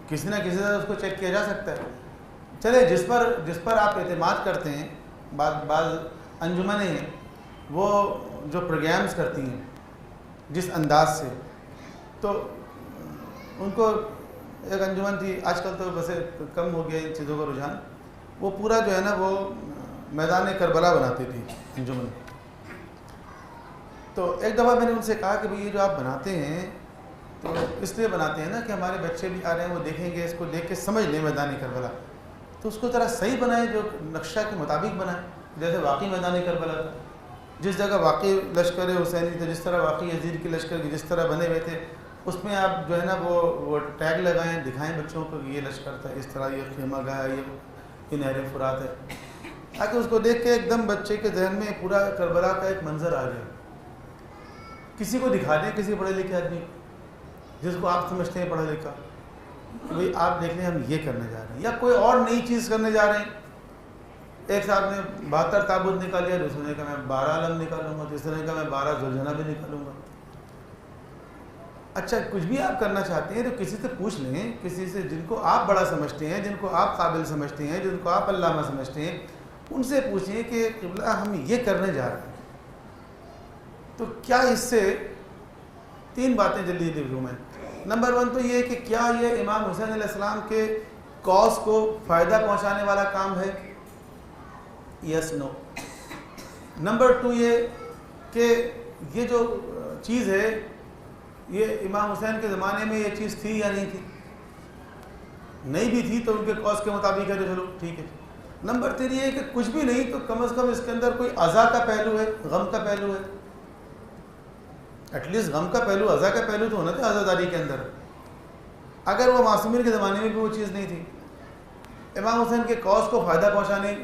Speaker 3: کسی نہ کسی طرح اس کو چیک کیا جا سکتا ہے. چلے جس پر آپ اعتماد کرتے ہیں، بعض انجمنیں ہیں وہ جو پروگرامز کرتی ہیں جس انداز سے، تو ان کو ایک انجمن تھی، آج کل تو ویسے کم ہو گیا ان چیزوں کا رجحان، وہ پورا جو ہے نا وہ میدان کربلا بناتی تھی انجمن. تو ایک دفعہ میں نے ان سے کہا کہ بھئی یہ جو آپ بناتے ہیں تو اس لیے بناتے ہیں نا کہ ہمارے بچے بھی آ رہے ہیں، وہ دیکھیں گے، اس کو دیکھ کے سمجھ لیں میدان کربلا، تو اس کو ذرا صحیح بنائیں، جو نقشہ کے مطابق بنائیں، جیسے واقعی میدان کربلا تھا، جس جگہ واقعی لشکر حسینی تھا، جس طرح واقعی یزید کے لشکر کے جس طرح بنے ہوئے تھے، اس میں آپ جو ہے نا وہ ٹیگ لگائیں، دکھائیں بچوں کو کہ یہ لشکر تھا، اس طرح یہ خیمہ گاہ ہے، یہ نہر فرات ہے، تاکہ اس کو دیکھ کے ایک دم بچے کے ذہن میں پورا کربلا کا ایک منظر آ جائے. کسی کو دکھا دیں، کسی پڑھے لکھے آدمی جس کو آپ سمجھتے ہیں پڑھا لکھا، بھئی آپ دیکھ لیں ہم یہ کرنے جا رہے ہیں، یا کوئی اور نئی چیز کرنے جا رہے ہیں. ایک صاحب نے 72 تابوت نکال لیا، دوسرے نے کہا میں 12 علم نکالوں گا، تیسرے نے کہا میں 12 ذوالجناح بھی نکالوں گا. اچھا کچھ بھی آپ کرنا چاہتے ہیں تو کسی سے پوچھ لیں، کسی سے جن کو آپ بڑا سمجھتے ہیں، جن کو آپ قابل سمجھتے ہیں، جن کو آپ علامہ سمجھتے ہیں، ان سے پوچھیں کہ قبلہ ہم یہ کرنے جا رہے ہیں، تو کیا اس سے 3 باتیں جلدی لکھوں میں. نمبر 1 تو یہ کہ کیا یہ امام حسین علیہ السلام کے کاز کو فائدہ پہنچانے والا کام ہے؟ یس نو. نمبر 2 یہ کہ یہ جو چیز ہے یہ امام حسین کے زمانے میں یہ چیز تھی یا نہیں تھی؟ نہیں بھی تھی تو ان کے کاز کے مطابق ہے تو چلو ٹھیک ہے. نمبر 3 یہ ہے کہ کچھ بھی نہیں تو کم از کم اس کے اندر کوئی عزا کا پہلو ہے، غم کا پہلو ہے، ایٹ لیسٹ غم کا پہلو، عزا کا پہلو تو ہونا تھا عزاداری کے اندر. اگر وہ معصومین کے زمانے میں بھی وہ چیز نہیں تھی، امام حسین کے کاز کو فائدہ پہنچانے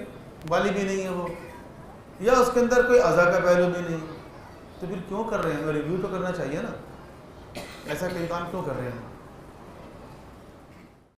Speaker 3: والی بھی نہیں ہے وہ، یا اس کے اندر کوئی عزا کا پہلو بھی نہیں، تو پھر کیوں کر رہے ہیں؟ ریویو تو کرنا چاہیے نا، ایسا کوئی کام کیوں کر رہے ہیں؟